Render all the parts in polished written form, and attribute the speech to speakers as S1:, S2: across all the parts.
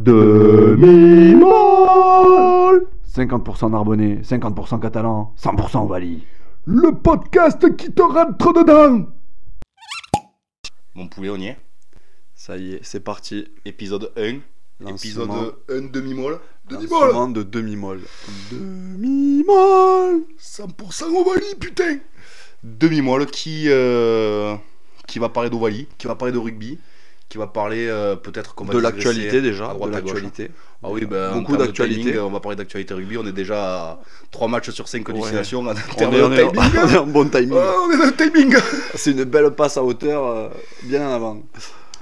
S1: Demi-molle 50% Narbonnais, 50% Catalan, 100% Ovalie.
S2: Le podcast qui te rentre dedans.
S3: Mon poulet, on y est.
S4: Ça y est, c'est parti.
S3: Épisode 1.
S4: Lancement.
S3: Épisode 1 demi-molle.
S4: Lancement de demi-molle. Demi-molle
S3: 100% Ovalie, putain. Demi-molle qui va parler d'Ovalie, qui va parler de rugby, qui va parler peut-être qu'on va
S4: de
S3: digresser
S4: l'actualité déjà,
S3: à droite,
S4: de
S3: à gauche.
S4: l'actualité.
S3: Ah oui, ben,
S4: beaucoup d'actualité.
S3: On va parler d'actualité rugby. On est déjà à 3 matchs sur 5 destination.
S4: On est en bon timing.
S3: On est dans le timing.
S4: C'est une belle passe à hauteur, bien en avant.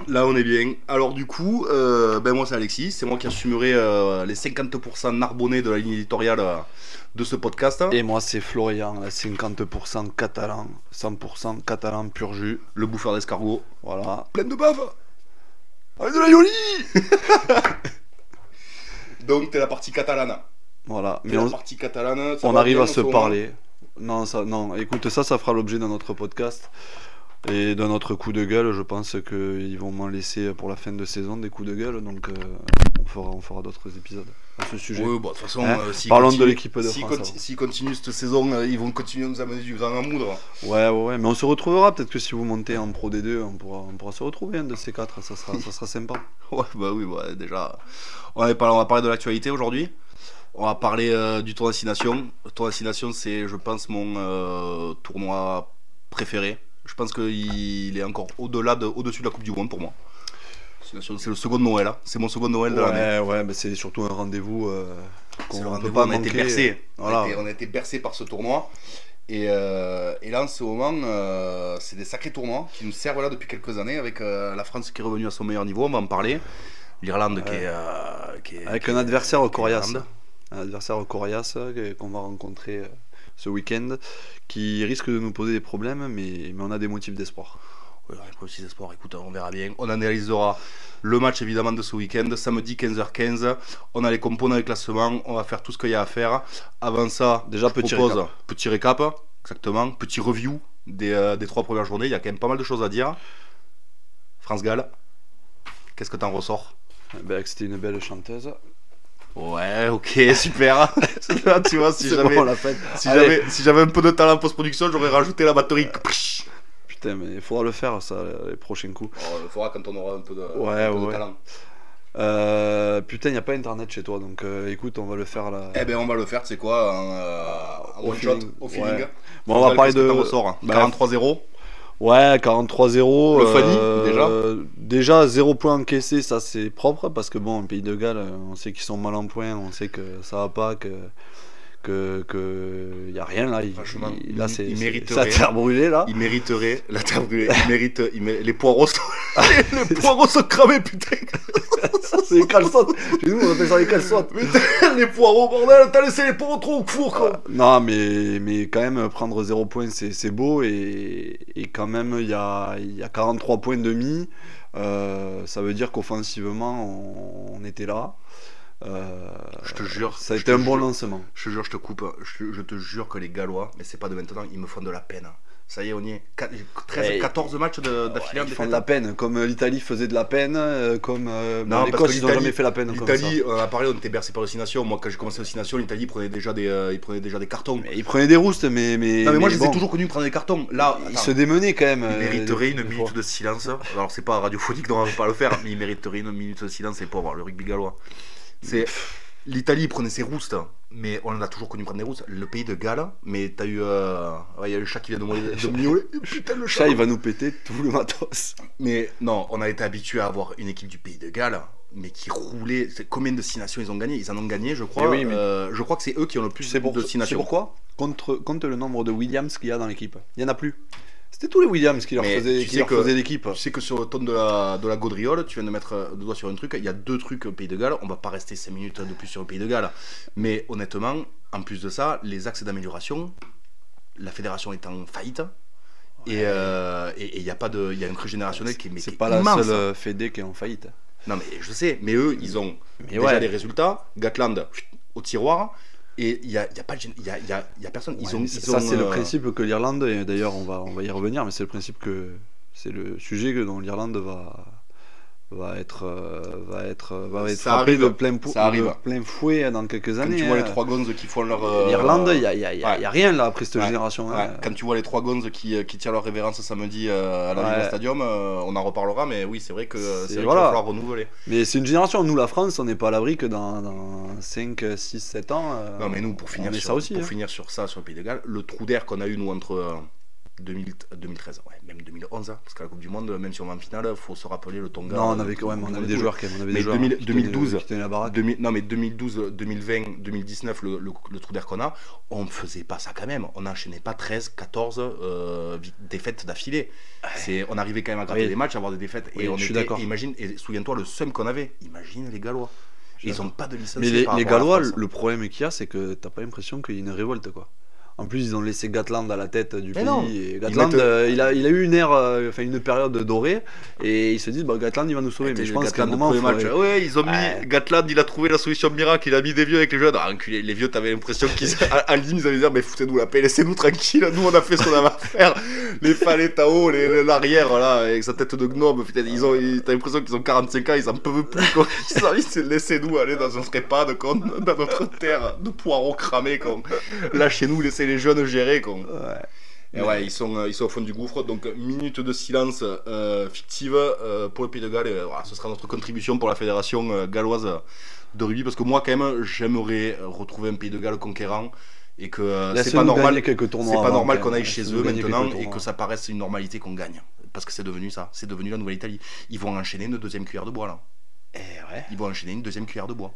S3: Là, on est bien. Alors, du coup, moi, c'est Alexis. C'est moi qui assumerai les 50% narbonnais de la ligne éditoriale de ce podcast.
S4: Et moi, c'est Florian, 50% catalan, 100% catalan pur jus.
S3: Le bouffeur d'escargot.
S4: Voilà.
S3: Plein de bave. Avec de la yoli. Donc, t'es la partie catalane.
S4: Voilà.
S3: Mais
S4: Mais
S3: la partie catalane,
S4: on arrive à se parler. Non, écoute, ça fera l'objet d'un autre podcast. Et d'un autre coup de gueule, je pense qu'ils vont m'en laisser pour la fin de saison des coups de gueule, donc on fera d'autres épisodes à ce sujet.
S3: Oui, bon, de toute façon,
S4: parlons de l'équipe de France.
S3: S'ils continuent cette saison, ils vont continuer à nous amener du grain à moudre.
S4: Ouais, mais on se retrouvera, peut-être que si vous montez en Pro D2, on pourra se retrouver un de ces quatre, ça sera sympa.
S3: Ouais, bah oui, déjà, on va parler de l'actualité aujourd'hui. On va parler du tournoi Destination. Le tournoi Destination, c'est, je pense, mon tournoi préféré. Je pense qu'il est encore au-dessus de la Coupe du Monde pour moi. C'est le second Noël, hein. C'est mon second Noël de l'année.
S4: Ouais, mais c'est surtout un rendez-vous qu'on ne peut
S3: pas
S4: pas manquer.
S3: On a été bercé.
S4: Voilà.
S3: On a été bercé par ce tournoi. Et là, en ce moment, c'est des sacrés tournois qui nous servent là depuis quelques années avec la France qui est revenue à son meilleur niveau. On va en parler. L'Irlande qui est
S4: avec un adversaire coriace. Un adversaire coriace qu'on va rencontrer ce week-end, qui risque de nous poser des problèmes, mais on a des motifs d'espoir.
S3: Oui, motifs d'espoir, écoute, on verra bien. On analysera le match évidemment de ce week-end, samedi 15h15. On a les compos dans les classements, on va faire tout ce qu'il y a à faire. Avant ça,
S4: déjà petit
S3: récap, exactement, petit review des 3 premières journées. Il y a quand même pas mal de choses à dire. France-Galles, qu'est-ce que t'en ressors?
S4: C'était une belle chanteuse.
S3: Ouais, ok, super. Tu vois, si j'avais un peu de talent en post-production, j'aurais rajouté la batterie.
S4: Putain, mais il faudra le faire ça les prochains coups.
S3: On le fera quand on aura un peu de talent.
S4: Putain, il n'y a pas internet chez toi, donc écoute, on va le faire là.
S3: Eh ben, on va le faire, tu sais quoi, au one-shot, au feeling.
S4: Ouais. Bon, on va parler de.
S3: 43-0.
S4: Ouais, 43-0.
S3: Le Fanny,
S4: déjà 0 point encaissé, ça c'est propre parce que bon, Pays de Galles, on sait qu'ils sont mal en point, on sait que ça va pas, que y a rien là. Là c'est la terre brûlée là.
S3: Il mériterait la terre brûlée. Les poireaux sont les poireaux sont cramés, putain.
S4: C'est les calçottes. Chez nous on appelle ça les calçottes.
S3: Les poireaux, bordel, t'as laissé les poireaux trop au four quoi.
S4: Non mais quand même prendre 0 points c'est beau et quand même il y a 43 points demi. Ça veut dire qu'offensivement on était là.
S3: Je te jure,
S4: ça a été un bon lancement.
S3: Je te jure, je te coupe. Je te jure que les Gallois, mais c'est pas de maintenant, ils me font de la peine. Ça y est, on y est. 14 matchs d'affilée.
S4: Ils font de la peine, comme l'Italie faisait de la peine, comme
S3: l'Écosse,
S4: ils n'ont jamais fait la peine.
S3: L'Italie, on a parlé, on était bercé par l'Occination. Moi, quand j'ai commencé l'Occination, l'Italie prenait déjà des cartons.
S4: Mais ils prenaient des roustes, mais.
S3: Non, mais moi, je les ai toujours connus prendre des cartons. Là,
S4: ils se démenaient quand même.
S3: Ils mériteraient une minute de silence. Alors, c'est pas radiophonique, donc on va pas le faire, mais ils mériteraient une minute de silence, c'est pour voir le rugby gallois. L'Italie prenait ses roustes, mais on a toujours connu prendre des roustes. Le Pays de Galles, mais t'as eu. Il y a le chat qui vient de miauler. Putain, le
S4: chat, il va nous péter tout le matos.
S3: Mais non, on a été habitué à avoir une équipe du Pays de Galles, mais qui roulait. Combien de destinations ils ont gagné? Ils en ont gagné, je crois.
S4: Oui, mais
S3: je crois que c'est eux qui ont le plus de destinations.
S4: C'est pourquoi compte le nombre de Williams qu'il y a dans l'équipe. Il n'y en a plus. C'était tous les Williams qui leur faisaient l'équipe.
S3: Tu sais que sur le ton de la gaudriole, tu viens de mettre le doigt sur un truc. Il y a 2 trucs au Pays de Galles. On va pas rester 5 minutes de plus sur le Pays de Galles. Mais honnêtement, en plus de ça, les axes d'amélioration, la fédération est en faillite. Ouais. Et il y a un creux générationnel qui est immense.
S4: C'est pas la seule fédé qui est en faillite.
S3: Non mais je sais, mais eux, ils ont déjà les résultats. Gatland au tiroir. Et il y a personne.
S4: Ça c'est le principe que l'Irlande, et d'ailleurs on va y revenir, mais c'est le principe que c'est le sujet dont l'Irlande va être
S3: Ça
S4: frappé
S3: arrive,
S4: de
S3: ça arrive.
S4: de plein fouet dans quelques
S3: Quand
S4: années.
S3: tu vois les trois gonzes qui font leur.
S4: L'Irlande, il y a
S3: ouais.
S4: rien là après cette
S3: Ouais.
S4: génération.
S3: Ouais.
S4: Hein.
S3: Quand tu vois les trois gonzes qui tirent leur révérence samedi à la
S4: Ouais.
S3: Viva Stadium, on en reparlera, mais oui, c'est vrai que
S4: C'est-
S3: c'est vrai
S4: voilà.
S3: qu'il va falloir renouveler.
S4: Mais c'est une génération, nous la France, on n'est pas à l'abri que dans 5, 6, 7 ans.
S3: Non, mais nous, pour finir,
S4: on est
S3: sur,
S4: ça aussi,
S3: pour
S4: hein.
S3: finir sur ça, sur le Pays de Galles, le trou d'air qu'on a eu, nous, entre 2013, ouais, même 2011, hein, parce qu'à la Coupe du Monde, même si on va en finale, il faut se rappeler le Tonga.
S4: Non, on avait quand même on avait des joueurs quand même. On avait
S3: Mais
S4: des joueurs
S3: 2012,
S4: qui tenaient la baraque.
S3: Non, mais 2012, 2020, 2019, le trou d'air qu'on a, on ne faisait pas ça quand même. On n'enchaînait pas 13, 14 défaites d'affilée. On arrivait quand même à gratter
S4: Oui.
S3: des matchs, à avoir des défaites.
S4: Oui,
S3: et on
S4: je suis
S3: était,
S4: d'accord.
S3: imagine, et souviens-toi le seum qu'on avait. Imagine les Gallois.
S4: suis
S3: Ils n'ont
S4: d'accord.
S3: pas de licence.
S4: Mais les Gallois, le problème qu'il y a, c'est que t'as pas l'impression qu'il y a une révolte, quoi. En plus, ils ont laissé Gatland à la tête du
S3: Mais
S4: pays.
S3: non.
S4: Et Gatland, il a eu une ère, une période dorée, et ils se disent, bah, Gatland, il va nous sauver. Mais je pense qu'à un moment,
S3: match,
S4: faudrait-
S3: ouais, ils ont mis
S4: Ouais.
S3: Gatland, il a trouvé la solution miracle, il a mis des vieux avec les jeunes. Ah, enculé, les vieux, t'avais l'impression qu'ils, à limite, ils allaient dire, mais foutez-nous la paix, laissez-nous tranquille, nous on a fait ce qu'on avait à faire. Les Falais Tao, l'arrière, là, avec sa tête de gnome, putain, t'as l'impression qu'ils ont 45 ans, ils en peuvent plus, quoi. Ils disent, laissez-nous aller dans un trépade, quoi, dans notre terre de poireaux cramés, quoi. Lâchez-nous, laissez les jeunes gérer, quoi.
S4: Ouais.
S3: Et ouais, ils sont au fond du gouffre, donc minute de silence fictive pour le Pays de Galles. Et, voilà, ce sera notre contribution pour la fédération galloise de rugby, parce que moi, quand même, j'aimerais retrouver un Pays de Galles conquérant et que c'est pas
S4: Laissez-nous
S3: normal.
S4: gagner quelques tournois
S3: C'est pas
S4: avant,
S3: normal
S4: quand
S3: qu'on
S4: même.
S3: aille chez
S4: Laissez-nous
S3: eux
S4: gagner
S3: maintenant
S4: quelques
S3: et
S4: tournois.
S3: que ça paraisse une normalité qu'on gagne, parce que c'est devenu ça, c'est devenu la Nouvelle-Italie. Ils vont enchaîner une deuxième cuillère de bois là.
S4: Ouais.
S3: Ils vont enchaîner une deuxième cuillère de bois.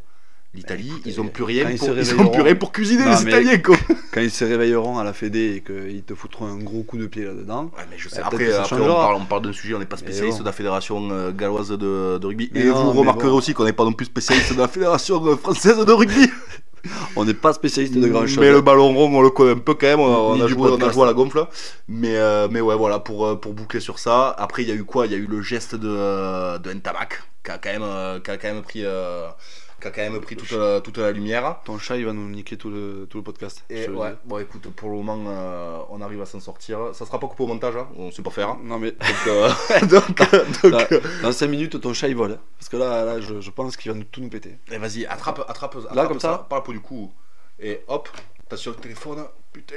S3: L'Italie,
S4: écoutez,
S3: ils ont plus rien
S4: quand ils
S3: pour,
S4: se
S3: ils ont
S4: réveilleront-
S3: plus rien pour cuisiner
S4: Non,
S3: les
S4: mais-
S3: Italiens, quoi.
S4: Quand ils se réveilleront à la Fédé et qu'ils te foutront un gros coup de pied là-dedans.
S3: Ouais, mais je sais,
S4: Peut-être
S3: après,
S4: que ça
S3: après
S4: changera.
S3: on parle d'un sujet, on n'est pas spécialiste
S4: bon.
S3: de la fédération galloise de rugby.
S4: Mais
S3: Et
S4: non,
S3: vous
S4: mais
S3: remarquerez
S4: bon.
S3: aussi qu'on n'est pas non plus spécialiste de la fédération française de rugby.
S4: On n'est pas spécialiste de grand chose.
S3: Mais le ballon rond, on le connaît un peu quand même, on
S4: Ni
S3: a
S4: du
S3: joué
S4: podcast.
S3: à la gonfle. Mais ouais, voilà, pour boucler sur ça. Après, il y a eu quoi? Il y a eu le geste de Ntamak, qui a quand même pris toute la lumière.
S4: Ton chat, il va nous niquer tout le podcast.
S3: Et
S4: je te le
S3: ouais,
S4: dis.
S3: bon écoute, pour le moment, on arrive à s'en sortir. Ça sera pas coupé au montage, hein, on sait pas faire. Hein.
S4: Non, mais
S3: Donc,
S4: dans 5 minutes, ton chat il vole. Parce que là je pense qu'il va tout nous péter.
S3: et vas-y, attrape
S4: comme ça
S3: par la peau du cou. Et hop, t'as sur le téléphone, putain.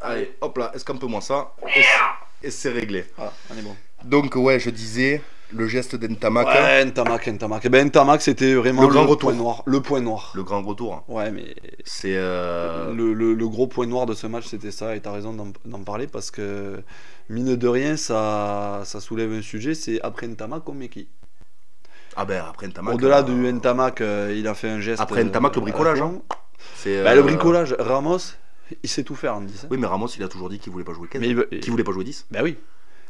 S3: Allez, hop là, escampe-moi ça. Et c'est réglé.
S4: Voilà, on est bon.
S3: Donc, ouais, je disais, le geste d'Ntamak,
S4: Ouais, Ntamak. Eh ben, Ntamak, c'était vraiment
S3: Le grand retour.
S4: point noir. Le point noir.
S3: le grand retour,
S4: Ouais, mais
S3: c'est.
S4: le gros point noir de ce match, c'était ça. Et t'as raison d'en parler parce que, mine de rien, ça soulève un sujet. C'est après Ntamak, on met qui?
S3: Ah ben, après Ntamak.
S4: Au-delà du Ntamak, il a fait un geste.
S3: Après Ntamak, le bricolage,
S4: à la
S3: hein.
S4: con.
S3: C'est,
S4: Bah, le bricolage, Ramos, il sait tout faire, on dit ça.
S3: Oui, mais Ramos, il a toujours dit qu'il voulait pas jouer 15.
S4: Mais
S3: Qu'il voulait pas jouer 10.
S4: Bah oui.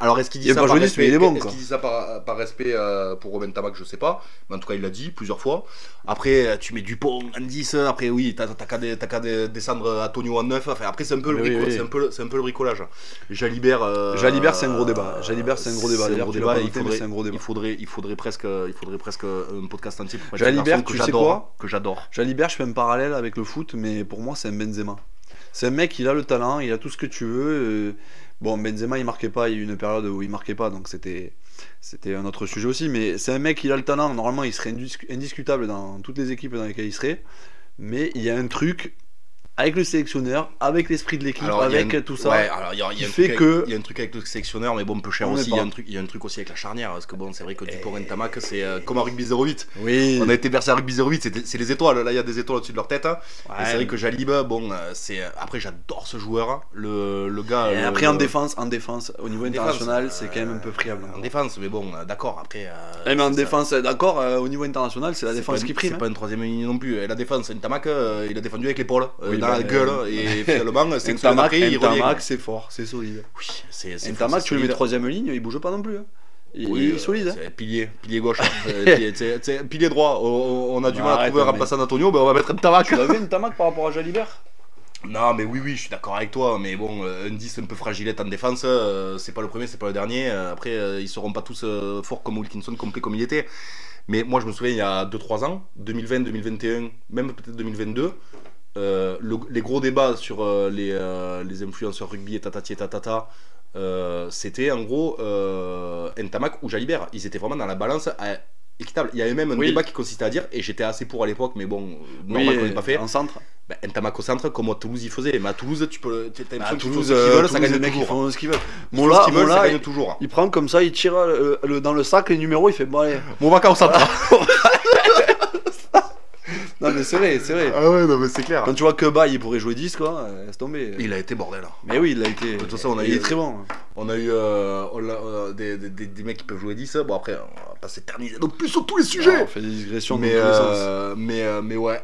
S3: Alors est-ce qu'il dit
S4: Il a
S3: ça
S4: pas
S3: par
S4: joué 10,
S3: respect
S4: mais il est bon,
S3: Est-ce
S4: quoi.
S3: qu'il dit ça par respect pour Robin Ntamak? Je sais pas. Mais en tout cas, il l'a dit plusieurs fois. Après, tu mets Dupont en 10. Après, oui, t'as qu'à descendre Antonio en 9. Enfin, après, c'est un peu
S4: Oui, oui.
S3: c'est un peu le bricolage. Jalibert.
S4: Jalibert, c'est un gros débat. Jalibert, c'est un gros débat.
S3: C'est un
S4: D'ailleurs,
S3: gros
S4: tu l'as
S3: débat.
S4: pas
S3: Il
S4: noté, mais c'est un gros débat.
S3: il faudrait presque un podcast entier pour parler de
S4: Jalibert,
S3: ce garçon
S4: tu sais quoi
S3: que j'adore.
S4: Jalibert, je fais un parallèle avec le foot, mais pour moi, c'est un Benzema. C'est un mec, il a le talent, il a tout ce que tu veux. Bon, Benzema, il marquait pas, il y a eu une période où il marquait pas, donc c'était un autre sujet aussi. Mais c'est un mec, il a le talent, normalement, il serait indiscutable dans toutes les équipes dans lesquelles il serait. Mais il y a un truc avec le sélectionneur, avec l'esprit de l'équipe,
S3: Alors, il y a
S4: avec tout ça.
S3: Ouais, alors il y a
S4: qui
S3: un
S4: fait
S3: truc
S4: que-
S3: il y a un truc avec le sélectionneur, mais bon, peu cher
S4: On
S3: aussi.
S4: est pas.
S3: Il y a un truc aussi avec la charnière, parce que bon, c'est vrai que Dupont et Ntamak, c'est comme un rugby 08.
S4: Oui.
S3: On a été bercé à rugby 08, c'est les étoiles. Là, il y a des étoiles au-dessus de leur tête. Hein.
S4: Ouais.
S3: Et c'est vrai que Jalib, bon, c'est après j'adore ce joueur. Le gars.
S4: Et après, en défense, au niveau
S3: en défense,
S4: international, c'est quand même un peu friable.
S3: En défense, mais bon, d'accord. Après.
S4: Eh, mais en
S3: ça-
S4: défense, d'accord, au niveau international, c'est la
S3: c'est
S4: défense
S3: pas
S4: qui
S3: une-
S4: prime.
S3: C'est
S4: hein.
S3: pas une troisième ligne non plus. Et la défense, Ntamak, il a défendu avec l'épaule,
S4: Oui,
S3: dans
S4: bah,
S3: la gueule. Et finalement, c'est que
S4: Ntamak,
S3: après, il revient.
S4: Ntamak, c'est fort, c'est solide.
S3: Oui, c'est
S4: Ntamak,
S3: c'est
S4: tu le mets
S3: solide.
S4: troisième ligne, il bouge pas non plus. Hein. Il
S3: Oui,
S4: est solide. Hein.
S3: c'est pilier gauche. Pilier droit. On a du mal à
S4: Arrête,
S3: trouver un
S4: mais-
S3: remplaçant d'Antonio, ben on va mettre Ntamak.
S4: Tu l'as vu Ntamak par rapport à Jalibert?
S3: Non, mais oui, je suis d'accord avec toi. Mais bon, un 10 un peu fragilette en défense, c'est pas le premier, c'est pas le dernier. Après, ils seront pas tous forts comme Wilkinson, complet comme il était. Mais moi, je me souviens, il y a 2-3 ans, 2020, 2021, même peut-être 2022, les gros débats sur les influenceurs rugby et tatati et tatata, c'était en gros Ntamak ou Jalibert. Ils étaient vraiment dans la balance équitable. Il y avait même un débat qui consistait à dire, et j'étais assez pour à l'époque, mais bon, normal qu'on n'ait pas fait.
S4: En centre.
S3: Ntamak au centre, comme à Toulouse il faisait. Mais à Toulouse, tu peux. T'as l'impression qu'ils font
S4: Toulouse,
S3: ce qu'ils veulent, ça
S4: les
S3: gagne
S4: mecs ils
S3: toujours.
S4: font ce qu'ils veulent.
S3: Mola,
S4: Mola,
S3: ça gagne toujours.
S4: il prend comme ça, il tire dans le sac les numéros, il fait bon allez.
S3: Movaka au centre.
S4: Non mais c'est vrai.
S3: Ah ouais, non mais c'est clair.
S4: Quand tu vois que Bay il pourrait jouer 10 quoi, laisse tomber.
S3: Il a été bordel.
S4: Mais oui, il a été.
S3: De toute façon,
S4: il est très bon.
S3: On a eu des mecs qui peuvent jouer 10. Bon, après, on va pas s'éterniser non plus sur tous les sujets.
S4: On fait des digressions
S3: mais,
S4: dans tous les sens.
S3: mais ouais.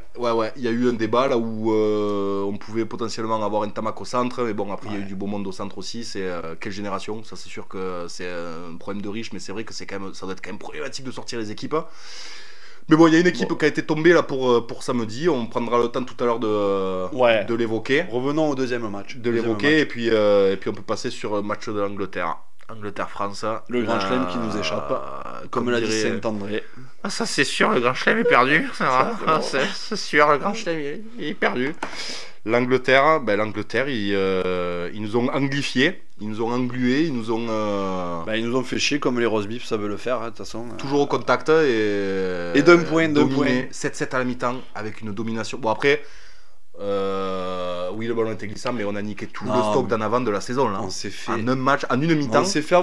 S3: Il y a eu un débat là où on pouvait potentiellement avoir un Ntamak au centre. Mais bon, après, il y a eu du beau monde au centre aussi. C'est quelle génération? Ça, c'est sûr que c'est un problème de riche, mais c'est vrai que c'est quand même, ça doit être quand même problématique de sortir les équipes. Mais bon, il y a une équipe qui a été tombée là pour samedi. On prendra le temps tout à l'heure de l'évoquer.
S4: Revenons au deuxième match.
S3: Et puis on peut passer sur le match de l'Angleterre. Angleterre-France.
S4: Le grand chelem qui nous échappe. Comme l'a dit Saint-André.
S3: Ah, ça c'est sûr, le grand chelem est perdu. C'est sûr, le grand chelem il est perdu. L'Angleterre, ils nous ont anglifiés, ils nous ont englués, ils nous ont
S4: fait chier comme les roast beef, ça veut le faire, de toute façon.
S3: Toujours au contact et
S4: d'un point.
S3: 7-7 à la mi-temps avec une domination. Bon après, oui le ballon était glissant, mais on a niqué tout le stock d'en avant de la saison là.
S4: On s'est fait
S3: en un match, en une mi-temps.
S4: On s'est fait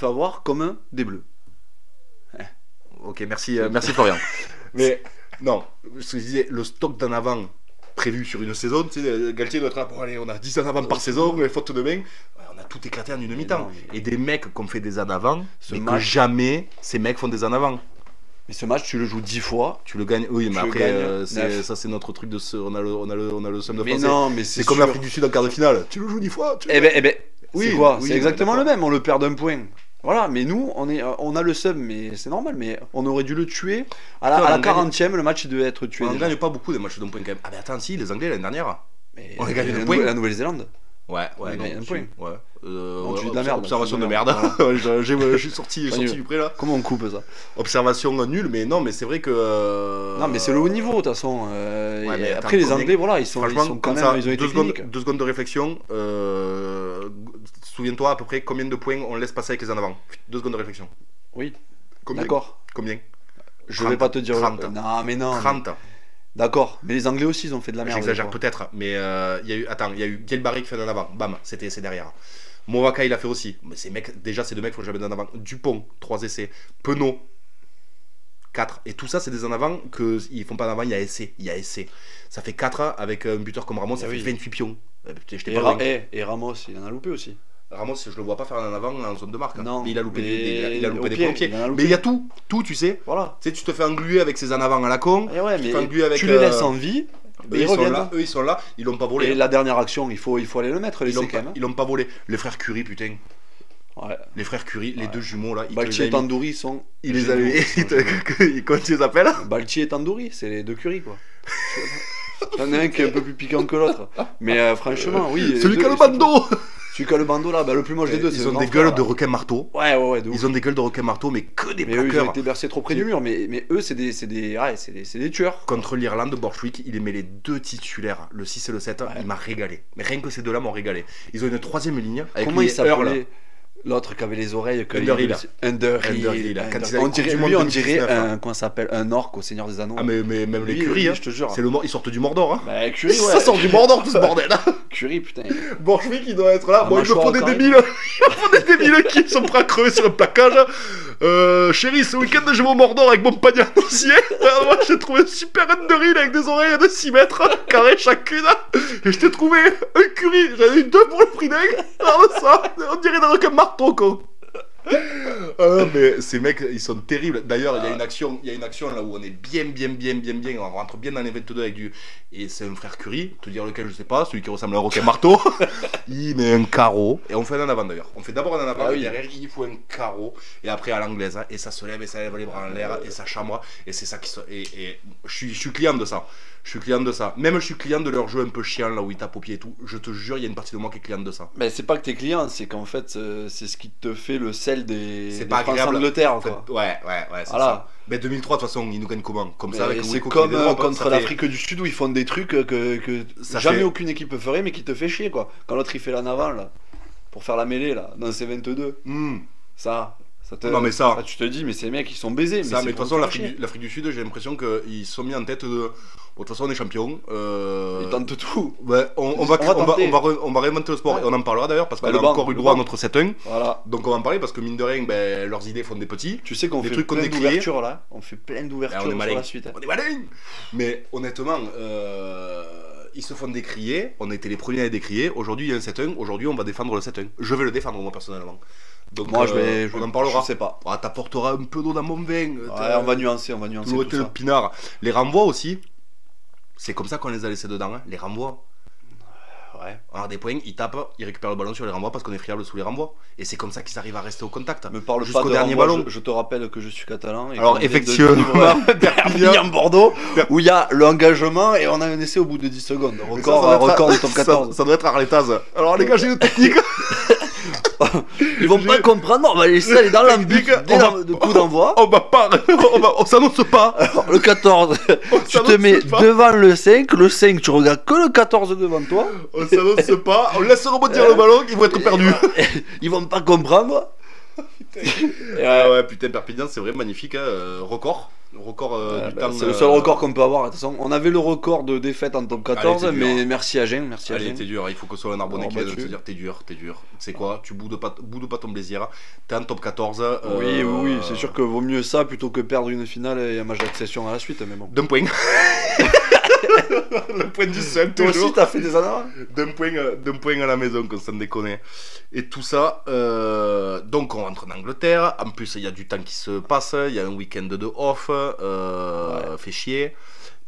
S4: avoir comme des bleus.
S3: Ok, merci Florian. Mais non, ce que je disais, le stock d'en avant prévu sur une saison, tu sais, Galtier doit être là, bon allez, on a 10 en avant par saison, les fautes de main, on a tout éclaté en une mi-temps. Et des mecs qui ont fait des en avant, que jamais ces mecs font des en avant.
S4: Mais ce match, tu le joues 10 fois.
S3: Tu le gagnes, oui, mais après, ça c'est notre truc de on a le seum de français.
S4: Non, mais
S3: c'est comme l'Afrique du Sud en quart de finale. Tu le joues 10 fois.
S4: Oui, c'est exactement le même, on le perd d'un point. Voilà, mais nous, on a le seum, mais c'est normal, mais on aurait dû le tuer. À la 40e, le match devait être tué.
S3: On ne gagne pas beaucoup des matchs d'un point quand même. Ah, mais attends, si, les Anglais l'année dernière.
S4: Mais
S3: on a gagné d'un point.
S4: La Nouvelle-Zélande.
S3: Ouais,
S4: un point.
S3: Ouais.
S4: Tu dis de la merde.
S3: Observation de merde. Je suis sorti du pré là.
S4: Comment on coupe ça?
S3: Observation nulle, mais non, mais c'est vrai que.
S4: Non, mais c'est le haut niveau de toute façon. Après, les Anglais, voilà, ils sont quand même. Ils ont été cliniques.
S3: 2 secondes de réflexion. Souviens-toi à peu près combien de points on laisse passer avec les en avant. 2 secondes de réflexion.
S4: Oui.
S3: Combien?
S4: D'accord.
S3: Combien?
S4: Je vais pas te dire.
S3: 30.
S4: Non, mais non.
S3: 30.
S4: D'accord, mais les Anglais aussi ils ont fait de la merde.
S3: J'exagère peut-être, mais il y a eu Guelbarry qui fait d'en avant, bam, c'est derrière. Movaka il a fait aussi, mais ces deux mecs font jamais d'en avant. Dupont, 3 essais. Penaud, 4. Et tout ça c'est des en avant qu'ils font pas d'en avant, il y a essai. Ça fait 4 avec un buteur comme Ramos, ça fait 28 pions.
S4: Et Ramos il en a loupé aussi.
S3: Ramos, je le vois pas faire un en avant en zone de marque.
S4: Non,
S3: mais il a loupé des pompiers.
S4: Mais
S3: il y a tout, tu sais.
S4: Voilà.
S3: Tu sais, tu te fais engluer avec ses en avant à la con.
S4: Tu les laisses en vie.
S3: Eux ils sont là, ils l'ont pas volé.
S4: Et la dernière action, il faut aller le mettre.
S3: Ils l'ont pas volé. Les frères Curie, putain.
S4: Ouais.
S3: Les frères Curie, les deux jumeaux là.
S4: Balti et Tandoori sont.
S3: Ils les avaient. Comment tu les appelles?
S4: Balti et Tandoori, c'est les deux Curie quoi. J'en ai un qui est un peu plus piquant que l'autre. Mais franchement, oui.
S3: Celui qui a le bandeau.
S4: Celui qui a le bandeau là, le plus moche des deux,
S3: ils ont des gueules de requin marteau.
S4: Ouais.
S3: Ils ont des gueules de requin marteau, mais que des plaqueurs.
S4: Eux, ils ont été bercés trop près du mur, mais eux, c'est des tueurs.
S3: Contre l'Irlande, Borchwick, il aimait les 2 titulaires, le 6 et le 7. Il m'a régalé. Mais rien que ces deux-là m'ont régalé. Ils ont une 3e ligne.
S4: Comment il s'appelait l'autre qui avait les oreilles
S3: Underhill.
S4: On dirait comment ça s'appelle, un orc au Seigneur des Anneaux.
S3: Ah mais même les Curie,
S4: je te jure.
S3: C'est ils sortent du Mordor. Hein.
S4: Bah Curie,
S3: ça sort du Mordor tout ce bordel.
S4: Curie, putain.
S3: Borchwick il doit être là. Bon, il me faut des débiles. Il me faut des débiles qui sont prêts à crever sur le plaquage. Chérie, ce week-end je vais au Mordor avec mon panier à dossier. Moi j'ai trouvé un super Underhill avec des oreilles de 6 mètres carrées chacune. Et je t'ai trouvé un Curie. J'en ai eu 2 pour le prix d'un. Regarde ça. On dirait dans un marteau quoi. Mais ces mecs ils sont terribles. D'ailleurs il y a une action là où on est bien, on rentre bien dans les 22 avec du. Et c'est un frère Curie, te dire lequel je sais pas, celui qui ressemble à un requin marteau. Il met un carreau et on fait un en avant d'ailleurs. On fait d'abord un en avant et derrière il faut un carreau et après à l'anglaise et ça se lève et ça lève les bras en l'air et ça chambre et c'est ça qui se. Et je suis client de ça. Même je suis client de leur jeu un peu chiant là où ils tapent au pied et tout. Je te jure, il y a une partie de moi qui est cliente de ça.
S4: Mais c'est pas que t'es client, c'est qu'en fait c'est ce qui te fait le sel des.
S3: C'est pas agréable.
S4: Angleterre,
S3: quoi. Ouais, c'est ça. Mais 2003 de toute façon, ils nous gagnent comment? Comme ça avec.
S4: C'est comme contre l'Afrique du Sud où ils font des trucs que jamais aucune équipe ferait, mais qui te fait chier quoi. Quand l'autre il fait l'en avant là. pour faire la mêlée là, dans ces 22. Ça te...
S3: Non, mais ça-
S4: tu te dis, mais ces mecs ils sont baisés.
S3: Ça, mais de toute façon,
S4: l'Afrique
S3: l'Afrique du Sud, j'ai l'impression qu'ils se sont mis en tête de. Bon, de toute façon, on est champion.
S4: ils tentent tout.
S3: Ouais, on va
S4: tenter.
S3: réinventer le sport et on en parlera d'ailleurs parce
S4: Bah,
S3: qu'on
S4: le
S3: a
S4: banc,
S3: encore eu
S4: le
S3: le droit à
S4: banc.
S3: notre 7-1.
S4: Voilà.
S3: Donc on va en parler parce que mine de rien, ben, leurs idées font des petits.
S4: Tu sais qu'on
S3: Des
S4: fait
S3: trucs qu'on
S4: plein
S3: décriait.
S4: d'ouvertures là. On fait plein d'ouvertures
S3: on est
S4: sur
S3: malin.
S4: la suite.
S3: On est malin. Mais honnêtement, ils se font décrier. On a été les premiers à les décrier. Aujourd'hui, il y a un 7-1. Aujourd'hui, on va défendre le 7-1. Je vais le défendre moi personnellement. Donc
S4: Moi
S3: on en parlera.
S4: Je sais pas.
S3: Ah, t'apporteras un peu d'eau dans mon vin.
S4: Ouais, on va nuancer
S3: L'eau
S4: tout
S3: était le
S4: ça.
S3: pinard. Les renvois aussi. C'est comme ça qu'on les a laissés dedans. Hein. Les renvois.
S4: Ouais.
S3: Alors des points, ils tapent, ils récupèrent le ballon sur les renvois parce qu'on est friable sous les renvois. Et c'est comme ça qu'ils arrivent à rester au contact.
S4: Me parle pas
S3: jusqu'au
S4: de
S3: dernier
S4: renvoi,
S3: ballon.
S4: Je te rappelle que je suis catalan. Et
S3: Alors,
S4: qu'on vient de
S3: effectivement,
S4: vivre Perpignan Bordeaux, où il y a l'engagement et on a un essai au bout de 10 secondes. Record du top 14.
S3: Ça doit être Arletaz. Alors les gars, j'ai une technique.
S4: Ils vont pas comprendre, on va laisser aller dans l'embut dès le coup d'envoi.
S3: On va pas, on s'annonce pas.
S4: Alors, le 14, tu te mets devant le 5, le 5, tu regardes que le 14 devant toi.
S3: On s'annonce pas, on laisse rebondir le ballon, ils vont être perdus.
S4: Ils vont pas comprendre.
S3: Ouais, putain, Perpignan, c'est vrai, magnifique, hein, record. Record du temps.
S4: C'est le seul record qu'on peut avoir. Attention, on avait le record de défaite en top 14,
S3: Allez,
S4: mais merci à Gênes. Merci à
S3: Allez,
S4: Gênes.
S3: t'es dur, il faut que ce soit un Arbonnais qui vienne te dire t'es dur. C'est quoi, tu boudes pas ton plaisir. T'es en top 14.
S4: Oui, c'est sûr que vaut mieux ça plutôt que perdre une finale et un match d'accession à la suite, mais bon.
S3: D'un point. Le point du seul,
S4: Toi
S3: toujours.
S4: aussi, t'as fait des années.
S3: D'un point à la maison, qu'on s'en déconne. Et tout ça, donc on rentre en Angleterre. En plus, il y a du temps qui se passe. Il y a un week-end de off. Fait chier.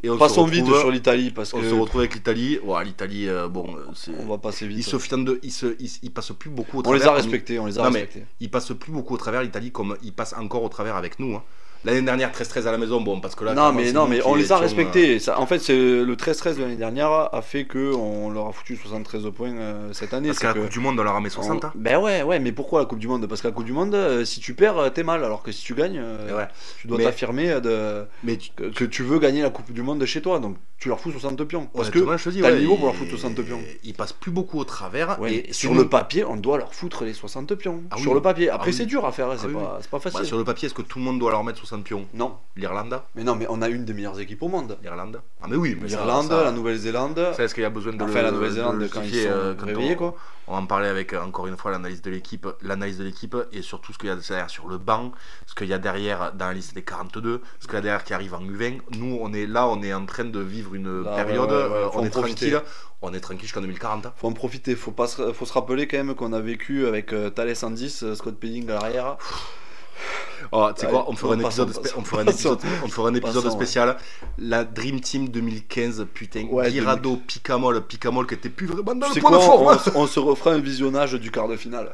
S3: Et on
S4: Passons
S3: se
S4: vite
S3: retrouve-
S4: sur l'Italie parce que
S3: On se retrouve avec l'Italie. Ouais, l'Italie, bon,
S4: on va passer vite.
S3: ils passent plus beaucoup au
S4: On
S3: travers.
S4: les a
S3: comme-
S4: respectés, on les a
S3: Non, mais
S4: respectés.
S3: ils passent plus beaucoup au travers l'Italie comme ils passent encore au travers avec nous. Hein. L'année dernière, 13-13 à la maison, bon, parce que là.
S4: Non
S3: clairement,
S4: mais,
S3: c'est
S4: non,
S3: nous
S4: mais
S3: qui
S4: on les a
S3: étions,
S4: respectés. Ça, en fait, c'est le 13-13 de l'année dernière a fait qu'on leur a foutu 73 points cette année.
S3: Parce
S4: C'est
S3: qu'à la
S4: que
S3: Coupe du Monde, on leur a mis 60. Hein.
S4: Ben ouais, mais pourquoi la Coupe du Monde? Parce que la Coupe du Monde, si tu perds, t'es mal. Alors que si tu gagnes,
S3: Ouais.
S4: tu dois
S3: Mais-
S4: t'affirmer
S3: Mais
S4: que tu veux gagner la Coupe du Monde de chez toi. Donc tu leur fous 60 pions. Parce que
S3: honnêtement, je te dis,
S4: t'as le
S3: ouais,
S4: niveau pour leur foutre 60 pions.
S3: Ils passent plus beaucoup au travers.
S4: Ouais,
S3: et
S4: mais sur le papier, on doit leur foutre les 60 pions.
S3: Ah
S4: sur
S3: oui.
S4: le papier. Après,
S3: Ah oui.
S4: c'est dur à faire, hein,
S3: Ah oui,
S4: c'est pas facile.
S3: Bah, sur le papier, est-ce que tout le monde doit leur mettre 60 pions?
S4: Non,
S3: L'Irlande?
S4: mais non, mais on a une des meilleures équipes au monde.
S3: L'Irlande? Ah, mais oui, mais ça-
S4: L'Irlande,
S3: ça-
S4: la Nouvelle-Zélande.
S3: Ça, est-ce qu'il y a besoin de
S4: Enfin, la Nouvelle-Zélande
S3: de
S4: quand ils
S3: justifier,
S4: sont
S3: quand
S4: réveillés, quoi.
S3: On va en parler avec encore une fois l'analyse de l'équipe et surtout ce qu'il y a derrière sur le banc, ce qu'il y a derrière dans la liste des 42, ce qu'il y a derrière qui arrive en U20. Nous, on est là, on est en train de vivre une
S4: Là,
S3: période,
S4: ouais, faut
S3: on
S4: en
S3: est
S4: profiter.
S3: tranquille. On est tranquille jusqu'en 2040.
S4: Faut en profiter, faut se rappeler quand même qu'on a vécu avec Thales en 10, Scott Pedding à l'arrière.
S3: Oh, tu sais quoi,
S4: Allez,
S3: on fera un
S4: passons,
S3: épisode,
S4: passons.
S3: on fera un épisode
S4: Passons,
S3: spécial. La Dream Team 2015, putain,
S4: Ouais,
S3: Guirado, Picamol qui était plus vraiment dans
S4: Tu
S3: le
S4: sais
S3: point de
S4: quoi,
S3: forme.
S4: on se refera un visionnage du quart de finale.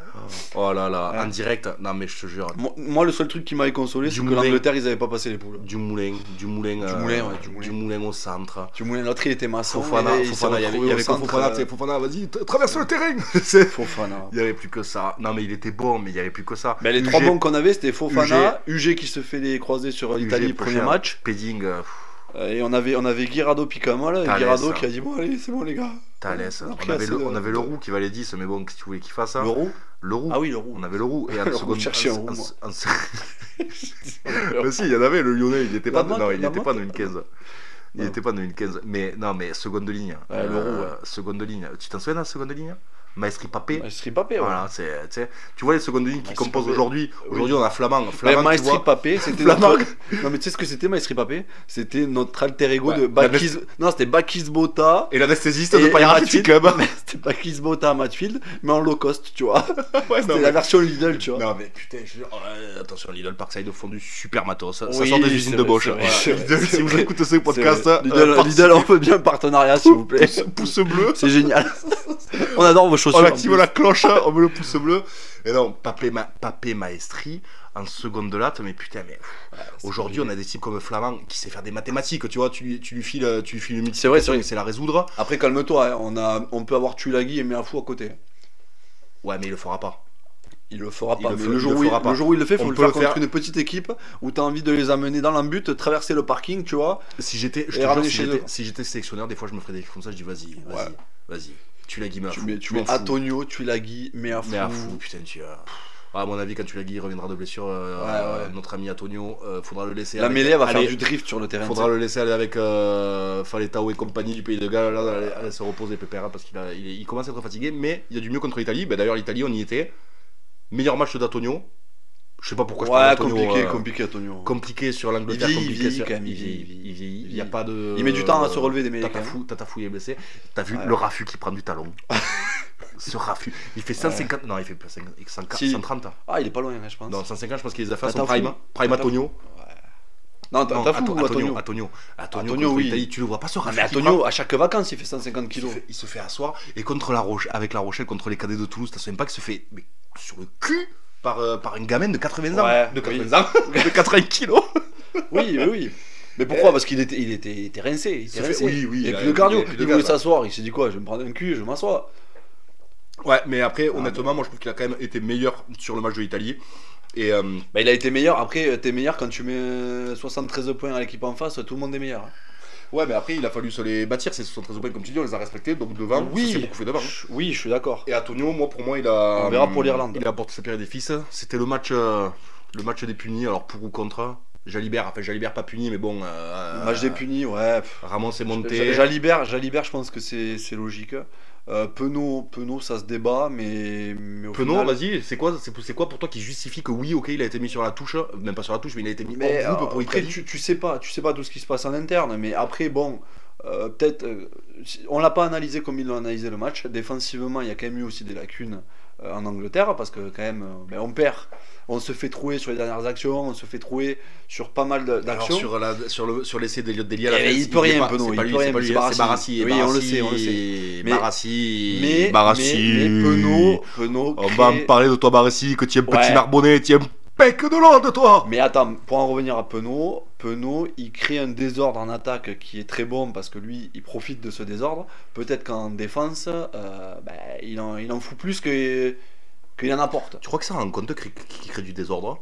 S3: Oh là là,
S4: Ouais.
S3: en direct, non mais je te jure.
S4: Moi, le seul truc qui m'avait consolé, c'est que
S3: Dumoulin.
S4: l'Angleterre, ils avaient pas passé les poules.
S3: Du moulin,
S4: Dumoulin, ouais, Dumoulin.
S3: du moulin au centre.
S4: Dumoulin, l'autre, il était maçon.
S3: Fofana,
S4: et il s'est
S3: il y
S4: retrouvé
S3: avait
S4: au
S3: que
S4: centre,
S3: Fofana, tu sais, Fofana, vas-y,
S2: Traverse le terrain.
S4: Fofana.
S3: Il y avait plus que ça. Non mais il était bon, mais il y avait plus que ça.
S4: Ben, les
S3: UG,
S4: trois bons qu'on avait, c'était Fofana, UG qui se fait les croisés sur l'Italie,
S3: UG,
S4: premier
S3: cher.
S4: match.
S3: Pedding,
S4: Et on avait Guirado Picamol, et
S3: Thalès.
S4: Guirado qui a dit bon allez c'est bon les gars.
S3: Thalès.
S4: On a pris
S3: On avait
S4: assez
S3: le
S4: de-
S3: roux qui valait 10, mais bon, qu'est-ce que tu voulais qu'il fasse ça?
S4: Le roux.
S3: Le roux.
S4: Ah oui, le roux.
S3: On avait le roux. Et en
S4: Le roux,
S3: seconde.
S4: cherchez un roux, moi.
S3: Mais si, il y en avait, le lyonnais, il était pas,
S4: La motte,
S3: non, il
S4: la
S3: était pas en
S4: motte.
S3: 2015. Il
S4: Non.
S3: était pas en 2015. Mais non, mais seconde ligne.
S4: Ouais, le roux, ouais.
S3: Seconde ligne. Tu t'en souviens de la seconde ligne? Maestri Papé.
S4: Maestri Papé, ouais.
S3: Voilà, tu vois les secondes lignes qui
S4: Maestri
S3: composent
S4: Papé.
S3: aujourd'hui.
S4: Oui.
S3: Aujourd'hui, on a Flamand.
S4: Ouais,
S3: Flamand, tu
S4: Maestri
S3: vois.
S4: Papé, c'était
S3: Flamand.
S4: notre... Non mais tu sais ce que c'était Maestri Papé? C'était notre alter ego
S3: Ouais.
S4: de Bakis... Non, c'était Bakis Bota.
S3: Et l'anesthésiste de
S4: Et
S3: Payara City
S4: Matfield.
S3: Club.
S4: Mais c'était Bakis Bota à Matfield, mais en low cost, tu vois.
S3: Ouais, non,
S4: C'était
S3: mais-
S4: la version Lidl, tu vois.
S3: Non mais putain, attention, Lidl Parkside font du super matos. Ça
S4: Oui,
S3: sort des usines
S4: c'est
S3: de
S4: vrai,
S3: Bosch.
S4: c'est vrai,
S3: Voilà.
S4: c'est vrai,
S3: Lidl,
S4: c'est
S3: si vous
S4: vrai.
S3: écoutez ce podcast,
S4: C'est vrai. Lidl,
S3: participez.
S4: Lidl, on veut bien un partenariat s'il vous plaît.
S3: Pouce bleu.
S4: C'est génial. On adore vos chaussures.
S3: On
S4: en
S3: active
S4: plus.
S3: la cloche, on met le pouce bleu. Et non, Papé Maestri en seconde latte, mais putain, mais aujourd'hui on a des types comme Flamand qui sait faire des mathématiques, tu vois, tu lui files une multiplication,
S4: C'est vrai, c'est vrai.
S3: et c'est la résoudre.
S4: Après, calme-toi, hein, on peut avoir Tulagi et Meafou à côté.
S3: Ouais, mais il le fera pas.
S4: Il le fera
S3: Il
S4: pas.
S3: le
S4: Mais
S3: fe-
S4: le
S3: il
S4: jour
S3: le
S4: où
S3: fera pas.
S4: le jour où il le fait,
S3: On
S4: faut le
S3: peut
S4: faire
S3: le
S4: contre
S3: faire.
S4: une petite équipe où tu as envie de les amener dans l'embut, traverser le parking, tu vois.
S3: Si j'étais, je
S4: Et
S3: te
S4: ramener
S3: jure,
S4: chez eux.
S3: si j'étais sélectionneur, des fois je me ferais des trucs comme ça, je dis vas-y. Tulagi, mais à
S4: Tu
S3: fou.
S4: mets
S3: Je m'en fous.
S4: Antonio, Tulagi, mais à fou.
S3: Mais à fou, putain, à mon avis, quand Tulagi reviendra de blessure,
S4: Ouais.
S3: notre ami Antonio, faudra le laisser.
S4: La
S3: avec-
S4: mêlée elle va
S3: aller-
S4: faire du drift sur le terrain.
S3: Faudra le laisser aller avec Faletao et compagnie du Pays de Galles, là, aller se reposer Pépère, parce qu'il commence à être fatigué, mais il y a du mieux contre l'Italie. Ben, d'ailleurs, l'Italie, on y était. Meilleur match d'Antonio. Je sais pas pourquoi je parle
S4: Ouais,
S3: d'Antonio.
S4: compliqué Antonio.
S3: Compliqué sur l'Angleterre,
S4: Il vieillit,
S3: compliqué sur...
S4: quand même,
S3: il vieillit. Il y a pas de...
S4: Il met du temps à se relever des mêlées, quand même.
S3: Tatafou, il est blessé. T'as vu
S4: Ouais.
S3: le Rafu qui prend du talon. Ce Rafu, il fait 150... Non, il fait pas 150,
S4: Si.
S3: 130.
S4: Ah, il est pas loin, je pense.
S3: Non, 150, je pense qu'il les a fait à son
S4: Tatafou.
S3: prime. Prime
S4: Tatafou.
S3: Antonio.
S4: Non,
S3: Non,
S4: t'as fou, Antonio.
S3: Antonio,
S4: Antonio,
S3: contre
S4: oui.
S3: l'Italie, tu le vois pas ce
S4: Ah,
S3: Rafu
S4: mais
S3: qui
S4: Antonio,
S3: prend.
S4: à chaque vacances, il fait 150 kilos.
S3: Il se fait asseoir. Et contre avec La Rochelle, contre les cadets de Toulouse, t'as même pas qu'il se fait sur le cul par un gamin de 80 ans.
S4: Ouais,
S3: de 80
S4: oui.
S3: ans. De 80 kilos.
S4: Oui. Mais pourquoi Parce qu'il était rincé. Il était rincé.
S3: Oui,
S4: Il
S3: il
S4: avait
S3: a-
S4: plus de cardio.
S3: il a plus de
S4: Il voulait
S3: gaz.
S4: s'asseoir. Il s'est dit quoi Je vais me prendre un cul, je m'assois.
S3: Ouais, mais après, honnêtement, moi je trouve qu'il a quand même été meilleur sur le match de l'Italie. Et
S4: Bah, il a été meilleur. Après, t'es meilleur quand tu mets 73 points à l'équipe en face. Tout le monde est meilleur.
S3: ouais, mais après, il a fallu se les bâtir. Ces 73 points, comme tu dis, on les a respectés. Donc devant, ça s'est beaucoup fait devant.
S4: Oui, je suis d'accord.
S3: Et Antonio, pour moi, il a.
S4: On verra pour l'Irlande.
S3: Il a apporté sa pierre des fils. C'était le match des punis. Alors pour ou contre Jalibert pas puni, mais bon.
S4: Match des punis, ouais.
S3: Ramos est monté.
S4: Jalibert, je pense que c'est logique. Penaud, ça se débat, mais au
S3: Penaud,
S4: final...
S3: vas-y, c'est quoi pour toi qui justifie que oui, ok, il a été mis sur la touche, même pas sur la touche, mais il a été mis
S4: Mais
S3: en groupe pour
S4: après,
S3: l'Italie.
S4: tu sais pas tout ce qui se passe en interne, mais après, bon, peut-être, on l'a pas analysé comme ils l'ont analysé le match. Défensivement, il y a quand même eu aussi des lacunes en Angleterre, parce que quand même, on perd. On se fait trouer sur les dernières actions, on se fait trouer sur pas mal
S3: Alors,
S4: d'actions.
S3: sur l'essai d'Elia,
S4: Eh, il peut rien, Penaud,
S3: c'est pas
S4: il
S3: lui,
S4: peut
S3: c'est
S4: rien,
S3: pas lui,
S4: c'est
S3: c'est Barassi.
S4: Oui, on le sait.
S3: Barassi.
S4: Mais Penaud
S3: On va
S4: crée-
S3: me parler de toi, Barassi, que tu es un petit
S4: Ouais.
S3: narbonnais, tu es un pec de l'eau de toi.
S4: Mais attends, pour en revenir à Penaud, il crée un désordre en attaque qui est très bon parce que lui, il profite de ce désordre. Peut-être qu'en défense, il en fout plus qu'il en apporte.
S3: Tu crois que ça rend compte qu'il crée du désordre?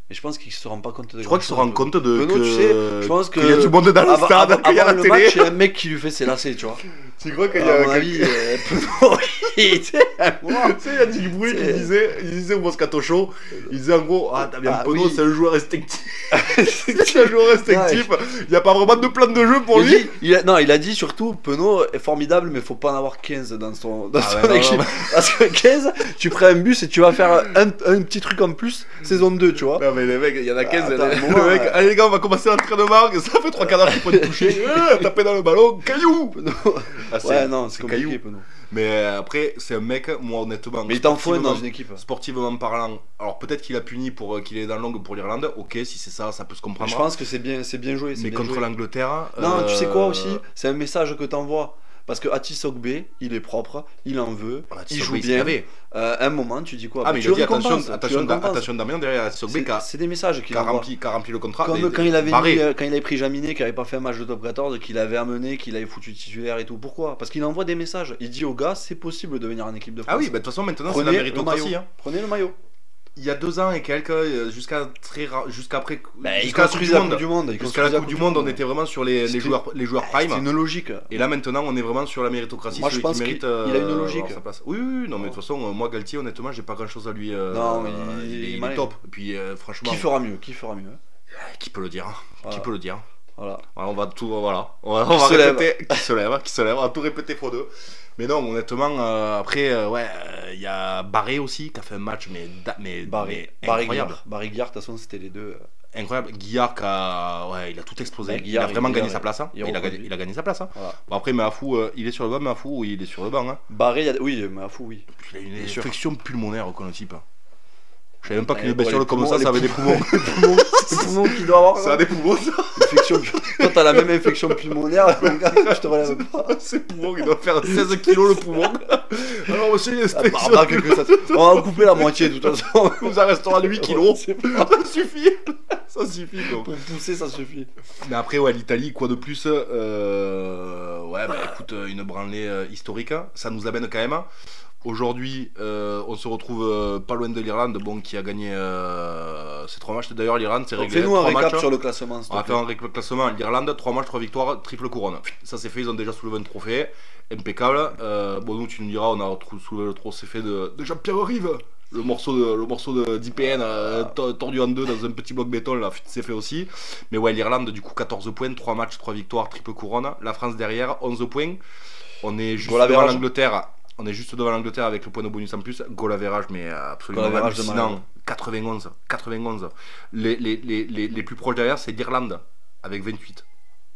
S4: Mais je pense qu'il se rend pas compte de
S3: Je crois qu'il se rend compte de
S4: Penaud,
S3: que...
S4: tu sais, je pense
S3: qu'il y a du monde dans le
S4: avant-
S3: stade,
S4: avant-
S3: qu'il y a
S4: avant
S3: la
S4: le
S3: télé.
S4: match, il y a un mec qui lui fait ses lacets, tu vois.
S3: Tu crois qu'il y
S4: À
S3: a
S4: mon avis, Penaud, il était moi.
S3: Tu sais, il y a du bruit qui disait au Moscato Show, il disait en gros, ah t'as bien
S4: Ah,
S3: Penaud,
S4: oui.
S3: c'est un joueur instinctif. C'est un joueur instinctif, il n'y a pas vraiment de plan de jeu pour
S4: Il
S3: lui.
S4: a dit- il a dit surtout Penaud est formidable, mais faut pas en avoir 15 dans son
S3: Ah ouais, non,
S4: équipe.
S3: non.
S4: Parce que 15, tu prends un bus et tu vas faire un petit truc en plus, saison 2, tu vois.
S3: Non mais les mecs, il y en a 15,
S4: Attends,
S3: le
S4: moi,
S3: mec, allez les gars, on va commencer l'entraînement, ça fait 3 quarts d'heure qu'il faut le toucher, taper dans le ballon, caillou. Ah,
S4: Ouais, non, c'est
S3: caillou.
S4: compliqué, Penaud.
S3: Mais après, c'est un mec, moi honnêtement,
S4: Mais il t'en faut un dans
S3: sportivement-
S4: une équipe.
S3: Sportivement parlant, alors peut-être qu'il a puni pour qu'il est dans l'angle pour l'Irlande, ok, si c'est ça, ça peut se comprendre.
S4: Je pense que c'est bien joué. c'est
S3: Mais
S4: bien
S3: contre
S4: joué.
S3: l'Angleterre.
S4: Non, tu sais quoi aussi C'est un message que t'envoies. Parce que Atisogbe, il est propre, il en veut, il joue bien. À un moment, tu dis quoi
S3: Ah, mais
S4: tu
S3: il a dit
S4: le récompenses,
S3: attention Damien derrière Sogbe
S4: C'est des messages qu'il
S3: qui a
S4: envoie.
S3: rempli le contrat.
S4: Comme
S3: mais
S4: quand il avait
S3: barré.
S4: quand il avait pris Jaminet, qui avait pas fait un match de top 14, qu'il avait amené, qu'il avait foutu titulaire et tout. Pourquoi Parce qu'il envoie des messages. Il dit aux gars, c'est possible de venir en équipe de France.
S3: Ah oui, bah, de toute façon maintenant c'est la
S4: Prenez le
S3: méritocratie.
S4: maillot.
S3: Hein.
S4: Prenez le maillot.
S3: Il y a 2 ans et quelques, jusqu'à après,
S4: Il
S3: jusqu'à la Coupe
S4: construisait
S3: du
S4: la
S3: Monde.
S4: Coupe du Monde.
S3: Jusqu'à la Coupe du Monde, on était vraiment sur les
S4: C'était-
S3: joueurs prime.
S4: C'est une logique.
S3: Et là maintenant, on est vraiment sur la méritocratie.
S4: Moi, je
S3: celui
S4: pense
S3: qui mérite,
S4: qu'il a une logique.
S3: avoir sa place. Oui, non, mais de toute façon, moi Galtier, honnêtement, j'ai pas grand chose à lui.
S4: Non, mais
S3: il est
S4: malin.
S3: top. Et puis, franchement,
S4: Qui fera mieux
S3: qui peut le dire
S4: Voilà.
S3: Qui peut le dire
S4: Voilà.
S3: On va tout, voilà. On va
S4: se lève.
S3: répéter. Qui se lève, on va tout répéter fois 2. Mais non, honnêtement, après, il y a Barré aussi qui a fait un match, mais
S4: Barry
S3: incroyable.
S4: Guillard. Barry Guillard, de toute façon, c'était les deux.
S3: Incroyable. Guillard il a tout explosé.
S4: Bah,
S3: Il
S4: Guillard,
S3: a vraiment gagné
S4: Guillard,
S3: sa place. Hein.
S4: il
S3: Il a
S4: reconduit.
S3: gagné sa place. Hein.
S4: Voilà.
S3: Bon, après, Mafou, il est sur le banc, Mafou, il est sur le banc. Hein.
S4: Barré, oui, mais à fou, oui.
S3: Il a une
S4: Bien sûr.
S3: infection pulmonaire, le type. Je savais même pas
S4: Ouais,
S3: qu'une
S4: bon,
S3: bestiole
S4: les
S3: comme ça,
S4: poumons,
S3: ça avait
S4: les
S3: des poumons.
S4: C'est le poumon qui doit avoir.
S3: Ça a des poumons, ça.
S4: Infection. Toi, t'as la même infection pulmonaire, mon gars, je te relève pas.
S3: Ces poumons, il doit faire 16 kilos le poumon. Alors, monsieur, il y a
S4: Ah, bah, que ça. On va en couper la moitié, de toute façon.
S3: nous en restera 8 kilos.
S4: C'est pas-
S3: Ça suffit. Ça suffit, quoi.
S4: Pour pousser, ça suffit.
S3: Mais après, l'Italie, quoi de plus écoute, une branlée historique. Ça nous amène quand même Aujourd'hui, on se retrouve pas loin de l'Irlande, bon, qui a gagné ces 3 matchs. D'ailleurs, l'Irlande, c'est réglé.
S4: Fais-nous un
S3: 3
S4: récap
S3: matchs.
S4: sur le classement.
S3: On va faire un classement. L'Irlande, 3 matchs, 3 victoires, triple couronne. Ça c'est fait, ils ont déjà soulevé un trophée. Impeccable. Bon, nous, tu nous diras, on a soulevé le trophée de Jean-Pierre Rive. Le morceau d'IPN tordu en deux dans un petit bloc béton, là, c'est fait aussi. Mais ouais, l'Irlande, du coup, 14 points, 3 matchs, 3 victoires, triple couronne. La France derrière, 11 points. On est juste devant l'Angleterre. On est juste devant l'Angleterre avec le point de bonus en plus. Goal average, mais absolument hallucinant. 91. Les plus proches derrière, c'est l'Irlande avec 28.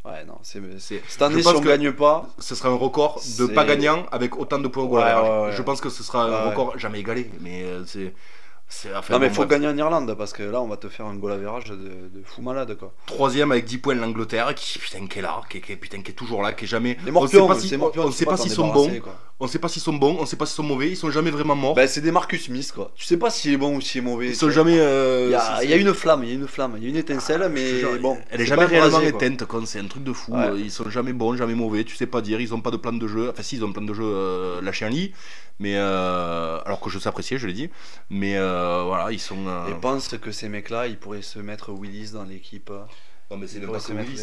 S4: Ouais, non, cette année, si on ne gagne pas,
S3: ce sera un record de pas gagnant avec autant de points au goal average.
S4: Ouais.
S3: Je pense que ce sera un record jamais égalé, mais
S4: non, mais il faut gagner en Irlande parce que là, on va te faire un goal average de fou malade, quoi.
S3: 3ème avec 10 points l'Angleterre, qui est là, qui est toujours là, qui est jamais.
S4: On
S3: sait pas s'ils sont bons. On sait pas s'ils sont bons, on sait pas s'ils sont mauvais, ils sont jamais vraiment morts.
S4: Ben, c'est des Marcus Smith, quoi. Tu sais pas s'il est bon ou s'il est mauvais.
S3: Ils sont jamais.
S4: Il y a une flamme, il y a une étincelle, mais bon.
S3: Elle est jamais réellement éteinte, quoi. C'est un truc de fou. Ouais. Ils sont jamais bons, jamais mauvais. Tu sais pas dire, ils ont pas de plan de jeu. Enfin, si, ils ont un plan de jeu lâché un lit. Mais alors que je sais apprécier, je l'ai dit. Mais voilà, ils sont.
S4: Et pense que ces mecs-là, ils pourraient se mettre Willis dans l'équipe.
S3: Non, mais c'est même pas
S4: se
S3: Willis.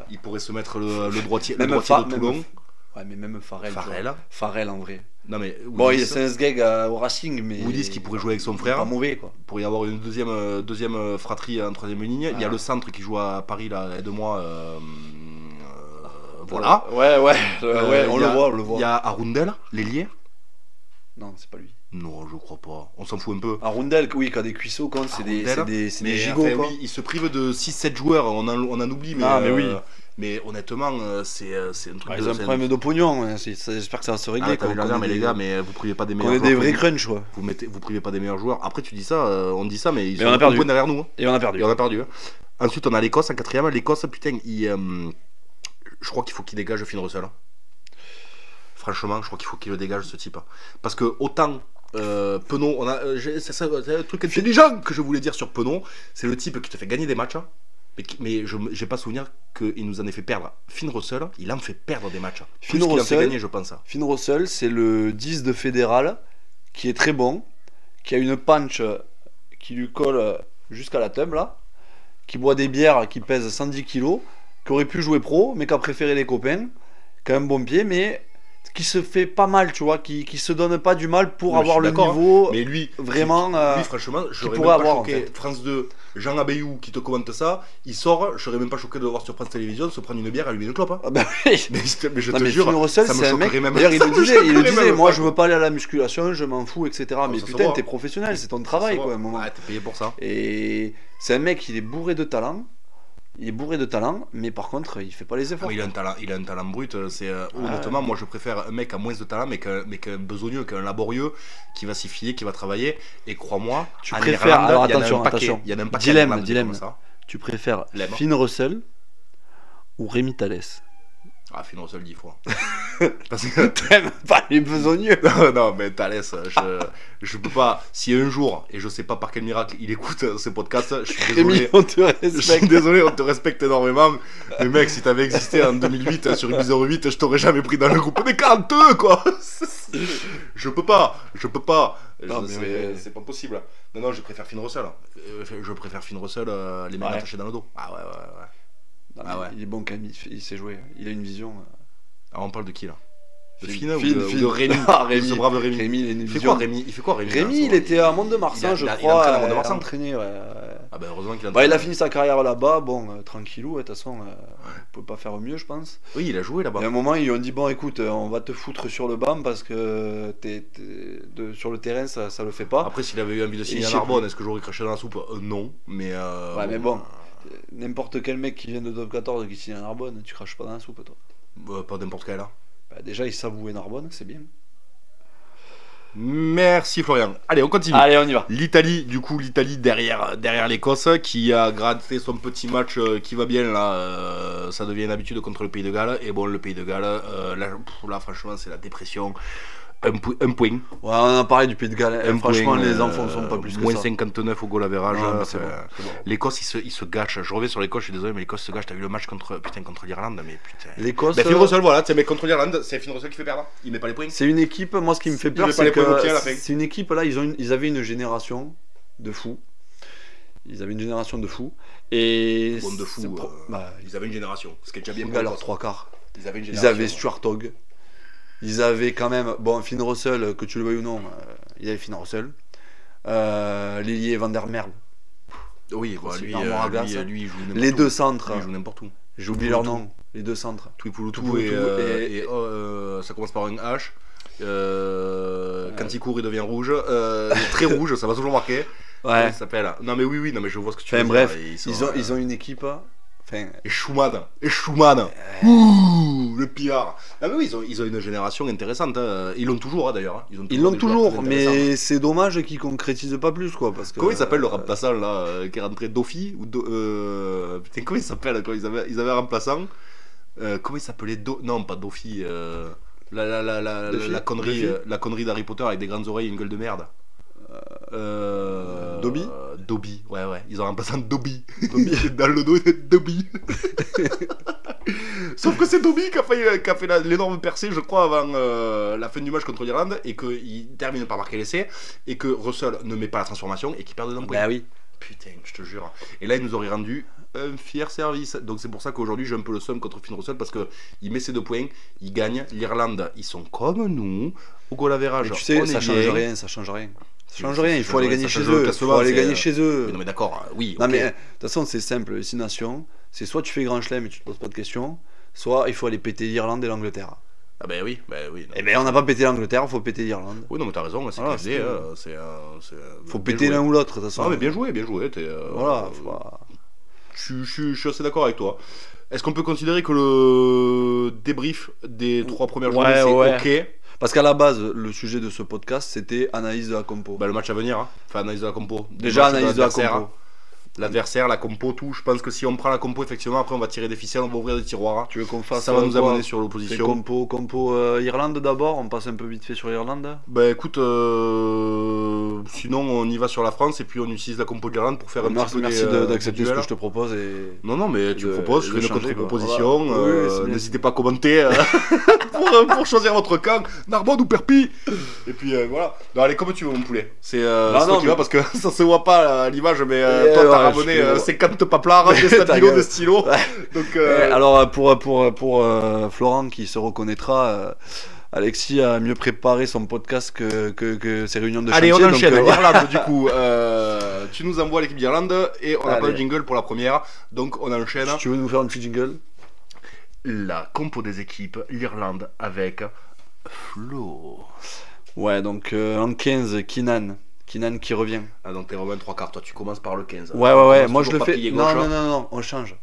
S3: Ils pourraient se mettre le droitier
S4: de
S3: Toulon.
S4: Ouais, mais même Farrell en vrai.
S3: Non, mais
S4: Willis, bon, c'est un sgeg au Racing, mais
S3: Willis qui pourrait jouer avec son frère.
S4: Pas mauvais, quoi.
S3: Pour y avoir une deuxième fratrie en 3ème ligne. Il y a le centre qui joue à Paris là, aide-moi. Voilà.
S4: Ouais, on le voit.
S3: Il y a Arundel, l'ailier.
S4: Non, c'est pas lui.
S3: Non, je crois pas. On s'en fout un peu.
S4: Arundel, oui, qui a des cuisseaux, quand c'est des gigots.
S3: Enfin, oui, il se prive de 6-7 joueurs, on en oublie, mais
S4: oui.
S3: Mais honnêtement, c'est un truc
S4: ils ont un problème de pognon, j'espère que ça va se régler.
S3: Mais les gars, mais vous privez pas des meilleurs
S4: joueurs. On est des vrais crunch, quoi.
S3: Vous privez pas des meilleurs joueurs. Après, tu dis ça, on dit ça, mais ils sont
S4: un point
S3: derrière nous.
S4: Et on a perdu.
S3: Ensuite, on a l'Écosse en 4ème. L'Écosse, putain, je crois qu'il faut qu'il dégage Finn Russell. Franchement, je crois qu'il faut qu'il le dégage, ce type. Parce que autant Penaud, c'est un truc intelligent que je voulais dire sur Penaud, c'est le type qui te fait gagner des matchs. Mais je n'ai pas souvenir qu'il nous en ait fait perdre. Finn Russell, il en fait perdre des matchs. Plus qu'il en fait gagner, je pense.
S4: Finn Russell, c'est le 10 de fédéral qui est très bon, qui a une punch qui lui colle jusqu'à la teub, là, qui boit des bières qui pèsent 110 kg, qui aurait pu jouer pro, mais qui a préféré les copains, qui a un bon pied, mais qui se fait pas mal, tu vois, qui se donne pas du mal pour avoir le niveau.
S3: Mais lui,
S4: vraiment,
S3: lui franchement, je pourrais avoir choqué. En fait. France 2, Jean Abeyou qui te commente ça, il sort, je serais même pas choqué de le voir sur France Télévisions se prendre une bière et allumer une clope. Hein.
S4: Ah bah oui.
S3: mais je te jure,
S4: Russell,
S3: ça me choquerait même.
S4: D'ailleurs, il le disait, moi je veux pas aller à la musculation, je m'en fous, etc. Mais putain, t'es professionnel, c'est ton travail, quoi, à un moment.
S3: Ouais, t'es payé pour ça.
S4: Et c'est un mec, il est bourré de talent. Mais par contre, il fait pas les efforts.
S3: Il a un talent brut. Honnêtement, moi je préfère un mec à moins de talent, mais qu'un besogneux, qu'un laborieux, qui va s'y fier, qui va travailler. Et crois-moi,
S4: tu préfères. Alors attention.
S3: Il y en a un paquet.
S4: Dilemme. Tu préfères Finn Russell ou Rémi Thalès?
S3: Ah, Finn Russell 10 fois.
S4: Parce que t'aimes pas les besogneux.
S3: Non, mais Thalès, je peux pas. Si un jour, et je sais pas par quel miracle, il écoute ce podcast, je suis désolé.
S4: Rémi, on te respecte.
S3: Je suis désolé, on te respecte énormément. Mais mec, si t'avais existé en 2008 sur Ibiza 8, je t'aurais jamais pris dans le groupe des 42, quoi. Je peux pas.
S4: Non,
S3: c'est pas possible. Non, je préfère Finn Russell. Les mecs attachés dans le dos. Ah ouais.
S4: Non, il est bon quand même, il sait jouer, il a une vision.
S3: Alors on parle de qui là? De Finn ou de Rémi?
S4: Rémi.
S3: Ce brave Rémi.
S4: Il fait quoi Rémi? Rémi, il était à Mont-de-Marsan, je crois.
S3: Il a
S4: entraîné.
S3: Ah bah heureusement qu'il
S4: il a fini sa carrière là-bas, bon, tranquillou, de toute façon, on peut pas faire mieux, je pense.
S3: Oui, il a joué là-bas.
S4: Et à un moment, ils lui ont dit, bon, écoute, on va te foutre sur le banc parce que sur le terrain, ça le fait pas.
S3: Après, s'il avait eu envie de signer à Narbonne, est-ce que j'aurais craché dans la soupe? Non, mais.
S4: Ouais, mais bon. N'importe quel mec qui vient de top 14 qui signe à Narbonne, tu craches pas dans la soupe, toi.
S3: Pas n'importe quel là.
S4: Bah, déjà, il savouait Narbonne, c'est bien.
S3: Merci Florian. Allez, on continue.
S4: Allez, on y va.
S3: L'Italie derrière l'Écosse qui a gratté son petit match qui va bien là. Ça devient une habitude contre le Pays de Galles. Et bon, le Pays de Galles, là franchement, c'est la dépression. Un point.
S4: Ouais, on en a parlé du Pays de Galles. Franchement,
S3: point,
S4: les enfants ne sont pas plus que
S3: moins
S4: ça.
S3: 59 au goal average.
S4: Non, mais c'est bon, c'est bon.
S3: L'Écosse, ils se gâchent. Je reviens sur l'Écosse, je suis désolé, mais l'Écosse se gâche. T'as vu le match contre l'Irlande, mais putain.
S4: L'Écosse.
S3: Finn Russell, voilà, mais contre l'Irlande, c'est Finn Russell qui fait perdre. Il met pas les points.
S4: C'est une équipe, moi ce qui me fait peur,
S3: met pas
S4: c'est
S3: les points au pied à la
S4: que
S3: fin.
S4: c'est une équipe là, ils avaient une génération de fous. Ils avaient une génération de fous. Et.
S3: Bon, de fous. Ils avaient une génération. Ce qui est déjà bien
S4: pour leurs trois quarts.
S3: Ils avaient une
S4: Ils
S3: génération.
S4: avaient Stuart Hogg. Ils avaient quand même. Bon, Finn Russell, que tu le veuilles ou non, il avait Finn Russell. L'ailier Van der Merwe.
S3: Oui, bah,
S4: C'est
S3: lui,
S4: une armoire à glace.
S3: lui, il joue n'importe
S4: Les
S3: où.
S4: deux centres.
S3: Lui, il joue n'importe où.
S4: J'oublie leur nom. Les deux centres.
S3: Tuipulotu
S4: Tuipulotu
S3: et ça commence par un H. Quand il court, il devient rouge. Il est très rouge, ça va toujours marquer.
S4: Ouais.
S3: Il s'appelle. Non, mais oui, non, mais je vois ce que tu
S4: Enfin
S3: veux
S4: bref,
S3: dire.
S4: ils ont une équipe. Enfin.
S3: Et Schumann. Ouh, le pire. Ah, mais oui, ils ont une génération intéressante. Hein. Ils l'ont toujours, hein, d'ailleurs.
S4: Ils l'ont
S3: des
S4: toujours,
S3: joueurs très intéressants.
S4: mais c'est dommage qu'ils concrétisent pas plus, quoi. Parce que,
S3: Comment il s'appelle le remplaçant là qui est rentré Dofi ou Putain, comment il s'appelle quand ils avaient un remplaçant comment il s'appelait Non, pas Dofi. La connerie d'Harry Potter avec des grandes oreilles et une gueule de merde.
S4: Dobby.
S3: Dobby, ouais. Ils ont remplacé un Dobby. Dans le dos, il est Dobby. Sauf que c'est Dobby qui a fait l'énorme percée, je crois, avant la fin du match contre l'Irlande, et qu'il termine par marquer l'essai, et que Russell ne met pas la transformation, et qu'il perd de points.
S4: Bah oui.
S3: Putain, je te jure. Et là, il nous aurait rendu un fier service. Donc c'est pour ça qu'aujourd'hui, j'ai un peu le seum contre Finn Russell, parce qu'il met ses 2 points, il gagne. L'Irlande, ils sont comme nous, au goal average.
S4: Mais tu sais, ça change rien. Ça change rien, il faut aller gagner chez eux.
S3: Non mais d'accord, oui.
S4: Non
S3: okay.
S4: mais de toute façon, c'est simple, les 6 nations, c'est soit tu fais grand chelem et tu te poses pas de questions, soit il faut aller péter l'Irlande et l'Angleterre.
S3: Ah ben oui.
S4: Et ben on n'a pas pété l'Angleterre, il faut péter l'Irlande.
S3: Oui, non mais t'as raison, c'est
S4: voilà,
S3: QSD,
S4: faut péter l'un ou l'autre, de toute façon.
S3: Ah mais bien joué.
S4: Voilà,
S3: je suis assez d'accord avec toi. Est-ce qu'on peut considérer que le débrief des 3 premières journées c'est ok?
S4: Parce qu'à la base, le sujet de ce podcast, c'était analyse de la compo.
S3: Bah, le match à venir, hein. Enfin, analyse de la compo.
S4: Déjà, analyse de la compo.
S3: L'adversaire, la compo, tout. Je pense que si on prend la compo, effectivement, après on va tirer des ficelles, on va ouvrir des tiroirs.
S4: Tu veux qu'on fasse
S3: ça va nous amener sur l'opposition.
S4: Compo Irlande d'abord, on passe un peu vite fait sur l'Irlande.
S3: Bah écoute, sinon on y va sur la France et puis on utilise la compo de l'Irlande pour faire un petit peu
S4: Merci d'accepter ce que je te propose.
S3: Non, mais tu proposes, je fais une contre-proposition.
S4: Voilà.
S3: N'hésitez pas à commenter pour choisir votre camp, Narbonne ou Perpignan. Et puis voilà. Non, allez, comme tu veux, mon poulet. C'est toi qui vas parce que ça se voit pas à l'image, mais toi t'as ramené 50 paplards, des stabilos, des stylos. Donc,
S4: alors pour Florent qui se reconnaîtra, Alexis a mieux préparé son podcast que ses réunions de chantier.
S3: Allez, on enchaîne. L'Irlande, du coup, tu nous envoies l'équipe d'Irlande et on n'a pas de jingle pour la première, donc on enchaîne.
S4: Si tu veux nous faire un petit jingle.
S3: La compo des équipes, l'Irlande avec Flo.
S4: Ouais, donc en 15, Keenan qui revient.
S3: Ah, donc t'es vraiment 3 quarts, toi tu commences par le 15.
S4: Ouais, moi je le fais.
S3: Gauche,
S4: non, on change.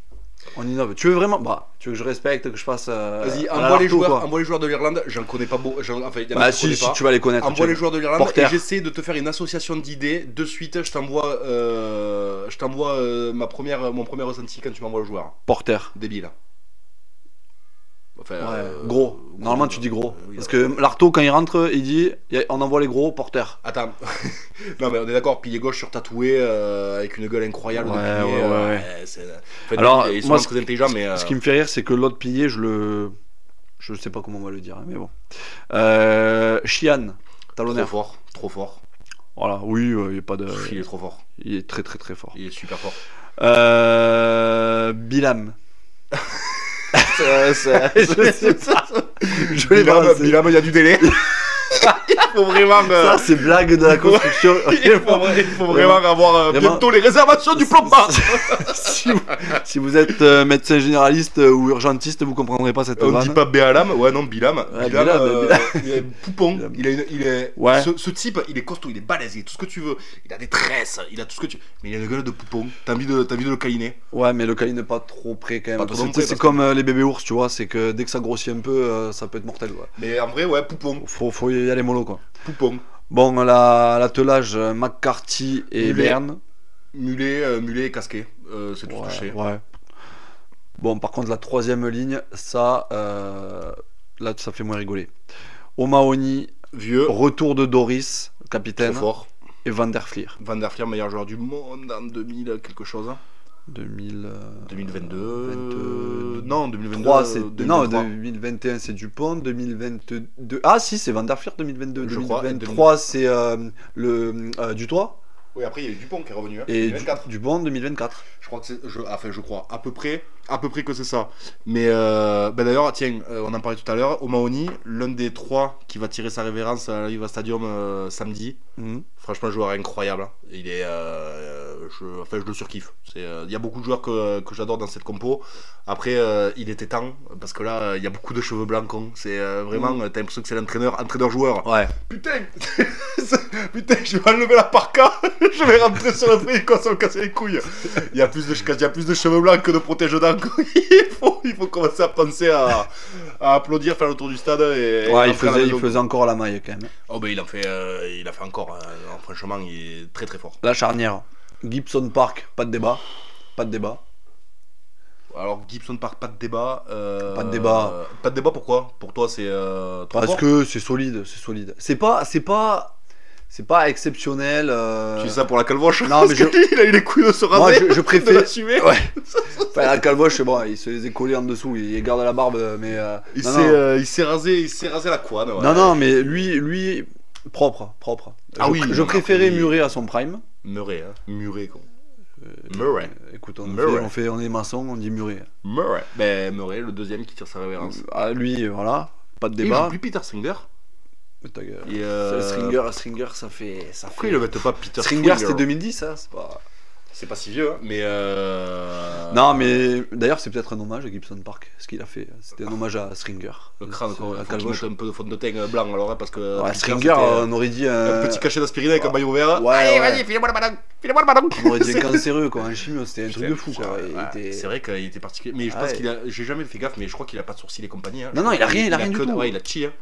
S4: On innove. Tu veux vraiment. Tu veux que je respecte, que je fasse.
S3: Vas-y, envoie les joueurs de l'Irlande, j'en connais pas beaucoup. Enfin,
S4: si tu vas les connaître.
S3: Envoie les joueurs de l'Irlande et j'essaie de te faire une association d'idées. De suite, je t'envoie mon premier ressenti quand tu m'envoies le joueur.
S4: Porter.
S3: Débile. Enfin,
S4: gros. Normalement, tu dis gros. Parce que l'Arto, quand il rentre, il dit on envoie les gros porteurs.
S3: Attends. Non, mais on est d'accord, pilier gauche surtatoué, avec une gueule incroyable.
S4: Ouais.
S3: Alors,
S4: moi,
S3: moi, très intelligent, mais.
S4: Ce qui me fait rire, c'est que l'autre pilier, je sais pas comment on va le dire, mais bon. Chian, talonneur.
S3: Trop fort.
S4: Voilà, oui, il n'y a pas de.
S3: Il est trop fort.
S4: Il est très fort.
S3: Il est super fort.
S4: Bilam.
S3: Je sais pas. Bilam, il y a du délai. Il faut vraiment.
S4: Ça, c'est blague de la construction.
S3: Il faut vraiment avoir bientôt les réservations du plan-bas.
S4: Si vous êtes médecin généraliste ou urgentiste, vous comprendrez pas cette vanne.
S3: On dit pas Béalam, ouais, non, Bilam.
S4: Bilam.
S3: Il est poupon. Il est.
S4: Ouais.
S3: Ce type, il est costaud, il est balèze, il a tout ce que tu veux. Il a des tresses, il a tout ce que tu. Mais il a une gueule de poupon. T'as envie de le câliner.
S4: Ouais, mais le câline n'est pas trop près quand même.
S3: C'est
S4: comme les bébés ours, tu vois. C'est que dès que ça grossit un peu, ça peut être mortel. Ouais.
S3: Mais en vrai, ouais, poupon.
S4: Faut y aller mollo, quoi.
S3: Poupon.
S4: Bon, l'attelage McCarthy et Berne.
S3: Mulet et casqué. C'est tout ce que je sais.
S4: Ouais. Bon, par contre, la troisième ligne, ça, là, ça fait moins rigoler. O'Mahony,
S3: Vieux,
S4: Retour de Doris,
S3: trop
S4: capitaine,
S3: fort.
S4: et Van der Fleer.
S3: Van der Fleer, meilleur joueur du monde en 2000 quelque chose.
S4: 2022.
S3: Non, 2023
S4: 3, c'est... Non, 2021 c'est Dupont, 2022... Ah si, c'est Van der Fleer 2022.
S3: Je crois,
S4: 2023 c'est Dutoit,
S3: Oui, après il y a eu Dupont qui est revenu. Hein,
S4: et
S3: 2024.
S4: Dupont 2024.
S3: Je crois que c'est. Je crois à peu près que c'est ça. Mais d'ailleurs, tiens, on en parlait tout à l'heure. O'Mahony, l'un des 3 qui va tirer sa révérence à l'Aviva Stadium samedi. Franchement, joueur incroyable. Hein. Il est. Je le surkiffe. Il y a beaucoup de joueurs que j'adore dans cette compo. Après, il était temps parce que là, il y a beaucoup de cheveux blancs. Con. C'est vraiment. T'as l'impression que c'est entraîneur-joueur.
S4: Ouais.
S3: Putain, putain, je vais enlever la parka. Je vais rentrer sur le prix quand ça me casser les couilles. Il y a plus de cheveux blancs que de protège-dents. Il faut commencer à penser à applaudir, faire le tour du stade.
S4: Ouais, il faisait encore la maille quand même.
S3: Oh, ben il a fait encore. Franchement, il est très très fort.
S4: La charnière. Gibson Park, pas de débat. Pas de débat.
S3: Alors, Gibson Park, pas de débat.
S4: Pas de débat.
S3: Pas de débat, pourquoi? Pour toi, c'est trop
S4: Parce
S3: fort
S4: que c'est solide, c'est solide. C'est pas exceptionnel.
S3: Tu dis ça pour la calvoche?
S4: Non, mais
S3: il a eu les couilles de se raser.
S4: Moi, je préfère.
S3: De l'assumer.
S4: Ouais. Enfin, la calvoche, c'est bon, il se les est collés en dessous, il garde la barbe, mais.
S3: Il
S4: non.
S3: s'est rasé la couenne. Ouais.
S4: Non, mais lui, propre.
S3: Ah oui,
S4: je préférais Murray à son prime.
S3: Murray, hein. Murray, quoi. Murray.
S4: Écoute,
S3: Murray.
S4: on est maçon, on dit Murray.
S3: Murray. Ben, Murray, le deuxième qui tire sa révérence.
S4: Ah, lui, voilà, pas de
S3: Il
S4: débat.
S3: joue plus Peter Stringer.
S4: Ta gueule.
S3: Et
S4: Stringer, ça fait.
S3: Pourquoi ils le mettent pas Peter
S4: Stringer, c'était 2010, hein, c'est pas.
S3: C'est pas si vieux, hein, mais.
S4: Non, mais d'ailleurs, c'est peut-être un hommage à Gibson Park, ce qu'il a fait. C'était un hommage à Stringer.
S3: Le crâne, quoi.
S4: La
S3: Faut qu'il
S4: calvoche.
S3: mette un peu de fond de teint blanc, alors, hein, parce que.
S4: Ouais,
S3: Peter,
S4: Stringer,
S3: c'était,
S4: on aurait dit
S3: un petit cachet d'aspirine avec un maillot vert.
S4: Ouais,
S3: Allez,
S4: ouais.
S3: vas-y, filez-moi le ballon. Filez-moi le ballon.
S4: On aurait dit un cancéreux, quoi, un chimio, c'était un truc de fou, quoi. Il
S3: Ouais,
S4: était-
S3: C'est vrai qu'il était particulier. Mais je pense
S4: Ouais.
S3: qu'il a. J'ai jamais fait gaffe, mais je crois qu'il a pas de sourcils et compagnie. Hein.
S4: Non, il a rien du tout.
S3: Ouais, il a chi, hein.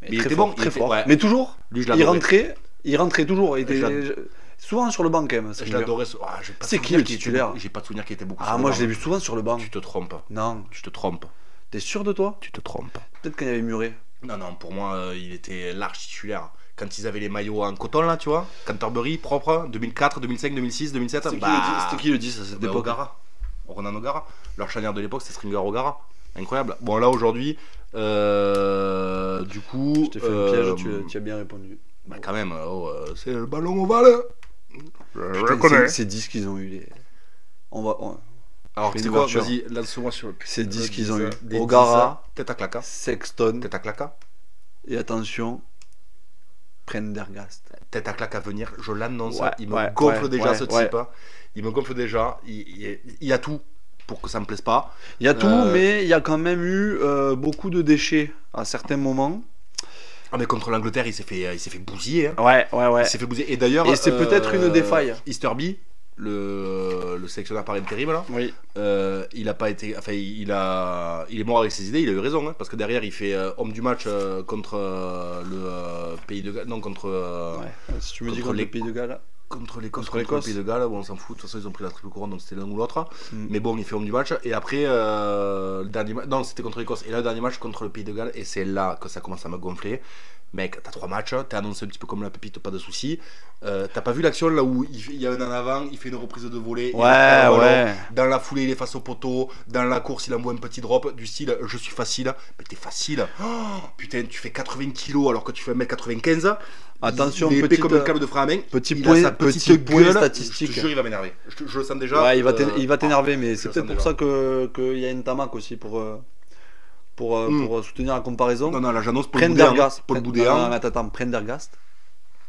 S4: Mais
S3: il
S4: très
S3: était
S4: fort,
S3: bon,
S4: très
S3: il était-
S4: fort.
S3: ouais.
S4: Mais toujours,
S3: Lui, je
S4: il
S3: l'adorais.
S4: rentrait toujours. Il était
S3: Je
S4: souvent sur le banc, quand même.
S3: Je
S4: Stringer.
S3: l'adorais. J'ai pas
S4: C'est
S3: de
S4: qui,
S3: souvenir
S4: le
S3: qu'il était
S4: titulaire?
S3: beaucoup- J'ai pas de souvenir qu'il était beaucoup
S4: Ah,
S3: sur le
S4: moi,
S3: banc.
S4: je l'ai vu souvent sur le banc.
S3: Tu te trompes.
S4: Non,
S3: Tu te trompes.
S4: t'es sûr de toi?
S3: Tu te trompes.
S4: Peut-être qu'il y avait Murray.
S3: Non, pour moi, il était large titulaire. Quand ils avaient les maillots en coton, là, tu vois. Canterbury, propre. 2004, 2005, 2006, 2007.
S4: C'était qui le 10 à cette époque?
S3: O'Gara. Ronan O'Gara. Leur charnière de l'époque, c'était Stringer O'Gara. Incroyable. Bon, là, aujourd'hui, du coup.
S4: Je t'ai fait un piège, tu as bien répondu.
S3: Bah, quand même, c'est le ballon ovale. Je le connais.
S4: C'est 10 qu'ils ont eu.
S3: Alors,
S4: fais
S3: c'est
S4: une
S3: quoi?
S4: ouverture.
S3: Vas-y, lance-moi sur le.
S4: C'est 10 qu'ils ont eu.
S3: Des
S4: O'Gara,
S3: 10, tête à claca.
S4: Sexton,
S3: Tête à claca.
S4: et attention, Prendergast.
S3: Tête à claque à venir, je l'annonce.
S4: Ouais,
S3: Il me
S4: ouais,
S3: gonfle
S4: ouais,
S3: déjà
S4: ouais,
S3: ce type.
S4: ouais.
S3: Hein. Il me gonfle déjà. Il y a tout pour que ça me plaise pas.
S4: Il y a tout,
S3: Euh,
S4: mais il y a quand même eu beaucoup de déchets à certains moments.
S3: Ah, mais contre l'Angleterre, il s'est fait bousiller. Hein.
S4: Ouais.
S3: Il s'est fait bousiller. Et d'ailleurs.
S4: Et c'est peut-être une des failles.
S3: Easterby, le sélectionneur par intérim là.
S4: Oui.
S3: Il a pas été, enfin il est mort avec ses idées, il a eu raison hein, parce que derrière il fait homme du match contre le pays de Galles, non contre
S4: Ouais. Si tu me dis
S3: contre
S4: contre
S3: les-
S4: le Pays de Galles.
S3: contre l'Écosse,
S4: Contre
S3: contre le
S4: l'Écosse.
S3: pays de Galles, bon, on s'en fout, de toute façon ils ont pris la triple couronne donc c'était l'un ou l'autre.
S4: Mm.
S3: Mais bon, il fait homme du match et après le dernier match, non c'était contre l'Écosse et là le dernier match contre le pays de Galles et c'est là que ça commence à me gonfler. Mec, t'as 3 matchs, t'es annoncé un petit peu comme la pépite, pas de soucis. T'as pas vu l'action là où il y a un en avant, il fait une reprise de volée, il récupère le ballon. Dans la foulée, il est face au poteau. Dans la course, il envoie un petit drop du style je suis facile. Mais t'es facile. Oh, putain, tu fais 80 kilos alors que tu fais 1m95.
S4: Attention,
S3: il est épais
S4: petite-
S3: comme un câble de frein à main.
S4: Petit
S3: Il
S4: point,
S3: a sa petite
S4: petit point
S3: gueule.
S4: statistique.
S3: Je te jure, il va m'énerver. Je le sens déjà.
S4: Ouais, il va t'énerver, mais
S3: je
S4: c'est
S3: le
S4: peut-être
S3: sens
S4: pour
S3: déjà.
S4: ça qu'il y a une tamac aussi pour soutenir la comparaison.
S3: Non, là j'annonce Paul
S4: Prendergast.
S3: Boudéan.
S4: Non, attends, Prendergast.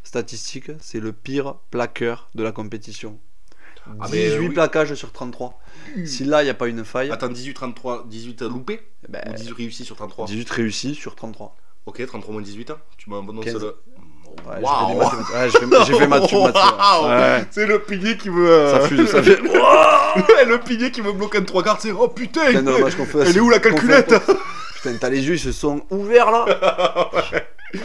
S4: Statistique, c'est le pire plaqueur de la compétition.
S3: Ah, mais
S4: 18
S3: oui.
S4: plaquages sur 33. Si là, il n'y a pas une faille,
S3: Attends, 18-33, 18 loupés
S4: ben,
S3: ou 18 réussis sur 33.
S4: 18 réussis sur 33.
S3: Ok, 33 moins 18. Tu m'annonces
S4: 15.
S3: le.
S4: Ouais,
S3: Waouh.
S4: j'ai fait des mathématiques. Ouais, j'ai fait maths sur maths.
S3: Waouh.
S4: Ouais.
S3: C'est le pilier qui me.
S4: Ça fuse, ça fait.
S3: Le pilier qui me bloque en 3 quarts, c'est oh putain!
S4: Putain, dommage qu'on fasse-
S3: Elle est où la
S4: qu'on
S3: calculette?
S4: fait- Putain, t'as les yeux, ils se sont ouverts là.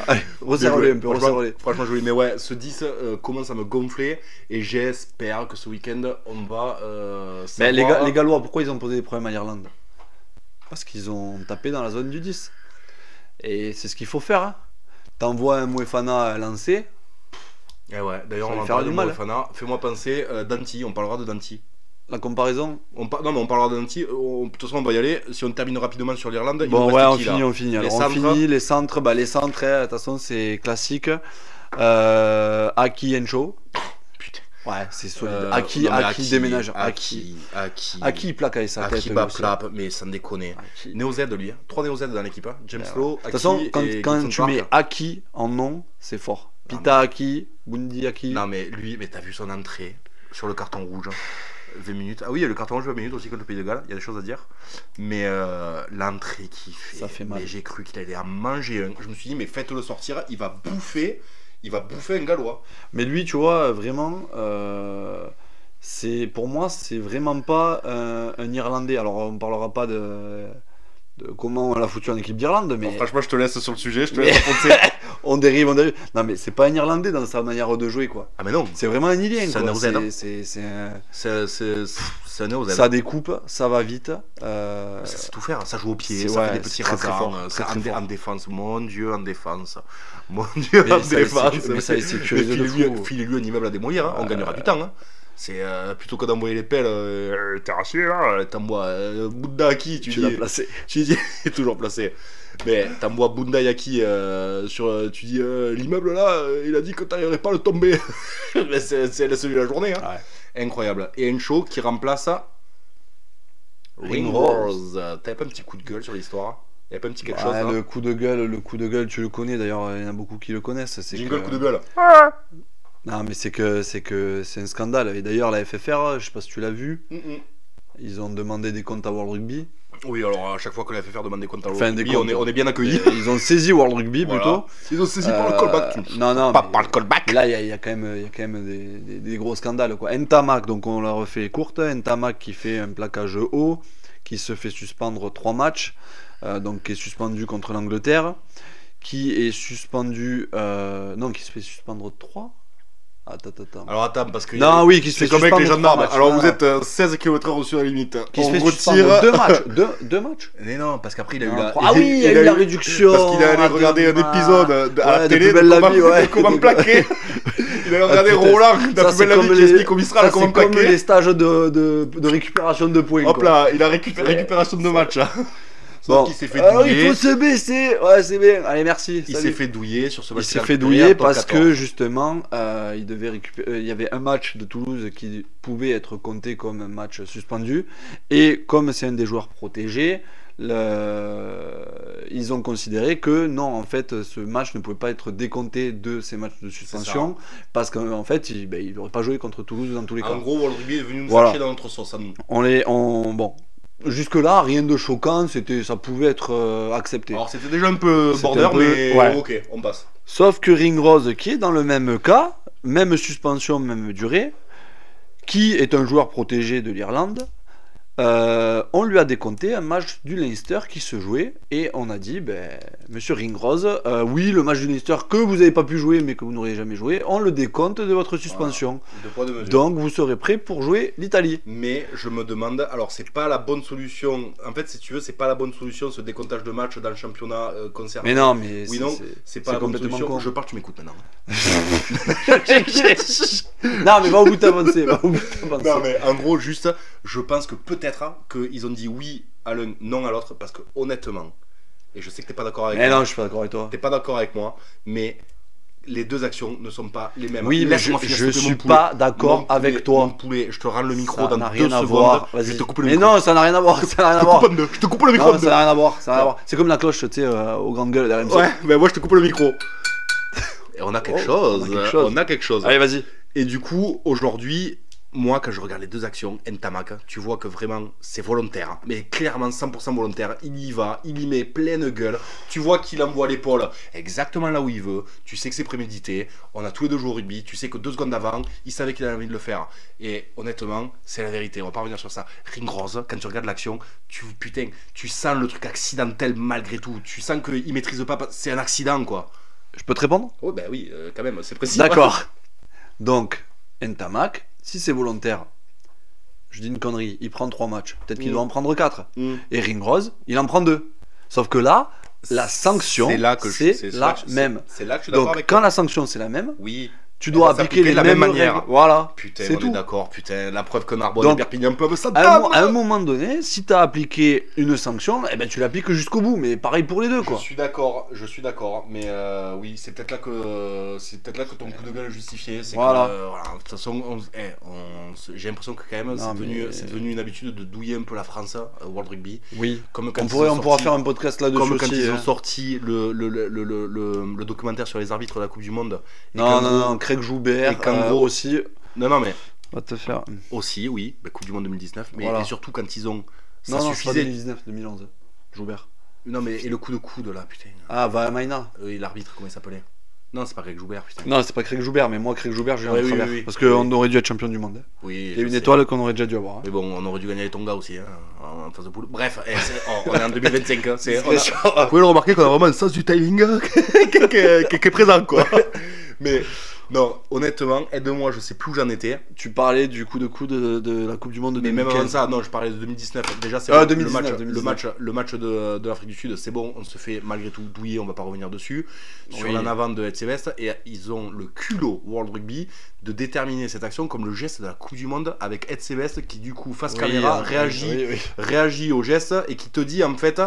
S4: Allez, resserre-les un peu, resserre-les.
S3: Franchement joli, mais ouais, ce 10 commence à me gonfler et j'espère que ce week-end on va.
S4: Mais
S3: savoir-
S4: les Gallois, pourquoi ils ont posé des problèmes à l'Irlande? Parce qu'ils ont tapé dans la zone du 10. Et c'est ce qu'il faut faire. Hein. t'envoies un Moefana lancer.
S3: Eh ouais, d'ailleurs,
S4: Ça
S3: on
S4: va
S3: va
S4: faire
S3: parler
S4: du
S3: de
S4: mal.
S3: Moefana. Fais-moi penser, Danti, on parlera de Danti.
S4: La comparaison.
S3: Non, mais on parlera de Danti. De toute façon, on va y aller. Si on termine rapidement sur l'Irlande, il
S4: Bon,
S3: nous
S4: ouais,
S3: reste
S4: on
S3: qui, là
S4: finit, on finit. Alors, on
S3: centres.
S4: finit les centres. Bah, les centres, de toute façon, c'est classique. Aki Encho.
S3: Putain.
S4: Ouais, c'est solide.
S3: Non,
S4: Aki
S3: mais
S4: déménage.
S3: Aki,
S4: Aki plaque avec sa tête.
S3: Aki
S4: lui
S3: bat
S4: aussi.
S3: clap, mais sans déconner.
S4: Aki.
S3: Néo Z, lui. 3 Néo Z dans l'équipe. Hein. James
S4: Ouais,
S3: Lowe,
S4: De
S3: Aki
S4: toute façon, quand
S3: et Gibson
S4: tu
S3: Park.
S4: mets Aki en nom, c'est fort.
S3: Non,
S4: Pita Aki, Bundi Aki.
S3: Non, mais lui, mais t'as vu son entrée sur le carton rouge. 20 minutes. Ah oui, il y a le carton rouge 20 minutes aussi contre le Pays de Galles. Il y a des choses à dire. Mais l'entrée qu'il fait.
S4: Ça fait mal.
S3: Mais j'ai cru qu'il allait en manger un. Je me suis dit, mais faites-le sortir. Il va bouffer un Gallois.
S4: Mais lui, tu vois, vraiment, pour moi, c'est vraiment pas un Irlandais. Alors, on parlera pas de comment on l'a foutu en équipe d'Irlande, mais
S3: Bon, franchement, je te laisse sur le sujet. Je te
S4: Mais-
S3: laisse foncer.
S4: on dérive. Non, mais c'est pas un Irlandais dans sa manière de jouer, quoi.
S3: Ah, mais non.
S4: C'est vraiment un Ilien,
S3: C'est un
S4: quoi.
S3: Néo-Z, hein.
S4: C'est un-
S3: C'est un Néo Z.
S4: Ça découpe, ça va vite.
S3: Ça sait tout faire, ça joue au pied,
S4: c'est-
S3: ça
S4: ouais,
S3: fait des petits
S4: c'est très, très
S3: rasants,
S4: fort,
S3: c'est
S4: très, très
S3: en
S4: fort.
S3: défense, mon dieu en défense, mon dieu
S4: Mais
S3: en
S4: ça,
S3: défense.
S4: mais ça, il sécurise de fou.
S3: Filez-lui un immeuble à démolir, hein, on gagnera du temps. Hein. C'est plutôt que d'envoyer les pelles, t'es raché là, t'envoies Bunda Aki,
S4: Tu l'as placé.
S3: tu dis, il est toujours placé. Mais t'envoies Bunda Yaki tu dis l'immeuble là, il a dit que t'arriverais pas à le tomber. Mais c'est celui de la journée. Hein.
S4: Ouais.
S3: Incroyable. Et Encho qui remplace Ringrose. T'avais pas un petit coup de gueule sur l'histoire? Y'avait pas un petit quelque chose
S4: Ouais,
S3: là
S4: le coup de gueule, tu le connais d'ailleurs, il y en a beaucoup qui le connaissent. C'est
S3: Jingle
S4: que...
S3: coup de gueule.
S4: Non, mais c'est un scandale. Et d'ailleurs, la FFR, je sais pas si tu l'as vu, ils ont demandé des comptes à World Rugby.
S3: Oui, alors à chaque fois que la FFR demande des comptes à
S4: Enfin, des
S3: rugby,
S4: comptes.
S3: on est bien accueillis.
S4: Ils ont saisi World Rugby
S3: Voilà.
S4: plutôt.
S3: Ils ont saisi par le callback.
S4: Non,
S3: Pas
S4: mais-
S3: par le callback.
S4: mais là, il y a quand même des gros scandales, quoi. Ntamak, donc on l'a refait courte. Ntamak qui fait un plaquage haut, qui se fait suspendre 3 matchs, donc qui est suspendu contre l'Angleterre, qui est suspendu. Non, qui se fait suspendre 3. Attends.
S3: Alors attends, parce que
S4: Non, oui, qui se fait
S3: c'est comme avec les
S4: suspendre
S3: gendarmes.
S4: 3 matchs.
S3: Alors
S4: Non,
S3: vous
S4: non.
S3: êtes 16 km/h sur la limite.
S4: Qui se
S3: On
S4: fait
S3: retire.
S4: suspendre 2 matchs. Deux matchs.
S3: Mais non, parce qu'après il a eu
S4: Non,
S3: la.
S4: trois. Ah oui, il y a eu la réduction.
S3: Parce qu'il est allé
S4: à
S3: regarder un
S4: 2 matchs.
S3: épisode à la
S4: Ouais, de
S3: télé
S4: Plus belle la
S3: comment-
S4: vie, ouais.
S3: comment plaquer. Il a regardé
S4: Ah, putain,
S3: Roland
S4: ça,
S3: dans Plus
S4: c'est
S3: belle la
S4: comme
S3: vie qui
S4: les-
S3: explique au Mistral
S4: Ça,
S3: comment
S4: c'est comme
S3: plaquer.
S4: les stages de récupération de points.
S3: Hop
S4: quoi.
S3: là, il a récupération de match. Hein.
S4: Bon.
S3: Sauf qu'il s'est fait
S4: Alors il
S3: douiller.
S4: faut se baisser. Ouais, c'est bien. Allez, merci.
S3: Il
S4: Salut.
S3: s'est fait douiller sur ce match.
S4: Il s'est fait douiller parce que justement, il devait récupérer. Il y avait un match de Toulouse qui pouvait être compté comme un match suspendu, et comme c'est un des joueurs protégés, ils ont considéré que non, en fait, ce match ne pouvait pas être décompté de ces matchs de suspension parce qu'en fait, il n'aurait pas joué contre Toulouse dans tous les cas.
S3: En gros, World Rugby est venu nous
S4: Voilà.
S3: chercher dans notre sauce à nous.
S4: Bon, jusque là, rien de choquant, ça pouvait être accepté.
S3: Alors c'était déjà un peu
S4: C'était
S3: border,
S4: un peu-
S3: mais
S4: ouais.
S3: ok, on passe.
S4: Sauf que Ringrose, qui est dans le même cas, même suspension, même durée, qui est un joueur protégé de l'Irlande, on lui a décompté un match du Leinster qui se jouait, et on a dit, monsieur Ringrose, oui, le match du Leinster que vous n'avez pas pu jouer, mais que vous n'auriez jamais joué, on le décompte de votre suspension.
S3: Deux poids, deux mesures.
S4: Donc vous serez prêt pour jouer l'Italie.
S3: Mais je me demande, alors c'est pas la bonne solution. En fait, si tu veux, c'est pas la bonne solution ce décomptage de matchs dans le championnat concerné.
S4: Mais non, mais
S3: Oui, non, c'est pas la bonne
S4: complètement
S3: solution.
S4: con.
S3: Je parle, tu m'écoutes maintenant.
S4: Non, mais va au bout d'avancer, va au bout d'avancer.
S3: Non, mais en gros, juste, je pense que peut-être qu'ils ont dit oui à l'un, non à l'autre, parce que honnêtement, et je sais que t'es pas d'accord avec
S4: Mais
S3: moi,
S4: non, je suis pas d'accord avec toi.
S3: t'es pas d'accord avec moi, mais les deux actions ne sont pas les mêmes.
S4: Oui, mais
S3: Laisse-moi
S4: je
S3: finir, s'il te plaît,
S4: suis
S3: mon poulet.
S4: pas d'accord
S3: Mon poulet,
S4: avec toi.
S3: Mon poulet, je te rends le micro
S4: Ça
S3: dans
S4: n'a
S3: 2
S4: rien à
S3: secondes.
S4: voir.
S3: Je vais
S4: Vas-y.
S3: te couper le
S4: Mais
S3: micro.
S4: non, ça n'a rien à voir. Ça n'a rien à
S3: Je te
S4: voir.
S3: coupe en deux, je te coupe le micro
S4: Non,
S3: en deux.
S4: ça n'a rien à voir. Ça n'a rien à voir. C'est comme la cloche, tu sais, aux grandes gueules d'RMC.
S3: Ouais, mais moi je te coupe le micro. Et on a quelque
S4: Oh,
S3: chose.
S4: on a quelque chose.
S3: On a quelque chose.
S4: Allez, vas-y.
S3: Et du coup, aujourd'hui, moi, quand je regarde les deux actions, Ntamak, tu vois que vraiment, c'est volontaire. Mais clairement, 100% volontaire. Il y va, il y met pleine gueule. Tu vois qu'il envoie l'épaule exactement là où il veut. Tu sais que c'est prémédité. On a tous les deux joué au rugby. Tu sais que 2 secondes avant, il savait qu'il avait envie de le faire. Et honnêtement, c'est la vérité. On va pas revenir sur ça. Ringrose, quand tu regardes l'action, tu sens le truc accidentel malgré tout. Tu sens qu'il maîtrise pas. C'est un accident, quoi.
S4: Je peux te répondre?
S3: Oh, ben oui, quand même, c'est précis.
S4: D'accord. Donc, Ntamak, si c'est volontaire, je dis une connerie, il prend 3 matchs. Peut-être qu'il doit en prendre 4.
S3: Mm.
S4: Et Ringrose, il en prend 2. Sauf que là, la sanction,
S3: c'est là que
S4: c'est la même.
S3: C'est là que je suis d'accord
S4: Donc
S3: avec
S4: quand
S3: toi.
S4: la sanction c'est la même,
S3: Oui.
S4: tu dois
S3: Elle va
S4: appliquer
S3: s'appliquer
S4: les
S3: de la
S4: mêmes
S3: même manière.
S4: règles. Voilà.
S3: Putain,
S4: C'est
S3: on
S4: tout.
S3: est d'accord, putain, la preuve que Narbonne
S4: Donc,
S3: et Perpignan peuvent
S4: À un,
S3: s'entendre.
S4: à un moment donné, si tu as appliqué une sanction, eh ben tu l'appliques jusqu'au bout, mais pareil pour les deux quoi.
S3: Je suis d'accord, mais oui, c'est peut-être là que ton coup de gueule est justifié. C'est
S4: Voilà.
S3: que, voilà, de toute façon, j'ai l'impression que quand même
S4: Non,
S3: c'est devenu une habitude de douiller un peu la France, World Rugby.
S4: Oui.
S3: Comme quand
S4: On
S3: ils
S4: pourra
S3: ont sorti-
S4: faire un podcast là-dessus
S3: Comme quand
S4: aussi.
S3: ils ont
S4: hein.
S3: sorti le documentaire sur les arbitres de la Coupe du Monde. Et
S4: Non,
S3: qu'en
S4: non,
S3: gros-
S4: non, Craig Joubert
S3: et qu'en gros-
S4: aussi.
S3: Non, mais
S4: Va te faire.
S3: aussi, oui, Coupe du Monde 2019, mais
S4: Voilà.
S3: et surtout quand ils ont. Ça
S4: Non, non, c'est pas
S3: suffisait.
S4: 2019, 2011. Joubert.
S3: Non, mais et le coup de coude là, putain.
S4: Ah, Maina.
S3: Et l'arbitre, comment il s'appelait? Non, c'est pas Greg Joubert, putain.
S4: Non, c'est pas Craig Joubert, mais moi, Craig Joubert, j'ai eu
S3: Ouais,
S4: un
S3: oui,
S4: travers.
S3: oui, oui.
S4: Parce qu'on aurait dû être champion du monde. hein.
S3: Oui,
S4: Il y a
S3: je
S4: une
S3: sais.
S4: étoile qu'on aurait déjà dû avoir. hein.
S3: Mais bon, on aurait dû gagner les Tonga aussi, hein, en phase de poule. Bref, on est en 2025. Hein, vous pouvez le remarquer qu'on a vraiment un sens du timing qui est présent, quoi. Mais non, honnêtement, aide-moi, je sais plus où j'en étais.
S4: Tu parlais du coup de la Coupe du Monde de
S3: Mais
S4: 2015.
S3: même avant ça, non, je parlais de 2019. Déjà, c'est
S4: Ah,
S3: bon,
S4: 2019.
S3: le match de l'Afrique du Sud, c'est bon, on se fait malgré tout douiller, on va pas revenir dessus. Sur
S4: Oui.
S3: l'en avant de HCVS, et ils ont le culot World Rugby de déterminer cette action comme le geste de la Coupe du Monde avec HCVS qui, du coup, face
S4: Oui,
S3: caméra,
S4: oui, oui.
S3: réagit au geste et qui te dit en fait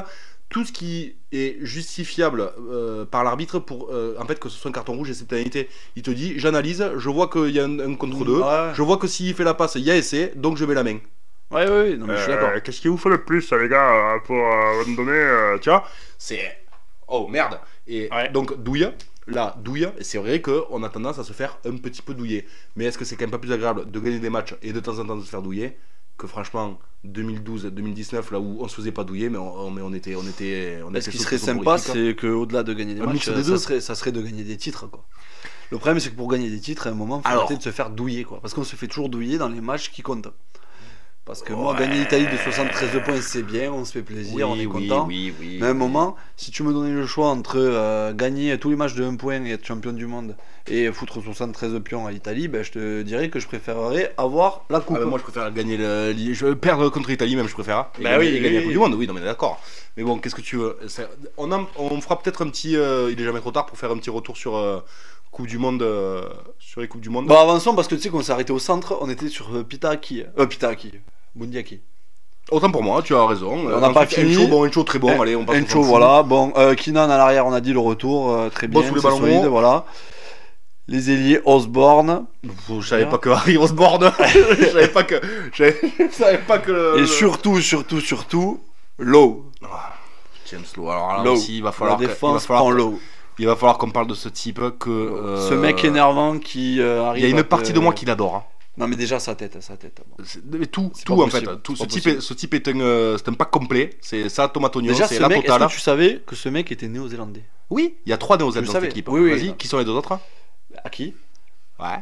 S3: tout ce qui est justifiable par l'arbitre pour en fait que ce soit un carton rouge et cette pénalité. Il te dit j'analyse, je vois qu'il y a un contre deux,
S4: Ouais.
S3: je vois que s'il fait la passe il y a essai, donc je mets la main.
S4: Ouais, ouais, non, mais je suis d'accord.
S3: Qu'est-ce qui vous fait le plus les gars pour me donner tu vois, c'est oh merde. Et
S4: Ouais.
S3: donc douille. Là, douille, et c'est vrai qu'on a tendance à se faire un petit peu douiller. Mais est-ce que c'est quand même pas plus agréable de gagner des matchs et de temps en temps de se faire douiller que franchement 2012-2019 là où on se faisait pas douiller mais on était
S4: Ce qui serait
S3: sous
S4: sympa,
S3: pression
S4: c'est qu'au-delà de gagner des
S3: Un
S4: matchs,
S3: mix des deux.
S4: ça serait de gagner des titres. Quoi. Le problème, c'est que pour gagner des titres, à un moment, il faut
S3: Alors.
S4: arrêter de se faire douiller. Quoi. Parce qu'on se fait toujours douiller dans les matchs qui comptent. Parce que moi,
S3: Ouais.
S4: gagner l'Italie de 73 points, c'est bien, on se fait plaisir, on est content.
S3: oui.
S4: Mais à un moment, si tu me donnais le choix entre gagner tous les matchs de 1 point et être champion du monde et foutre 73 pions à l'Italie, ben, je te dirais que je préférerais avoir la coupe.
S3: Ah, moi je préfère gagner je perdre contre l'Italie même je préfère et
S4: Bah
S3: gagner,
S4: oui,
S3: et gagner la
S4: oui.
S3: Coupe du Monde. Oui non mais d'accord. Mais bon qu'est-ce que tu veux, on fera peut-être un petit il est jamais trop tard pour faire un petit retour sur Coupe du Monde sur les Coupes du Monde.
S4: Bon, avançons parce que tu sais qu'on s'est arrêté au centre, on était sur Pitaki. Bundiaki.
S3: Autant pour moi, tu as raison.
S4: On n'a pas fini.
S3: Encho très bon, allez on passe.
S4: Encho, voilà. Bon, Kinan à l'arrière, on a dit le retour, très bien.
S3: Bon, sous les
S4: c'est
S3: ballons
S4: solide,
S3: hauts.
S4: voilà. Les ailiers, Osborne.
S3: Je savais pas que Harry Osborne. Je savais pas que.
S4: Et surtout, Lowe.
S3: James Lowe. Alors là
S4: Lowe.
S3: aussi, il va falloir
S4: La défense prend Lowe.
S3: il va falloir qu'on parle de ce type que.
S4: Ce mec énervant qui arrive.
S3: Il y a une
S4: à
S3: partie
S4: te-
S3: de moi qui l'adore. Hein.
S4: Non, mais déjà sa tête. Bon.
S3: Mais tout
S4: pas
S3: en
S4: possible,
S3: fait. Tout,
S4: c'est
S3: ce,
S4: pas
S3: type
S4: possible.
S3: est, ce type est c'est un pack complet. C'est ça, Tomatonio,
S4: Déjà,
S3: c'est
S4: ce
S3: la
S4: mec, est-ce
S3: totale.
S4: que tu savais que ce mec était néo-zélandais?
S3: Oui, il y a 3
S4: Tu le
S3: néo-zélandais dans
S4: savais.
S3: cette équipe.
S4: Oui, oui.
S3: Vas-y, qui sont les deux autres?
S4: À qui?
S3: Ouais.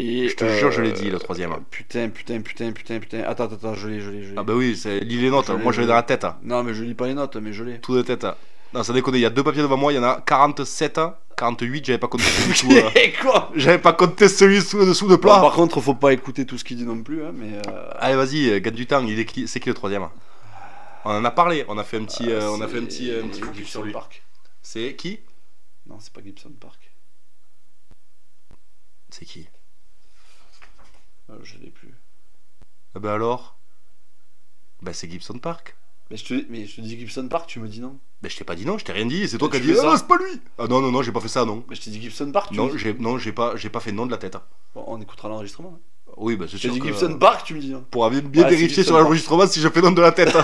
S4: Et
S3: Je te jure, je l'ai dit, le troisième.
S4: Putain. Attends, je l'ai.
S3: Ah bah oui, lis les notes.
S4: Je l'ai,
S3: Moi, je l'ai dans la tête.
S4: Non, mais je lis pas les notes, mais je l'ai.
S3: Tout de tête. Non, ça déconne, il y a 2 papiers devant moi, il y en a 47, 48, j'avais pas compté celui sous,
S4: Quoi?
S3: j'avais pas compté celui dessous de
S4: Bon,
S3: plat.
S4: par contre, faut pas écouter tout ce qu'il dit non plus, hein, mais.
S3: Allez, vas-y, gagne du temps, c'est qui le troisième? On en a parlé, on a fait un petit, petit focus sur lui.
S4: Park.
S3: C'est qui?
S4: Non, c'est pas Gibson Park.
S3: C'est qui?
S4: Je l'ai plus.
S3: Ah bah alors? Bah c'est Gibson Park.
S4: Mais je te dis Gibson Park, tu me dis non.
S3: Bah je t'ai pas dit non, je t'ai rien dit, c'est toi
S4: Mais
S3: qui as
S4: tu
S3: dit
S4: fais ça.
S3: ah c'est pas lui. Ah non, j'ai pas fait ça non.
S4: Mais je t'ai dit Gibson Park, tu
S3: Non,
S4: me dis.
S3: j'ai pas fait non de la tête.
S4: Bon, on écoutera l'enregistrement. hein.
S3: Oui, bah c'est
S4: Je t'ai
S3: sûr
S4: dit
S3: que...
S4: Gibson Park, tu me dis non.
S3: Pour bien
S4: Ouais,
S3: vérifier
S4: c'est Gibson
S3: sur l'enregistrement si je fais non de la tête.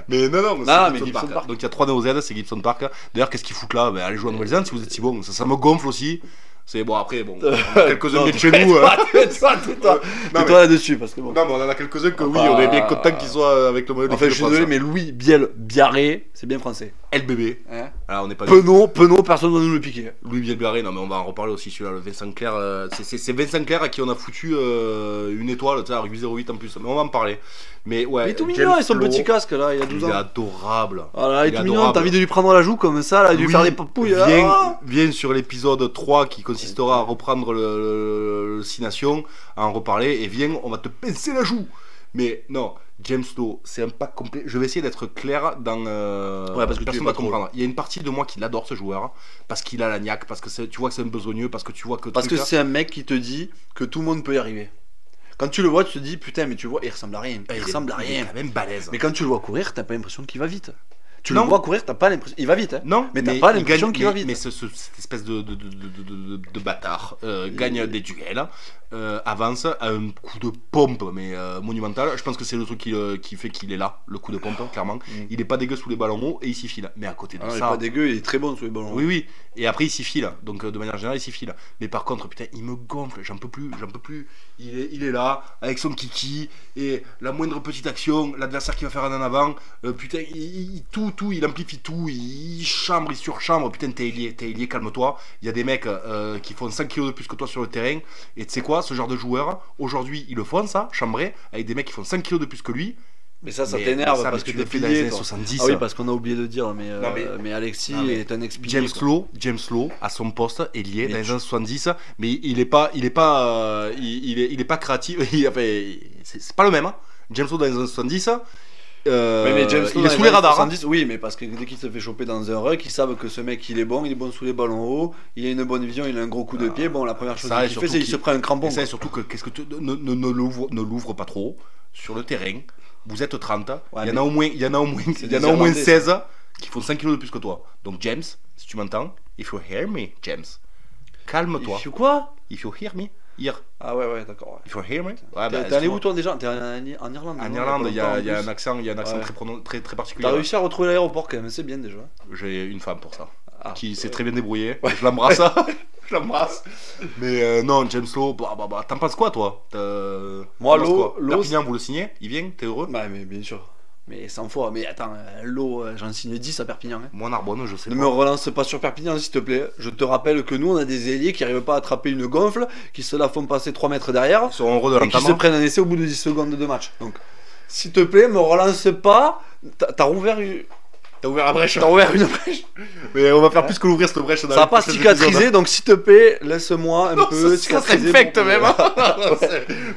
S3: Mais non,
S4: mais Gibson Park.
S3: Donc il y a 3 Néo-Z, c'est Gibson Park. D'ailleurs, qu'est-ce qu'ils foutent là? Allez jouer à Nouvelle-Zélande si vous êtes si bon. Ça me gonfle aussi. C'est bon, après, on a quelques-uns de chez nous.
S4: Tais-toi
S3: mais-
S4: là-dessus, parce que bon.
S3: Non, mais on en a quelques-uns que oui,
S4: Enfin,
S3: on est bien content qu'ils soient avec le modèle
S4: Enfin,
S3: de
S4: je suis désolé, mais Louis Biarré, c'est bien français.
S3: LBB.
S4: Hein
S3: Alors, on n'est pas
S4: Penaud, personne ne va nous le piquer.
S3: Louis Bielbarré, non mais on va en reparler aussi celui-là, le Vincent Clerc. C'est Vincent Clerc à qui on a foutu une étoile, tu sais, à rugby 08 en plus. Mais on va en parler. Mais ouais.
S4: Il est tout
S3: James
S4: mignon avec son
S3: Lowe,
S4: petit casque là, il y a 12
S3: il est
S4: ans.
S3: adorable.
S4: Voilà, il est tout mignon,
S3: adorable.
S4: t'as envie de lui prendre la joue comme ça, là, de lui
S3: Oui,
S4: faire des papouilles.
S3: viens sur l'épisode 3 qui consistera à reprendre le 6 Nations, à en reparler, et viens, on va te pincer la joue. Mais non, James Lowe, c'est un pack complet. Je vais essayer d'être clair dans.
S4: Ouais, parce que
S3: personne
S4: tu es
S3: va
S4: pas trop.
S3: comprendre. Il y a une partie de moi qui l'adore ce joueur parce qu'il a la niaque, parce que tu vois que c'est un besogneux, parce que tu vois que.
S4: Parce que c'est un mec qui te dit que tout le monde peut y arriver. Quand tu le vois, tu te dis putain, mais tu vois, il ressemble à rien. Il ressemble à
S3: Il est
S4: rien.
S3: quand même balèze.
S4: Mais quand tu le vois courir, t'as pas l'impression qu'il va vite. Tu
S3: Non.
S4: le vois courir, t'as pas l'impression. Il va vite, hein.
S3: Non,
S4: Mais t'as pas
S3: il
S4: l'impression
S3: gagne-
S4: qu'il va
S3: mais-
S4: vite.
S3: Mais cette espèce de bâtard gagne des duels, avance à un coup de pompe, mais monumental. Je pense que c'est le truc qui fait qu'il est là, le coup de pompe, clairement. Il est pas dégueu sous les ballons hauts et il s'y file. Mais à côté de
S4: Ah, il est
S3: ça.
S4: pas dégueu, il est très bon sur les ballons.
S3: Oui, oui. Et après, il s'y file. Donc, de manière générale, il s'y file. Mais par contre, putain, il me gonfle. J'en peux plus. Il est là, avec son kiki. Et la moindre petite action, l'adversaire qui va faire un en avant, putain, il amplifie tout. Il chambre, il surchambre. Putain, t'es ailier, calme-toi. Il y a des mecs qui font 5 kilos de plus que toi sur le terrain. Et tu sais quoi, ce genre de joueur, aujourd'hui, ils le font, ça, chambrer, avec des mecs qui font 5 kilos de plus que lui.
S4: Mais ça
S3: Mais
S4: t'énerve
S3: ça,
S4: parce
S3: mais
S4: que
S3: tu le
S4: t'es
S3: fais dans les
S4: pilier.
S3: années
S4: toi.
S3: 70.
S4: Ah oui, parce qu'on a oublié de dire, mais,
S3: Non,
S4: mais Alexis
S3: non, mais
S4: est un ex-pilier.
S3: James Lowe à son poste ailier
S4: Mais
S3: dans les
S4: tu-
S3: années 70, mais il est pas créatif. C'est pas le même. Hein. James Lowe dans les années 70.
S4: Oui, mais James
S3: il
S4: Lowe
S3: est
S4: dans
S3: sous
S4: les
S3: les radars.
S4: années 70, oui, mais parce que dès qu'il se fait choper dans un ruck, ils savent que ce mec il est bon sous les ballons hauts, il a une bonne vision, il a un gros coup de pied. Bon, la première chose
S3: Ça, et
S4: qu'il fait,
S3: surtout
S4: c'est qu'il se prend un crampon.
S3: Et ça, et surtout que qu'est-ce que ne l'ouvre pas trop sur le terrain. Vous êtes 30,
S4: Ouais,
S3: il y en a au moins,
S4: c'est
S3: il y en a au moins
S4: Irlandais,
S3: 16 qui font 5 kilos de plus que toi. Donc James, si tu m'entends, if you hear me, James, calme-toi.
S4: Il fait quoi?
S3: If you hear me, here.
S4: Ah ouais, d'accord. Ouais.
S3: If you hear me. Ouais,
S4: T'es
S3: bah,
S4: t'es allé
S3: excuse-moi.
S4: où toi déjà? T'es en Irlande.
S3: En
S4: non,
S3: Irlande, il y a
S4: pas
S3: un
S4: longtemps,
S3: accent,
S4: Ouais.
S3: très
S4: T'as
S3: particulier.
S4: réussi à retrouver l'aéroport quand même, c'est bien déjà.
S3: J'ai une femme pour ça,
S4: Ah,
S3: qui s'est
S4: ouais.
S3: très bien débrouillée. Je l'embrasse, je l'embrasse. Mais non, James Lowe, t'en penses quoi toi?
S4: Moi,
S3: T'en penses quoi
S4: Lowe,
S3: Perpignan, vous le signez? Il vient? T'es heureux?
S4: Bah, mais bien sûr. Mais 100 fois. Mais attends, l'eau, j'en signe 10 à Perpignan. Hein.
S3: Moi, Narbonne, je sais
S4: Ne
S3: pas.
S4: me relance pas sur Perpignan s'il te plaît. Je te rappelle que nous on a des ailiers qui n'arrivent pas à attraper une gonfle, qui se la font passer 3 mètres derrière
S3: Ils seront heureux de
S4: et qui se
S3: l'entendre.
S4: prennent un essai au bout de 10 secondes de match. Donc s'il te plaît, me relance pas. T'as rouvert une...
S3: T'as ouvert la brèche.
S4: T'as ouvert une brèche.
S3: Mais on va faire plus que l'ouvrir cette brèche. Dans
S4: Ça
S3: les
S4: n'a pas
S3: prochains
S4: cicatrisé,
S3: épisodes.
S4: donc s'il te plaît, laisse-moi un
S3: Non,
S4: peu
S3: ça
S4: cicatriser.
S3: s'infecte
S4: mon-
S3: même. Hein.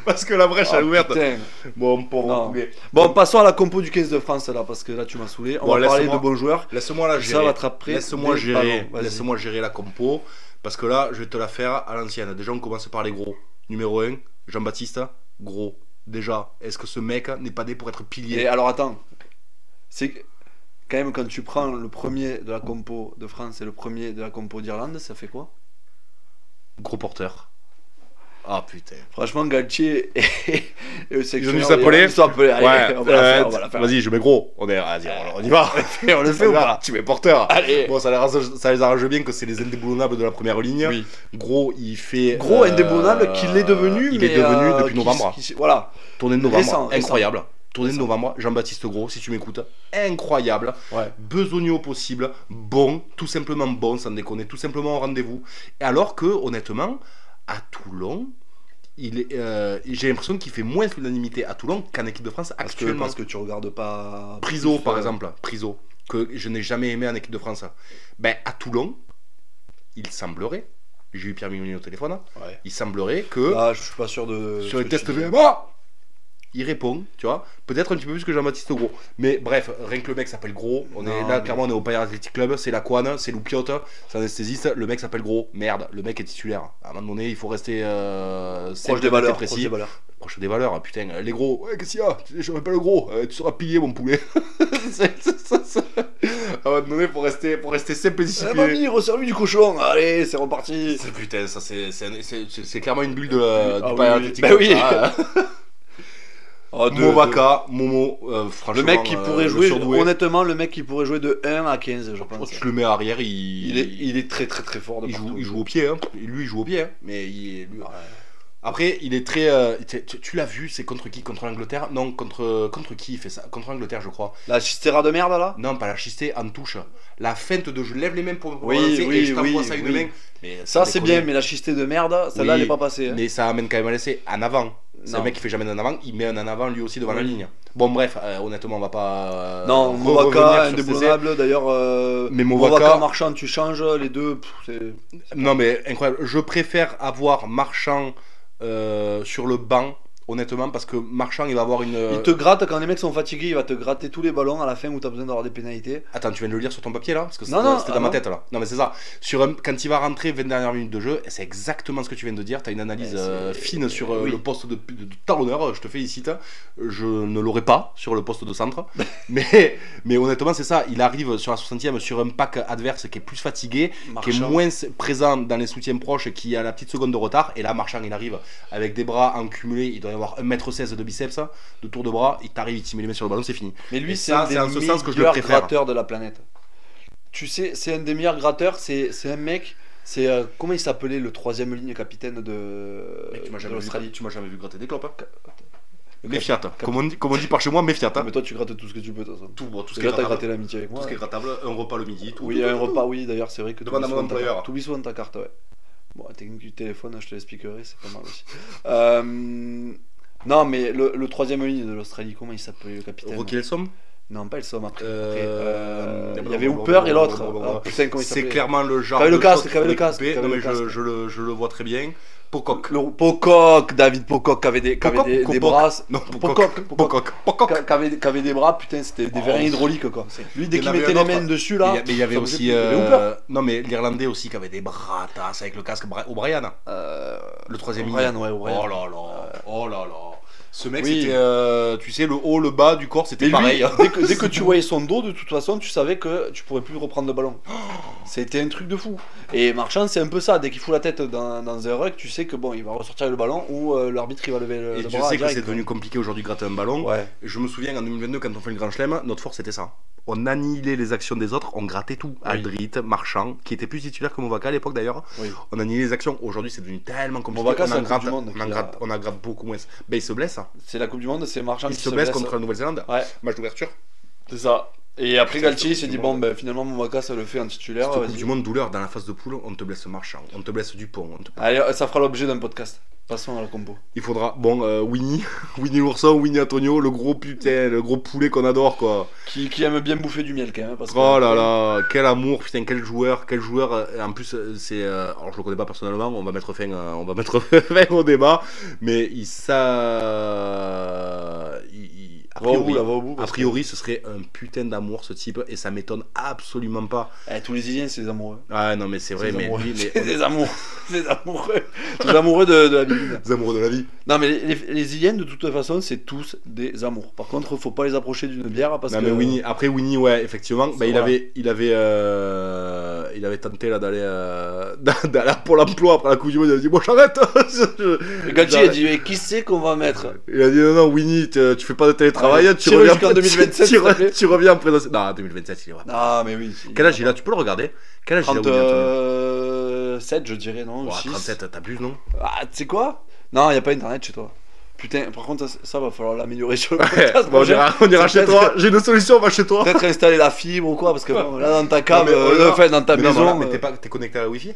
S3: Parce que la brèche elle est
S4: Ah,
S3: ouverte.
S4: putain.
S3: Bon, pour
S4: Non. Bon, passons à la compo du 15 de France là, parce que là tu m'as saoulé. On
S3: Bon,
S4: va parler
S3: laisse-moi-
S4: de bons joueurs.
S3: Laisse-moi la
S4: Ça
S3: gérer.
S4: va te rappeler
S3: Laisse-moi
S4: des
S3: gérer.
S4: ballons, vas-y.
S3: Laisse-moi gérer la compo. Parce que là, je vais te la faire à l'ancienne. Déjà, on commence par les gros. Numéro 1, Jean-Baptiste, gros. Déjà, est-ce que ce mec n'est pas né pour être pilier?
S4: Et alors attends, c'est que, quand même quand tu prends le premier de la compo de France et le premier de la compo d'Irlande, ça fait quoi?
S3: Gros porteur. Ah putain.
S4: Franchement, Galtier et le sélectionneur,
S3: dû s'appeler.
S4: ils sont appelés. Allez,
S3: Ouais,
S4: on va la faire, on va la faire.
S3: vas-y, je mets gros. Vas-y, on y va.
S4: On le fait ou pas?
S3: Tu mets porteur.
S4: Allez.
S3: Bon, ça les arrange bien que c'est les indéboulonnables de la première ligne.
S4: Oui.
S3: Gros, il fait.
S4: Gros, indéboulonnable, qu'il est devenu.
S3: Il
S4: mais,
S3: est devenu depuis
S4: qui-
S3: novembre.
S4: Voilà.
S3: Tournée de novembre,
S4: Récent,
S3: incroyable. Tournée de
S4: Récent.
S3: novembre, Jean-Baptiste Gros, si tu m'écoutes, incroyable.
S4: Ouais.
S3: Besogneux au possible, bon, tout simplement bon, sans déconner, tout simplement au rendez-vous. Et alors que, honnêtement, à Toulon, j'ai l'impression qu'il fait moins l'unanimité à Toulon qu'en équipe de France actuellement.
S4: Parce que tu regardes pas.
S3: Priso,
S4: plus,
S3: par exemple, Priso, que je n'ai jamais aimé en équipe de France. Ben, à Toulon, il semblerait, j'ai eu Pierre Mignoni au téléphone,
S4: Ouais.
S3: il semblerait que
S4: Là, je suis pas sûr de.
S3: sur
S4: ce
S3: les
S4: que
S3: tests
S4: tu dis.
S3: VMA, il répond, tu vois, peut-être un petit peu plus que Jean-Baptiste Gros. Mais bref, rien que le mec s'appelle Gros, on est
S4: Non,
S3: là,
S4: mais-
S3: clairement, on est au Paris Athletic Club, c'est la Couane, c'est Loupiote, c'est anesthésiste, le mec s'appelle Gros, merde, le mec est titulaire. À un moment donné, il faut rester
S4: Proche des valeurs.
S3: précis.
S4: Proche des valeurs.
S3: Proche des valeurs, putain, les gros, ouais, qu'est-ce qu'il y a? Je m'appelle Gros, tu seras pillé, mon poulet. À un moment donné, pour rester simple et
S4: Eh,
S3: discipliné.
S4: mamie, resserre-lui du cochon. Allez, c'est reparti.
S3: Putain, ça c'est clairement une bulle du
S4: Ah
S3: Paris
S4: oui,
S3: Athletic
S4: bah
S3: Club,
S4: oui.
S3: ça, hein.
S4: Oh,
S3: Movaka, Momo, franchement.
S4: Le mec qui pourrait
S3: le
S4: jouer,
S3: surdoué.
S4: honnêtement, le mec qui pourrait jouer de 1 à 15, je pense.
S3: Tu le mets arrière,
S4: Il est très très très fort de
S3: il
S4: partout.
S3: joue au pied, hein. Lui il joue au pied, hein. Mais lui-
S4: Ouais.
S3: après il est très. Tu l'as vu, c'est contre qui? Contre l'Angleterre? Non, contre qui il fait ça? Contre l'Angleterre, je crois.
S4: La chistera de merde là.
S3: Non, pas la chistée en touche. La feinte de je lève les mains pour
S4: Oui,
S3: relancer
S4: oui,
S3: et je t'envoie
S4: oui,
S3: ça une
S4: oui.
S3: main. Mais
S4: Ça
S3: sans
S4: c'est
S3: déconner.
S4: bien, mais la chistée de merde, celle-là
S3: Oui,
S4: elle est pas passée. Hein.
S3: Mais ça amène quand même à laisser en avant. C'est un
S4: Non.
S3: mec qui fait jamais en avant, il met un en avant lui aussi devant la
S4: Oui.
S3: ligne. Bon, bref, honnêtement, on va pas.
S4: Non,
S3: revenir
S4: Movaka,
S3: sur ces
S4: indéboulonnable. D'ailleurs,
S3: Mais
S4: Movaka,
S3: Movaka-
S4: Marchand, tu changes les deux.
S3: Non mais incroyable, je préfère avoir Marchand sur le banc honnêtement, parce que Marchand, il va avoir une.
S4: Il te gratte quand les mecs sont fatigués, il va te gratter tous les ballons à la fin où t'as besoin d'avoir des pénalités.
S3: Attends, tu viens de le lire sur ton papier là? Parce que
S4: Non,
S3: c'était dans ma tête là. Non, mais c'est ça. Quand il va rentrer 20 dernières minutes de jeu, c'est exactement ce que tu viens de dire. T'as une analyse fine sur le poste de talonneur, je te félicite. Je ne l'aurais pas sur le poste de centre. mais honnêtement, c'est ça. Il arrive sur la 60e sur un pack adverse qui est plus fatigué, qui est moins présent dans les soutiens proches, qui a la petite seconde de retard. Et là, Marchand, il arrive avec des bras en cumulé. Il doit y avoir 1m16 de biceps, de tour de bras. Il t'arrive, il te met les mains sur le ballon, c'est fini.
S4: Mais lui, c'est
S3: ça,
S4: un des
S3: en ce sens que je le
S4: meilleurs
S3: préfère.
S4: gratteurs de la planète. Tu sais, c'est un des meilleurs gratteurs. C'est un mec. C'est comment il s'appelait le 3ème ligne capitaine de l'Australie.
S3: Tu m'as jamais vu gratter des clopes. Méfiat. Comme on dit par chez moi, méfiat.
S4: Mais toi, tu grattes tout ce que tu peux, de toute façon.
S3: Tout ce qui est
S4: Là, t'as
S3: grattable.
S4: gratté l'amitié avec moi.
S3: Tout ce qui est grattable, un repas le midi. Tout.
S4: Oui, un repas, oui, d'ailleurs, c'est vrai que
S3: Demande à mon employeur.
S4: tout souvent ta carte, ouais. Bon, la technique du téléphone, je te l'expliquerai, c'est pas mal aussi. Non, mais le 3ème ligne de l'Australie, comment il s'appelait le capitaine?
S3: Rocky Elsom.
S4: Non, pas Elsom après.
S3: Il
S4: Il y avait Hooper et l'autre. Ah, putain, comment il
S3: C'est
S4: s'appelait?
S3: clairement le genre.
S4: Qu'avait le
S3: de
S4: casque,
S3: chose
S4: qu'avait le
S3: qu'il
S4: casque,
S3: coupait.
S4: qu'avait
S3: Non, mais
S4: le casque.
S3: je le vois très bien. Pocock.
S4: Pocock, David Pocock, qui avait des bras.
S3: Non,
S4: Pocock. Qui avait des bras, putain, c'était des vérins hydrauliques quoi. Lui, dès
S3: Il y
S4: qu'il
S3: en avait
S4: mettait
S3: un
S4: les mains
S3: autre.
S4: dessus là.
S3: Mais il y avait
S4: ça
S3: aussi.
S4: faisait plus. Il y avait Hooper.
S3: Non, mais l'Irlandais aussi qui avait des bras tasses avec le casque. O'Brien. Le 3ème ligne.
S4: O'Brien, ouais, O'Brien.
S3: Oh là là. Oh là là. Ce mec,
S4: Oui.
S3: c'était. Tu sais, le haut, le bas du corps, c'était
S4: Mais lui,
S3: pareil.
S4: dès que tu voyais son dos, de toute façon, tu savais que tu pourrais plus reprendre le ballon. C'était un truc de fou. Et Marchand, c'est un peu ça. Dès qu'il fout la tête dans un ruck, tu sais que bon, il va ressortir le ballon ou l'arbitre il va lever le
S3: Et
S4: bras.
S3: je sais que
S4: direct,
S3: c'est devenu compliqué aujourd'hui de gratter un ballon.
S4: Ouais.
S3: Je me souviens en 2022, quand on fait le Grand Chelem, notre force c'était ça. On annihilait les actions des autres, on grattait tout.
S4: Oui.
S3: Aldrit, Marchand, qui était plus titulaire que Movaka à l'époque d'ailleurs.
S4: Oui.
S3: On annihilait les actions. Aujourd'hui, c'est devenu tellement compliqué.
S4: Movaka,
S3: on
S4: c'est
S3: en
S4: la
S3: gratte,
S4: Coupe du Monde
S3: on en gratte beaucoup moins. Ben, il se blesse.
S4: C'est la Coupe du Monde, c'est Marchand
S3: Il
S4: qui
S3: se blesse contre la Nouvelle-Zélande.
S4: Ouais,
S3: Match d'ouverture.
S4: c'est ça. Et après
S3: C'est
S4: Galtier
S3: la
S4: il s'est
S3: Coupe
S4: dit
S3: du
S4: bon
S3: Monde.
S4: ben finalement Movaca ça le fait en titulaire.
S3: Cette Coupe
S4: vas-y.
S3: du Monde, douleur dans la phase de poule, on te blesse Marchand, on te blesse Dupont.
S4: Allez, ça fera l'objet d'un podcast. Passons à la compo.
S3: Il faudra. Bon, Winnie Ourson, Winnie Antonio, le gros putain, le gros poulet qu'on adore quoi.
S4: Qui aime bien bouffer du miel quand même. Parce
S3: Oh
S4: que,
S3: là là, quel amour, putain, quel joueur. En plus, c'est. Alors je le connais pas personnellement, on va mettre fin au débat, mais
S4: Va au bout,
S3: a
S4: parce
S3: priori, ce serait un putain d'amour ce type, et ça m'étonne absolument pas.
S4: tous les Iliens c'est des amoureux.
S3: Ah non, mais c'est vrai, mais lui,
S4: C'est des amoureux. Des amoureux. Des amoureux de la vie.
S3: les amoureux de la vie.
S4: Non mais les Iliens de toute façon c'est tous des amours. Par contre faut pas les approcher d'une bière parce
S3: Non
S4: que.
S3: mais Winnie, ouais, effectivement, bah,
S4: Voilà.
S3: il avait tenté là d'aller à Pôle emploi après la Coupe du Monde, il a dit bon j'arrête.
S4: Et Galtier a dit mais qui c'est qu'on va mettre?
S3: Il a dit non Winnie, tu fais pas de télétravail,
S4: Ouais,
S3: tu
S4: tire
S3: reviens
S4: jusqu'en 2027, s'il te plaît.
S3: tu reviens en présentiel. Non, 2027 il est vraiment.
S4: Ah mais oui.
S3: Quel âge il a? Tu peux le regarder. Quel âge il a Winnie Antonio?
S4: 7 je dirais non.
S3: Oh,
S4: 6.
S3: 37, t'abuses non?
S4: Ah tu sais quoi? Non y a pas internet chez toi. Putain par contre ça va falloir l'améliorer sur le
S3: Ouais,
S4: podcast.
S3: bon, on ira chez
S4: peut-être-
S3: toi. J'ai une solution, on va chez toi.
S4: Peut-être installer la fibre ou quoi parce que bon, là dans ta cave,
S3: Non, mais,
S4: enfin dans ta
S3: Mais non,
S4: maison.
S3: voilà, mais t'es connecté à la Wi-Fi?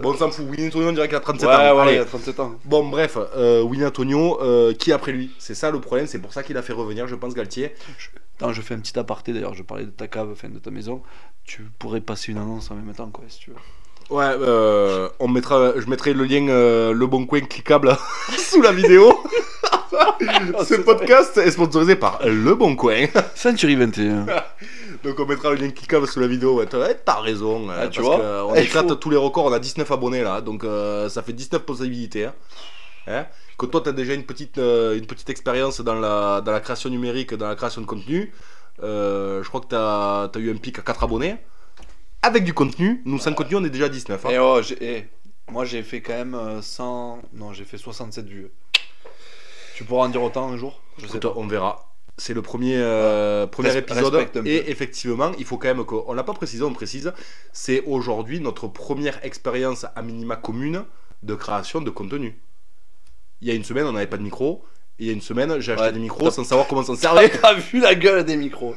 S3: Bon, on s'en fout. Winnie Antonio, on dirait qu'il a 37
S4: Ouais,
S3: ans.
S4: voilà,
S3: Allez.
S4: il y a 37 ans.
S3: Bon, bref, Winnie Antonio, qui après lui? C'est ça le problème, c'est pour ça qu'il a fait revenir, je pense, Galtier.
S4: Attends, je fais un petit aparté d'ailleurs, je parlais de ta cave, enfin de ta maison. Tu pourrais passer une annonce en même temps, quoi, si tu veux.
S3: Ouais, je mettrai le lien Le Bon Coin cliquable sous la vidéo. Ce podcast est sponsorisé par Le Bon Coin.
S4: Century 21.
S3: Donc on mettra le lien cliquable sous la vidéo. Ouais, t'as raison.
S4: Tu
S3: parce
S4: vois,
S3: que, on
S4: il
S3: éclate
S4: faut-
S3: tous les records. On a 19 abonnés là. Donc ça fait 19 possibilités. Hein. Que toi, t'as déjà une petite expérience dans la création numérique, dans la création de contenu. Je crois que t'as eu un pic à 4 abonnés. Avec du contenu. Nous, sans contenu, on est déjà à 19. Hein.
S4: Et oh, moi j'ai fait quand même 100. Non, j'ai fait 67 vues. Tu pourras en dire autant un jour? Je sais
S3: Écoute,
S4: pas.
S3: on verra. C'est le premier épisode.
S4: respecte un peu.
S3: Et effectivement, il faut quand même qu'on l'a pas précisé, on précise. C'est aujourd'hui notre première expérience à minima commune de création de contenu. Il y a une semaine, on n'avait pas de micro. Et il y a une semaine, j'ai acheté
S4: Ouais,
S3: des micros sans savoir comment s'en servir.
S4: T'as pas vu la gueule des micros?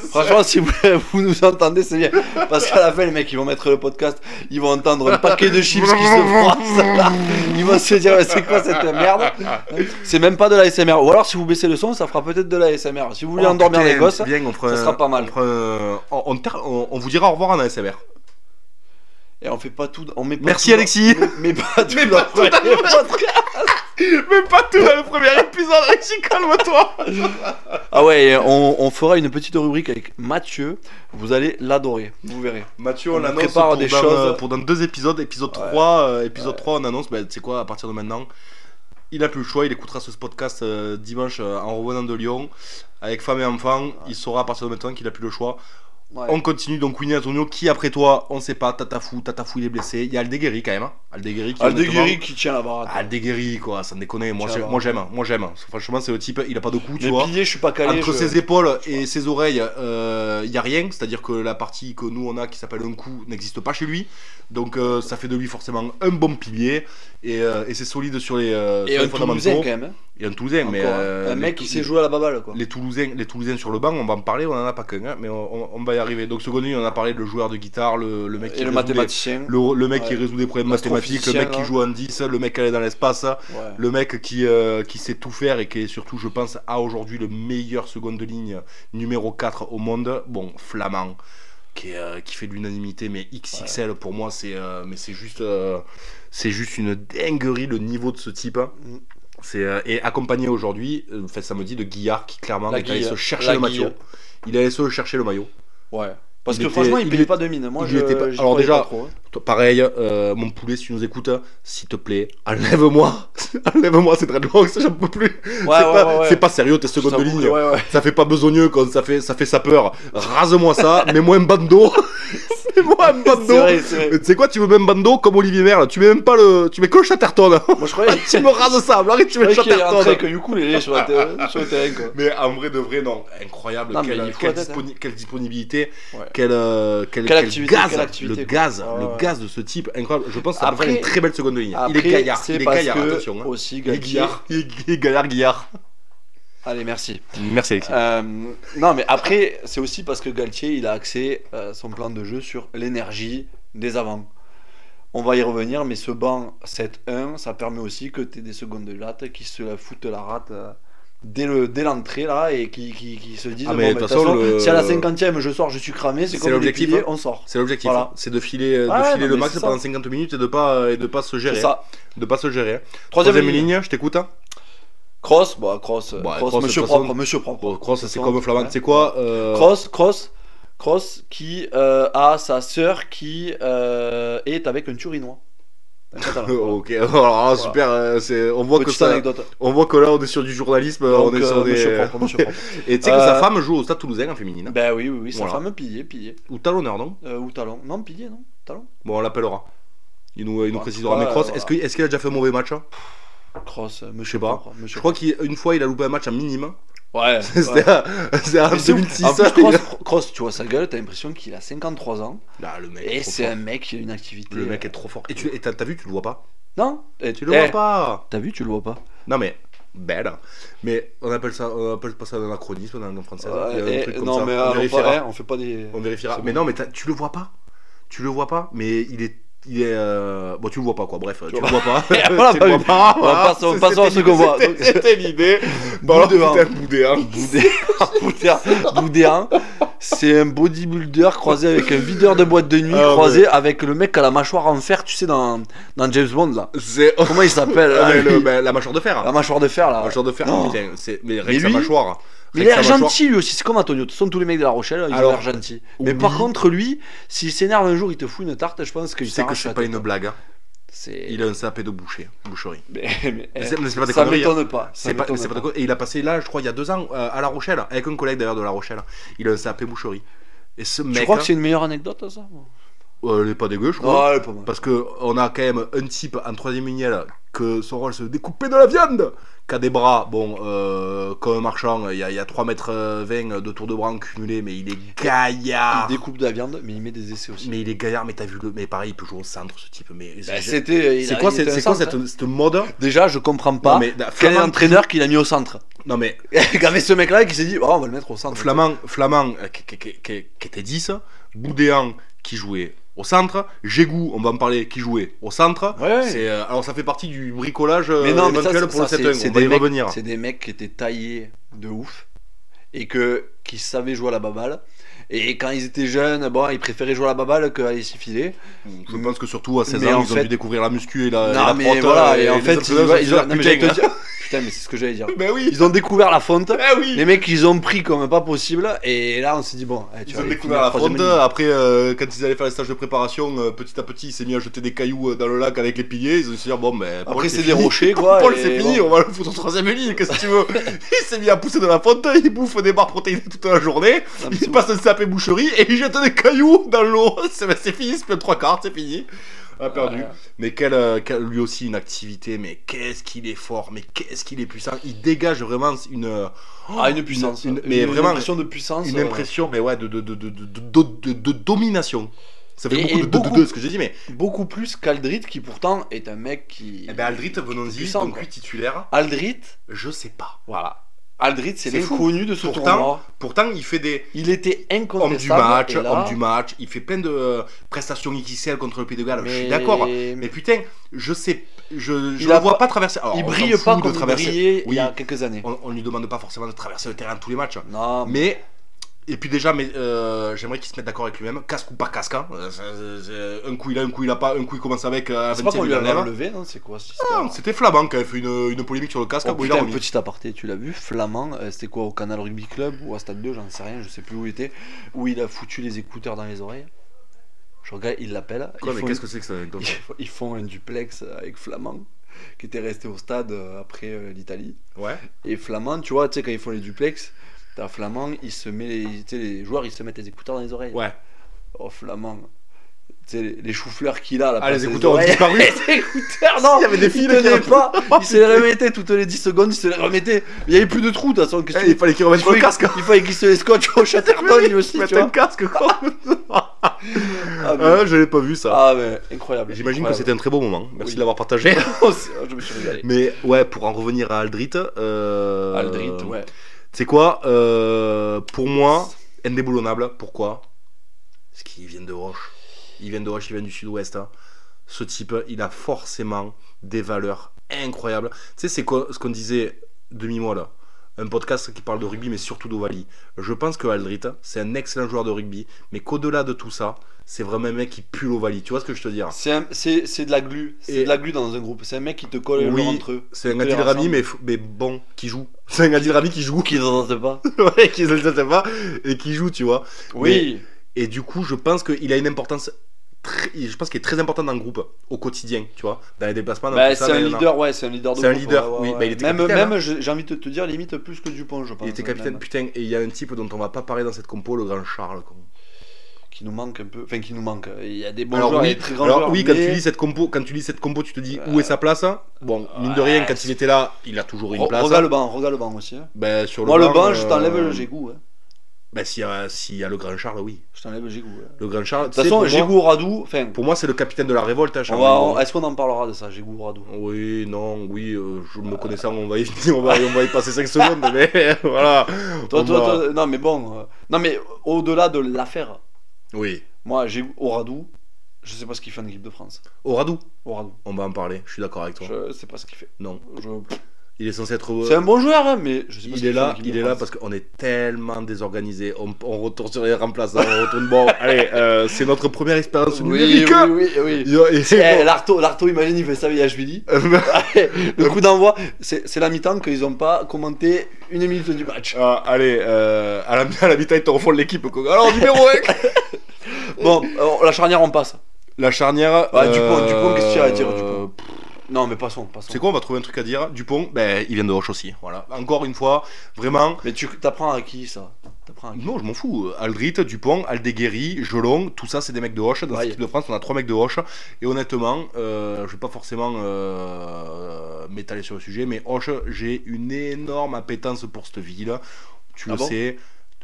S4: Franchement, si vous nous entendez, c'est bien. Parce qu'à la fin, les mecs, ils vont mettre le podcast, ils vont entendre un paquet de chips qui se froissent. Ils vont se dire, c'est quoi cette merde? C'est même pas de la SMR. Ou alors, si vous baissez le son, ça fera peut-être de la SMR. Si vous voulez endormir les gosses,
S3: c'est bien, on fera
S4: ça sera pas mal.
S3: On vous dira au revoir en ASMR.
S4: et on fait pas tout. On met pas
S3: Merci
S4: tout
S3: Alexis.
S4: mais pas tout dans les podcasts.
S3: Même pas tout dans le premier épisode, Richie, calme-toi.
S4: Ah ouais, on fera une petite rubrique avec Mathieu. Vous allez l'adorer, vous verrez.
S3: Mathieu,
S4: On
S3: on annonce
S4: prépare
S3: pour
S4: des
S3: dans,
S4: choses.
S3: pour dans 2 épisodes. Épisode 3, épisode 3, on annonce, tu sais quoi, à partir de maintenant, il a plus le choix, il écoutera ce podcast dimanche en revenant de Lyon, avec femme et enfant. Il saura à partir de maintenant qu'il a plus le choix.
S4: Ouais.
S3: On continue, donc Winnie Antonio, qui après toi, on sait pas, Tatafou il est blessé. Il y a Aldeguerri quand même, hein. Aldeguerri
S4: qui tient la baraque.
S3: Aldeguerri quoi, ça me déconne, moi j'aime. Franchement c'est le type, il a pas de coup, tu
S4: Mais
S3: vois.
S4: pilier, je suis pas calé.
S3: Entre ses épaules et ses oreilles, y a rien, c'est-à-dire que la partie que nous on a qui s'appelle un cou n'existe pas chez lui. Donc ça fait de lui forcément un bon pilier et c'est solide sur les
S4: Et
S3: sur
S4: un
S3: les fondamentaux.
S4: Toulousain quand même.
S3: Et un Toulousain, mais
S4: un mec qui sait jouer à la baballe quoi.
S3: les Toulousains sur le banc, on va en parler, on en a pas qu'un, hein, mais on va y arriver. Donc seconde ligne, on a parlé de le joueur de guitare, le mec qui
S4: Et le
S3: résout
S4: mathématicien.
S3: le mec qui
S4: Ouais.
S3: résout des problèmes mathématiques, le mec qui joue en 10, le mec qui est dans l'espace,
S4: Ouais.
S3: le mec qui sait tout faire et qui est surtout, je pense, à aujourd'hui le meilleur seconde ligne numéro 4 au monde. Bon, Flamand, qui fait de l'unanimité, mais XXL pour moi, c'est juste une dinguerie le niveau de ce type. Et accompagné aujourd'hui, ça me dit de Guillard qui clairement est allé se chercher le maillot. Il allait se chercher le maillot.
S4: Ouais. Parce
S3: Il
S4: que
S3: était-
S4: franchement, il
S3: il
S4: payait
S3: était-
S4: pas de mine. Moi,
S3: il était pas-
S4: j'y
S3: alors
S4: croyais
S3: déjà,
S4: pas trop, hein.
S3: Toi, pareil, mon poulet, si tu nous écoutes, s'il te plaît, enlève-moi. Enlève-moi ces dreadlocks, j'en peux plus. C'est pas sérieux tes secondes de ligne.
S4: Ouais.
S3: Ça fait pas besogneux quand ça fait sa peur. Rase-moi ça, mets-moi un bandeau. Mets-moi un bandeau.
S4: C'est vrai, c'est vrai.
S3: Tu sais quoi, tu veux même bandeau comme Olivier Merle. Tu mets même pas tu mets que le Chatterton.
S4: Moi, je croyais
S3: Tu me rases ça, alors tu mets le
S4: qu'il y avait un
S3: Chatterton.
S4: trait que ukulélé sur le terrain quoi.
S3: Mais en vrai de vrai, non. Incroyable.
S4: Non, mais il faut la tête,
S3: quelle disponibilité.
S4: Ouais.
S3: Quel
S4: activité,
S3: gaz.
S4: quelle activité,
S3: Le
S4: quoi.
S3: gaz.
S4: Ouais,
S3: Le
S4: ouais.
S3: gaz de ce type. Incroyable. Je pense que ça va
S4: Après-
S3: faire une très belle seconde ligne. Il est
S4: Après,
S3: gaillard.
S4: c'est
S3: Il est
S4: parce
S3: gaillard,
S4: que
S3: attention. Hein.
S4: aussi
S3: Il est
S4: Galtier.
S3: Guillard.
S4: Allez, merci.
S3: Merci Alexis.
S4: Non, mais après, c'est aussi parce que Galtier, il a axé son plan de jeu sur l'énergie des avants. On va y revenir, mais ce banc 7-1, ça permet aussi que tu aies des secondes de latte qui se la foutent la rate dès l'entrée là et qui se disent
S3: Ah, mais
S4: bon,
S3: de toute façon,
S4: si à la 50e je sors, je suis cramé, c'est
S3: C'est
S4: comme des
S3: l'objectif,
S4: piliers,
S3: hein.
S4: on sort.
S3: C'est l'objectif.
S4: Voilà.
S3: Hein. C'est de filer,
S4: Ah, non,
S3: le
S4: mais
S3: max
S4: c'est ça.
S3: pendant 50 minutes et de pas se gérer.
S4: C'est ça.
S3: De pas se gérer.
S4: Troisième
S3: Troisième
S4: ligne.
S3: ligne, je t'écoute. Hein.
S4: Cross,
S3: Cross,
S4: Cross,
S3: de
S4: monsieur
S3: toute
S4: propre,
S3: façon-
S4: monsieur propre.
S3: Bon, Cross,
S4: De
S3: c'est
S4: toute
S3: comme
S4: façon,
S3: Flamand.
S4: ouais.
S3: Tu sais quoi
S4: Cross qui a sa sœur qui est avec un Turinois. Un Catalan.
S3: Ok, alors, super. On voit que
S4: Petite
S3: ça.
S4: anecdote.
S3: On voit que là, on est sur du journalisme.
S4: Donc,
S3: on est sur des.
S4: monsieur propre, monsieur propre.
S3: Et tu sais que sa femme joue au Stade Toulousain en féminine. Hein.
S4: Ben oui, sa
S3: Voilà.
S4: femme pilier.
S3: Ou talonneur, non?
S4: Ou talon. Non, pilier, non. Talon.
S3: Bon, on l'appellera. Il nous
S4: En
S3: précisera.
S4: tout cas,
S3: Mais Cross,
S4: voilà.
S3: est-ce qu'il a déjà fait un mauvais match? Hein.
S4: Cross, monsieur
S3: Je sais pas.
S4: propre, monsieur
S3: Je crois qu'une fois, il a loupé un match en minime.
S4: Ouais.
S3: C'était en
S4: Mais c'est ouf.
S3: 2006.
S4: En plus, Cross, tu vois sa gueule, t'as l'impression qu'il a 53 ans.
S3: Ah, le mec est
S4: Et
S3: trop
S4: c'est
S3: fort.
S4: un mec qui a une activité.
S3: Le mec est trop fort. Et t'as vu, tu le vois pas?
S4: Non
S3: Tu le vois pas?
S4: T'as vu, tu le vois pas.
S3: Non mais belle. Mais on appelle pas ça un anachronisme dans la langue française. Il y a un truc comme
S4: non,
S3: ça.
S4: mais
S3: On vérifiera.
S4: on fait pas des.
S3: On vérifiera.
S4: C'est
S3: Mais
S4: bon.
S3: non, mais tu le vois pas. Tu le vois pas. Mais il est bon, tu le vois pas quoi. Bref, tu le
S4: vois
S3: vois pas.
S4: Voilà,
S3: Tu le vois pas.
S4: on va
S3: Voilà.
S4: passer- passons à ce qu'on voit.
S3: C'était l'idée. Bon alors
S4: Boudéan.
S3: putain, Boudéan.
S4: Boudéan, c'est un bodybuilder croisé avec un videur de boîte de nuit,
S3: Ah,
S4: croisé avec le mec à la mâchoire en fer, tu sais, dans James Bond là.
S3: C'est
S4: Comment il s'appelle
S3: Ah, mais
S4: lui
S3: la mâchoire de fer.
S4: La mâchoire de fer là.
S3: La mâchoire de fer.
S4: Oh.
S3: Putain, mais
S4: Mais
S3: rien que sa
S4: lui-
S3: mâchoire.
S4: Mais il
S3: Rien
S4: a
S3: que
S4: l'air
S3: sa mâchoire.
S4: gentil lui aussi, c'est comme Antonio. Ce sont tous les mecs de La Rochelle, ils ont
S3: Alors,
S4: l'air gentils. Mais
S3: oui.
S4: par contre, lui, s'il s'énerve un jour, il te fout une tarte, je pense qu'il
S3: Tu sais que
S4: s'arrache
S3: c'est
S4: la
S3: pas
S4: tête.
S3: une blague. Hein.
S4: C'est.
S3: Il a un CAP de boucherie.
S4: Mais
S3: C'est pas des
S4: ça
S3: conneries,
S4: m'étonne pas.
S3: C'est pas de quoi. Et il a passé là, je crois, il y a 2 ans à La Rochelle, avec un collègue d'ailleurs de La Rochelle. Il a un CAP boucherie. Et ce mec.
S4: Tu crois que c'est une meilleure anecdote ça
S3: Elle est pas dégueu, je crois.
S4: Ouais, pas mal.
S3: Parce que on a quand même un type en 3ème lignelle que son rôle c'est de découper de la viande, qui a des bras, bon, comme un marchand, il y a 3,20 m de tour de bras cumulés, mais il est gaillard.
S4: Il découpe de la viande, mais il met des essais aussi.
S3: Mais il est gaillard, mais t'as vu mais pareil, il peut jouer au centre ce type. Mais
S4: Bah,
S3: c'est quoi,
S4: il était un centre, hein.
S3: cette mode?
S4: Déjà, je comprends pas
S3: Non, mais,
S4: quel est
S3: Flamand-
S4: l'entraîneur qui l'a mis au centre.
S3: Non mais
S4: Il y avait ce mec-là qui s'est dit, oh, on va le mettre au centre.
S3: Flamand qui était 10, Boudéan qui jouait au centre, Gégou, on va en parler, qui jouait au centre.
S4: Ouais.
S3: Alors ça fait partie du bricolage
S4: Mais non, mais ça,
S3: éventuel pour
S4: ça,
S3: le 7-1,
S4: c'est
S3: on va
S4: des
S3: y
S4: mecs-
S3: revenir.
S4: C'est des mecs qui étaient taillés de ouf et qui savaient jouer à la baballe Et quand ils étaient jeunes, bon, ils préféraient jouer à la baballe qu'aller s'y filer.
S3: Je pense que surtout à 16
S4: Mais
S3: ans,
S4: en
S3: ils ont
S4: fait-
S3: dû découvrir la muscu et la,
S4: Non,
S3: et la
S4: mais
S3: frotte,
S4: voilà, et en
S3: les
S4: fait,
S3: entraîneurs,
S4: ils ont. Non, mais j'allais te
S3: putain,
S4: dire. Putain, mais c'est ce que j'allais dire.
S3: Ben oui.
S4: Ils ont découvert la fonte.
S3: Ben oui.
S4: Les mecs, ils ont pris comme pas possible. Et là, on s'est dit, bon, tu
S3: Ils
S4: vas
S3: ont
S4: aller
S3: découvert
S4: finir
S3: la
S4: troisième
S3: fonte.
S4: ligne.
S3: Après, quand ils allaient faire les stages de préparation, petit à petit, il s'est mis à jeter des cailloux dans le lac avec les piliers. Ils ont dit, bon, ben. Paul,
S4: Après, c'est des
S3: fini.
S4: rochers, quoi.
S3: Paul,
S4: et
S3: c'est fini,
S4: bon.
S3: on va le foutre en troisième ligne, qu'est-ce que tu veux. Il s'est mis à pousser de la fonte, il bouffe des barres protéinées toute la journée.
S4: Non, mais
S3: Il passe un sapé boucherie et il jette des cailloux dans l'eau. C'est fini, c'est plein de 3/4, c'est fini. A perdu.
S4: Ouais.
S3: Mais lui aussi une activité, mais qu'est-ce qu'il est fort, mais qu'est-ce qu'il est puissant. Il dégage vraiment
S4: Une puissance.
S3: mais vraiment
S4: impression de puissance.
S3: une impression, mais ouais, de domination. Ça fait
S4: Et
S3: beaucoup de ce que j'ai dit, mais.
S4: Beaucoup plus qu'Aldrit, qui pourtant est un mec qui.
S3: Eh ben Aldrit, venons-y,
S4: puissant,
S3: donc
S4: quoi.
S3: lui titulaire,
S4: Aldrit,
S3: je sais pas.
S4: voilà. Aldrit, c'est
S3: C'est fou.
S4: l'inconnu de ce
S3: Pourtant,
S4: tournoi.
S3: Pourtant, il fait des.
S4: Il était
S3: Homme
S4: incontestable.
S3: du match, il fait plein de prestations XXL contre le Pays de Galles, je suis
S4: Mais-
S3: d'accord. Mais putain, je sais, je
S4: Il
S3: le
S4: a
S3: vois
S4: pas-
S3: pas traverser. Alors,
S4: Il
S3: on
S4: brille
S3: s'en
S4: pas
S3: fout
S4: comme
S3: de
S4: il
S3: traverser.
S4: brillait
S3: Oui.
S4: il y a quelques années.
S3: On lui demande pas forcément de traverser le terrain tous les matchs.
S4: Non,
S3: Mais, et puis déjà, j'aimerais qu'il se mette d'accord avec lui-même, casque ou pas casque. Hein. Un coup il a, un coup il a pas, un coup il commence avec à
S4: c'est pas
S3: 20
S4: qu'on
S3: il
S4: lui a
S3: enlève.
S4: enlevé, non? C'est quoi cette
S3: Ah,
S4: histoire?
S3: c'était Flamand qui avait fait une polémique sur le casque.
S4: Oh,
S3: où il a
S4: putain,
S3: remis.
S4: petit aparté, tu l'as vu, Flamand, c'était quoi, au Canal Rugby Club ou à Stade 2, j'en sais rien, je sais plus où il était, où il a foutu les écouteurs dans les oreilles. Je regarde, il l'appelle.
S3: Quoi, mais qu'est-ce que c'est que ça donc
S4: Ils font un duplex avec Flamand, qui était resté au stade après l'Italie.
S3: Ouais.
S4: Et Flamand, tu vois, tu sais, quand ils font les duplex, t'as Flamand, il se met tu sais, les joueurs, ils se mettent les écouteurs dans les oreilles.
S3: Ouais.
S4: Oh, Flamand. Tu sais, les choux-fleurs qu'il a là.
S3: Ah, les écouteurs ont disparu.
S4: Les écouteurs, non.
S3: Il y avait des fils
S4: Il
S3: qui
S4: tenait
S3: avaient-
S4: pas. Il se les remettait toutes les 10 secondes, il se les remettait. Il y avait plus de trous, de toute façon.
S3: Il fallait qu'il remette le casque.
S4: Il fallait qu'il se les scotche au Chatterton, lui aussi, tu
S3: Mettre
S4: vois.
S3: un casque quoi.
S4: Ah, mais-
S3: Je l'ai pas vu ça.
S4: Ah, mais incroyable.
S3: J'imagine que
S4: incroyable.
S3: c'était un très beau moment. Merci
S4: Oui.
S3: de l'avoir partagé.
S4: Je me suis régalé.
S3: Mais ouais, pour en revenir à Aldrit.
S4: Aldrit, ouais.
S3: C'est quoi pour moi, indéboulonnable. Pourquoi? Parce qu'ils viennent de Roche. Ils viennent de Roche, ils viennent du sud-ouest. Hein. Ce type, il a forcément des valeurs incroyables. Tu sais, c'est quoi ce qu'on disait demi-mois là? Un podcast qui parle de rugby, mais surtout d'Ovalie. Je pense que Aldrit, c'est un excellent joueur de rugby, mais qu'au-delà de tout ça, c'est vraiment un mec qui pue l'Ovalie. Tu vois ce que je te dis?
S4: C'est de la glu. C'est
S3: Et-
S4: de la glu dans un groupe. C'est un mec qui te colle
S3: Oui,
S4: entre eux.
S3: c'est un
S4: Tous les
S3: Adil Rami,
S4: ensemble.
S3: mais bon, qui joue. C'est un Adil Rami qui joue.
S4: Qui n'entendent pas.
S3: Ouais, qui ne le sait pas, et qui joue, tu vois.
S4: Oui.
S3: Et du coup, je pense qu'il a une importance. Je pense qu'il est très important dans le groupe, au quotidien, tu vois. Dans les déplacements, dans
S4: Bah,
S3: tout ça,
S4: c'est un
S3: nanana.
S4: leader, ouais, c'est un leader de
S3: C'est un
S4: groupe,
S3: leader,
S4: ouais,
S3: oui.
S4: ouais,
S3: Bah, il était
S4: même,
S3: capitaine,
S4: même j'ai envie de te dire, limite plus que Dupont, je pense.
S3: Il était capitaine,
S4: même.
S3: putain. Et il y a un type dont on va pas parler dans cette compo, le grand Charles. Quoi.
S4: Qui nous manque un peu. Enfin, qui nous manque. Il y a des bons
S3: Alors,
S4: joueurs,
S3: oui,
S4: il y a des très grands
S3: alors
S4: joueurs.
S3: oui, quand
S4: mais-
S3: tu lis cette compo, tu te dis où est sa place. Hein. Bon, mine de rien, quand il était là, il a toujours une place.
S4: Regarde le banc aussi. Hein.
S3: Ben, sur
S4: Moi, le banc,
S3: banc,
S4: je t'enlève le Gégou. Hein.
S3: Ben, s'il y a le grand Charles, oui.
S4: Je t'enlève le Gégou. Ouais.
S3: Le grand Charles.
S4: De toute façon, Gégou ou Radou, enfin,
S3: Pour moi, c'est le capitaine de la révolte. Hein, Charles.
S4: est-ce qu'on en parlera de ça, Gégou ou Radou?
S3: Oui, non, oui, je me connaissant, on va y passer 5 secondes, mais voilà.
S4: Toi, non, mais bon. Non, mais au-delà de l'affaire,
S3: Oui.
S4: moi, Gégou ou Radou, je sais pas ce qu'il fait en équipe de France.
S3: Au Radou,
S4: Au Radou.
S3: on va en parler, je suis d'accord avec toi.
S4: Je sais pas ce qu'il fait.
S3: Non,
S4: Je-
S3: il est censé être.
S4: C'est un bon joueur, hein, mais je sais pas ce
S3: Il
S4: qu'il
S3: est
S4: fait en
S3: là,
S4: équipe
S3: il
S4: de
S3: est là
S4: France.
S3: parce qu'on est tellement désorganisé. On retourne sur les remplaçants, on retourne. Bon, allez, c'est notre première expérience
S4: Oui,
S3: numérique.
S4: oui.
S3: Et c'est
S4: Eh,
S3: bon.
S4: L'arto, imagine, il fait ça via Julie. Le coup d'envoi, c'est la mi-temps qu'ils ont pas commenté une minute du match.
S3: Ah, allez, à la mi-temps, ils te refont l'équipe. Quoi. Alors, numéro 1.
S4: Bon, la charnière, on passe.
S3: La charnière.
S4: Dupont, qu'est-ce que tu as à dire, Dupont? Non, mais passons.
S3: C'est quoi, on va trouver un truc à dire. Dupont, ben, il vient de Roche aussi. Voilà. Encore une fois, vraiment.
S4: Mais tu t'apprends à qui ça? T'apprends à qui?
S3: Non, je m'en fous. Aldrit, Dupont, Aldeguerri, Gelon, tout ça, c'est des mecs de Roche. Dans
S4: Ouais.
S3: cette équipe de France, on a 3 mecs de Roche. Et honnêtement, je vais pas forcément m'étaler sur le sujet, mais Roche, j'ai une énorme appétence pour cette ville. Tu
S4: Ah
S3: le
S4: bon
S3: sais,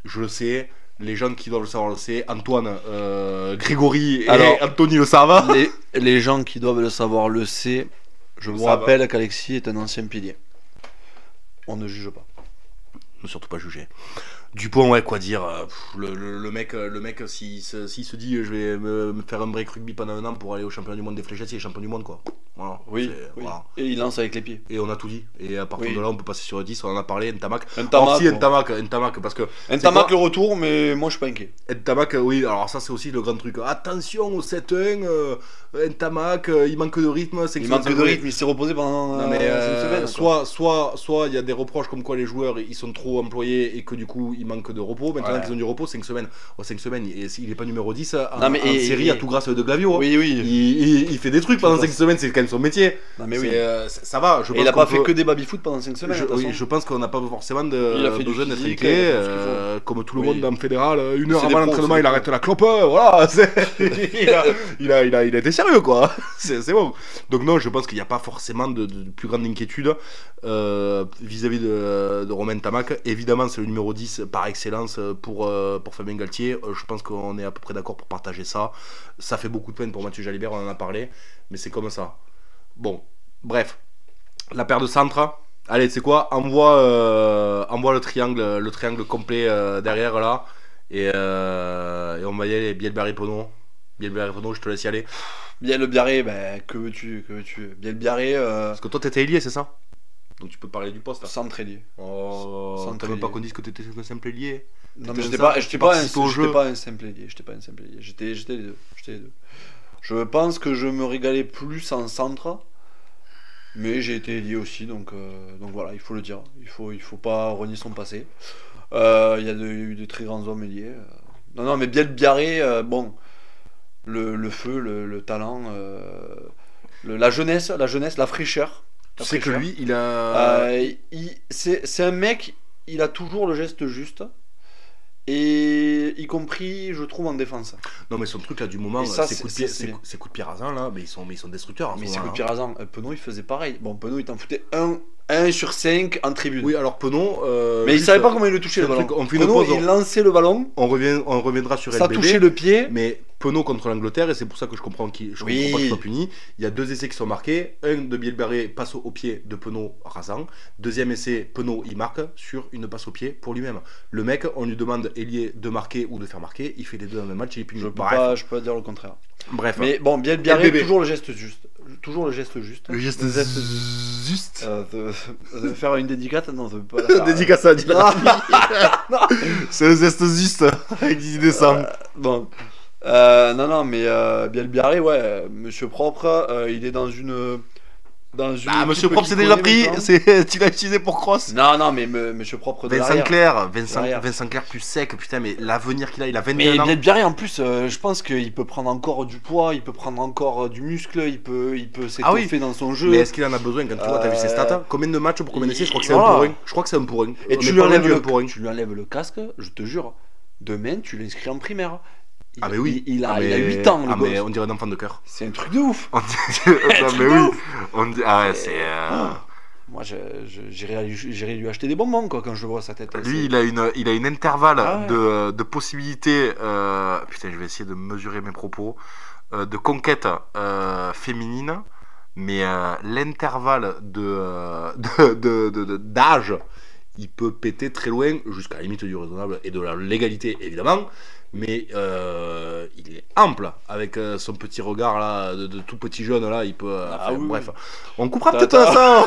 S3: je le sais. Les gens qui doivent le savoir le savent. Antoine, Grégory et
S4: Alors,
S3: Anthony le savent.
S4: Les gens qui doivent le savoir le savent. Je vous
S3: Ça va.
S4: rappelle qu'Alexis est un ancien pilier. On ne juge pas.
S3: Ne surtout pas juger. Dupont, ouais, quoi dire. Le mec, s'il se dit je vais me faire un break rugby pendant un an pour aller au championnat du monde des fléchettes, il est champion du monde, quoi. Voilà.
S4: Oui,
S3: C'est-
S4: oui.
S3: voilà.
S4: Et il lance avec les pieds.
S3: Et on a tout dit. Et à partir
S4: Oui.
S3: de là, on peut passer sur le 10. On en a parlé. Ntamak.
S4: Ntamak,
S3: Alors, si,
S4: bon.
S3: Ntamak, parce que.
S4: Ntamak
S3: c'est
S4: le retour, mais moi je suis pas inquiet.
S3: Ntamak, oui, alors ça, c'est aussi le grand truc. Attention au 7-1. Ntamak, il manque de rythme.
S4: Il manque de rythme, il s'est reposé pendant
S3: Non mais
S4: une semaine. quoi.
S3: soit il y a des reproches comme quoi les joueurs ils sont trop employés et que du coup il manque de repos. Maintenant
S4: Ouais.
S3: qu'ils ont du repos, 5 semaines. Oh, 5 semaines, il est pas numéro 10 en,
S4: Non, mais
S3: en série à tout grâce de Glavio. Hein.
S4: Oui, oui.
S3: Il fait des trucs pendant 5 semaines, c'est quand même son métier.
S4: Non, mais oui.
S3: Ça va. Je
S4: Et
S3: pense
S4: il a
S3: qu'on
S4: pas fait
S3: peut-
S4: que des baby-foot pendant 5 semaines.
S3: oui,
S4: attention.
S3: je pense qu'on n'a pas forcément
S4: Il a fait du
S3: besoin d'être
S4: physique,
S3: inquiet.
S4: il a fait tout ce qu'il
S3: Comme tout le
S4: Oui.
S3: monde dans le fédéral, une heure
S4: C'est
S3: avant
S4: des pros,
S3: l'entraînement,
S4: c'est
S3: il
S4: des
S3: arrête la clope. Voilà, il a été sérieux quoi. C'est bon. Donc non, je pense qu'il n'y a pas forcément de plus grande inquiétude vis-à-vis de Romain Ntamak. Évidemment, c'est le numéro 10 par excellence pour Fabien Galtier. Je pense qu'on est à peu près d'accord pour partager ça. Ça fait beaucoup de peine pour Mathieu Jalibert, on en a parlé, mais c'est comme ça. Bon, bref. La paire de centre. Allez, tu sais quoi, envoie le triangle complet derrière là. Et on va y aller, Bielbarré Pono. Bielbarré Pono, je te laisse y aller.
S4: Bien le Biarré, ben que veux-tu Bien le Biarré,
S3: Parce que toi t'étais ailier, c'est ça? Donc tu peux parler du poste.
S4: centre ailier.
S3: Oh,
S4: Centre
S3: t'as même pas
S4: ailier.
S3: qu'on dise que t'étais un simple ailier.
S4: Non,
S3: T'étais
S4: mais
S3: un
S4: j'étais
S3: simple
S4: pas,
S3: qui
S4: j'étais pas,
S3: participe au jeu.
S4: j'étais pas un simple ailier. J'étais les deux. Je pense que je me régalais plus en centre, mais j'ai été ailier aussi, donc voilà, il faut le dire. Il faut pas renier son passé. Il y a eu de très grands hommes ailiers. Non, mais bien le Biarré, bon, le feu, le talent, la jeunesse, la fraîcheur.
S3: Tu
S4: La
S3: sais que
S4: fraîcheur.
S3: lui, il a.
S4: C'est un mec, il a toujours le geste juste. Et y compris, je trouve, en défense.
S3: Non, mais son truc là du moment,
S4: Et ça,
S3: ses coups
S4: c'est bien.
S3: de pied rasants là, mais ils sont destructeurs. en
S4: Mais
S3: ce
S4: c'est
S3: moment,
S4: que
S3: hein.
S4: Pirazan, Penaud il faisait pareil. Bon, Penaud il t'en foutait 1 sur 5 en tribune.
S3: Oui, alors Penaud.
S4: mais il
S3: juste,
S4: savait pas comment il le touchait
S3: c'est
S4: le
S3: un
S4: ballon.
S3: truc, on fait une
S4: Penaud
S3: pause,
S4: il lançait le ballon,
S3: on reviendra sur
S4: ça
S3: LBB.
S4: touchait le pied.
S3: Mais Penaud contre l'Angleterre, et c'est pour ça que je comprends
S4: Oui.
S3: comprends pas qu'il soit puni. Il y a 2 essais qui sont marqués. Un de Bielbarré passe au pied de Penaud rasant. Deuxième essai, Penaud il marque sur une passe au pied pour lui-même. Le mec, on lui demande ailier de marquer ou de faire marquer. Il fait les deux dans le même match, il est puni.
S4: Je peux pas dire le contraire.
S3: Bref.
S4: Mais bon, bien le Biarré,
S3: LBB.
S4: toujours le geste juste. Toujours le geste juste.
S3: Le geste juste.
S4: De faire une dédicate, non, ça veut pas la faire.
S3: Dédicace à Dylan.
S4: Non.
S3: C'est le geste juste avec 10 décembre.
S4: Bon. Non, mais bien le Biarré, ouais, monsieur propre, il est dans une.
S3: Ah, Monsieur
S4: équipe
S3: Propre,
S4: qui
S3: c'est déjà
S4: connaît
S3: pris.
S4: maintenant.
S3: Tu l'as utilisé pour cross.
S4: Non, mais monsieur propre de
S3: Vincent
S4: l'arrière.
S3: Clair,
S4: Derrière.
S3: Vincent Clair plus sec, putain, mais l'avenir qu'il a, il a
S4: Mais
S3: 21 ans.
S4: bien le Biarré en plus, je pense qu'il peut prendre encore du poids, il peut prendre encore du muscle, il peut s'étoffer
S3: oui.
S4: dans son jeu.
S3: Mais est-ce qu'il en a besoin quand tu vois, t'as vu ses stats? Combien de matchs pour combien d'essais? Je crois que c'est
S4: Voilà.
S3: 1 pour 1. Je crois que c'est 1 pour 1.
S4: Et tu lui enlèves le casque, je te jure, demain tu l'inscris en primaire.
S3: Ah, mais oui.
S4: Il a 8 ans, le
S3: Ah, mais
S4: gosse.
S3: on dirait un enfant de cœur.
S4: C'est un truc de ouf.
S3: Non, mais oui. Ah ouais, c'est.
S4: Moi, j'irai lui acheter des bonbons quoi quand je vois sa tête.
S3: Lui, il a une intervalle
S4: Ah ouais.
S3: de possibilités. Putain, je vais essayer de mesurer mes propos. De conquête féminine. Mais l'intervalle d'âge, il peut péter très loin, jusqu'à la limite du raisonnable et de la légalité, évidemment. Mais il est ample avec son petit regard là, de tout petit jeune là. Il peut.
S4: Oui,
S3: bref,
S4: oui.
S3: on coupera
S4: T'as-
S3: peut-être ça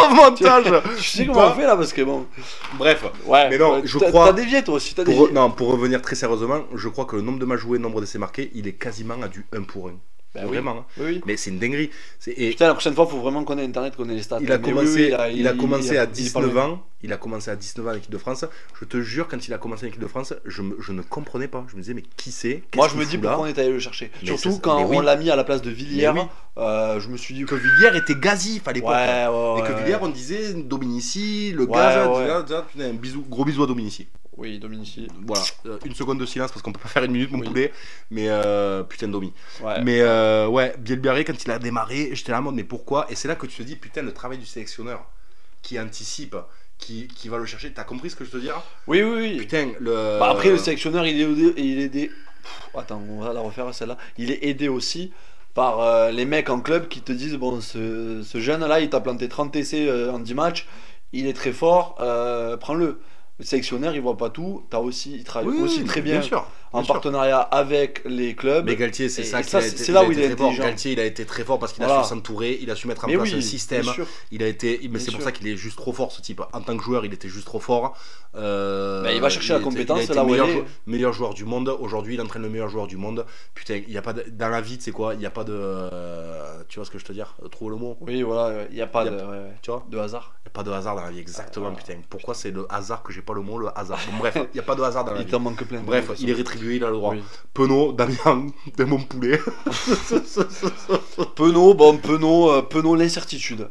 S3: en montage.
S4: Tu sais comment on fait là parce que bon.
S3: Bref.
S4: Ouais.
S3: Mais non, je
S4: t'as-
S3: crois-
S4: T'as dévié toi aussi, t'as dévié.
S3: Pour revenir très sérieusement, je crois que le nombre de matchs joués, le nombre d'essais marqués, il est quasiment à du 1 pour 1.
S4: Ben oui.
S3: Vraiment. Hein.
S4: Oui.
S3: Mais c'est une dinguerie. Et
S4: Putain, la prochaine fois, faut vraiment qu'on ait internet, qu'on ait les stats.
S3: il a
S4: Mais
S3: commencé,
S4: oui,
S3: il a commencé à
S4: il est pas
S3: 19
S4: loin.
S3: ans. Il a commencé à 19 ans à l'équipe de France. Je te jure, quand il a commencé à l'équipe de France, je ne comprenais pas. Je me disais, mais qui c'est?
S4: Moi,
S3: Qu'est-ce
S4: je me
S3: qu'il
S4: dis
S3: fout là
S4: pourquoi on est allé le chercher.
S3: Mais
S4: Surtout
S3: c'est-
S4: quand
S3: mais oui.
S4: on l'a mis à la place de Villiers,
S3: Mais oui.
S4: je me suis dit
S3: Que Villiers était gazif à l'époque.
S4: Ouais,
S3: Et que Villiers, on disait Dominici, le gaz.
S4: ouais.
S3: Putain, un gros bisou à Dominici.
S4: Oui, Dominici.
S3: Voilà, une seconde de silence parce qu'on peut pas faire une minute, mon
S4: Oui.
S3: poulet. Mais putain, Domi.
S4: Ouais.
S3: Mais ouais, Bielbarré, quand il a démarré, j'étais là en mode, mais pourquoi? Et c'est là que tu te dis, putain, le travail du sélectionneur qui anticipe, qui va le chercher. T'as compris ce que je te dis?
S4: Oui.
S3: Putain, le.
S4: Bah, après, le sélectionneur, il est aidé. Attends, on va la refaire celle-là. Il est aidé aussi par les mecs en club qui te disent bon, ce jeune-là, il t'a planté 30 essais en 10 matchs, il est très fort, prends-le. Le sélectionneur, il voit pas tout. Il travaille
S3: Oui,
S4: aussi très bien
S3: sûr.
S4: en
S3: Bien sûr.
S4: partenariat avec les clubs.
S3: Mais Galtier, c'est
S4: Et
S3: ça,
S4: ça,
S3: qu'il a été,
S4: c'est là où il
S3: a
S4: est
S3: été très fort.
S4: intelligent.
S3: Galtier, il a été très fort parce qu'il a
S4: Voilà.
S3: su s'entourer, il a su mettre en
S4: Mais
S3: place
S4: oui,
S3: un système.
S4: bien sûr.
S3: Il a été, mais
S4: Bien
S3: c'est pour
S4: sûr.
S3: ça qu'il est juste trop fort, ce type. En tant que joueur, il était juste trop fort.
S4: Il va chercher la compétence,
S3: il a été
S4: là où
S3: meilleur,
S4: elle est.
S3: meilleur joueur du monde. Aujourd'hui, il entraîne le meilleur joueur du monde. Putain, il y a pas de, dans la vie, tu sais quoi, il n'y a pas de, tu vois ce que je te dire, trouve le mot.
S4: Oui, voilà, il n'y a pas
S3: Il y
S4: de,
S3: a-
S4: ouais,
S3: Tu vois,
S4: de hasard.
S3: il n'y a pas de hasard dans la vie, exactement.
S4: Ah,
S3: putain, pourquoi c'est le hasard que j'ai pas le mot, le hasard. Bon, bref, il n'y a pas de hasard dans la
S4: Il
S3: vie.
S4: t'en manque plein.
S3: Bref, il est rétribué, il a le droit.
S4: Oui.
S3: Penaud, Damien, de mon poulet.
S4: Penaud, l'incertitude.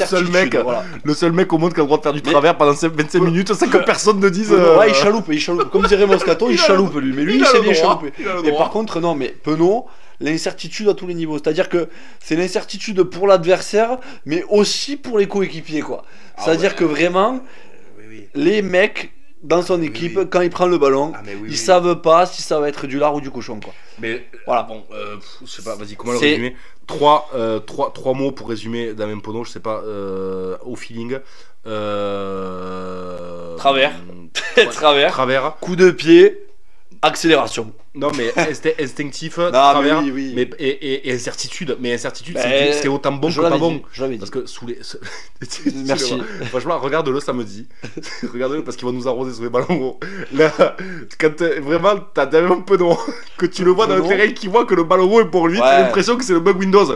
S3: seul mec.
S4: Voilà.
S3: Le seul mec au monde qui a le droit de faire du
S4: Mais-
S3: travers pendant 25 minutes sans que personne ne dise.
S4: Ouais, il chaloupe. Comme dirait Moscato, il
S3: Il a
S4: chaloupe lui. Mais lui, il
S3: a
S4: sait
S3: le
S4: bien
S3: droit,
S4: chalouper.
S3: il a le
S4: Et
S3: droit.
S4: par contre, non, mais Penaud, l'incertitude à tous les niveaux. C'est-à-dire que c'est l'incertitude pour l'adversaire, mais aussi pour les coéquipiers, quoi.
S3: Ah
S4: C'est-à-dire
S3: ouais.
S4: que vraiment,
S3: Oui.
S4: les mecs dans son équipe,
S3: oui.
S4: quand il prend le ballon,
S3: Ah, mais oui,
S4: ils
S3: oui.
S4: savent pas si ça va être du lard ou du cochon, quoi.
S3: Mais
S4: Voilà.
S3: bon, je sais pas, vas-y, comment le
S4: C'est-
S3: résumer trois mots pour résumer Damien Penaud, je sais pas, au feeling.
S4: Travers. Travers.
S3: Travers.
S4: Coup de pied, accélération.
S3: Non, mais instinctif,
S4: Non,
S3: travers.
S4: mais oui.
S3: Mais, et incertitude. Mais incertitude,
S4: Ben,
S3: c'est autant bon
S4: je
S3: que pas
S4: l'avais
S3: bon.
S4: dit, je l'avais dit.
S3: Parce que sous les.
S4: Merci.
S3: Franchement, regarde-le samedi. Regarde-le parce qu'il va nous arroser sur les ballons hauts. Là, quand vraiment t'as Damien Penaud, que tu le vois dans le
S4: Penaud.
S3: terrain, qui voit que le ballon haut est pour lui,
S4: Ouais.
S3: t'as l'impression que c'est le bug Windows.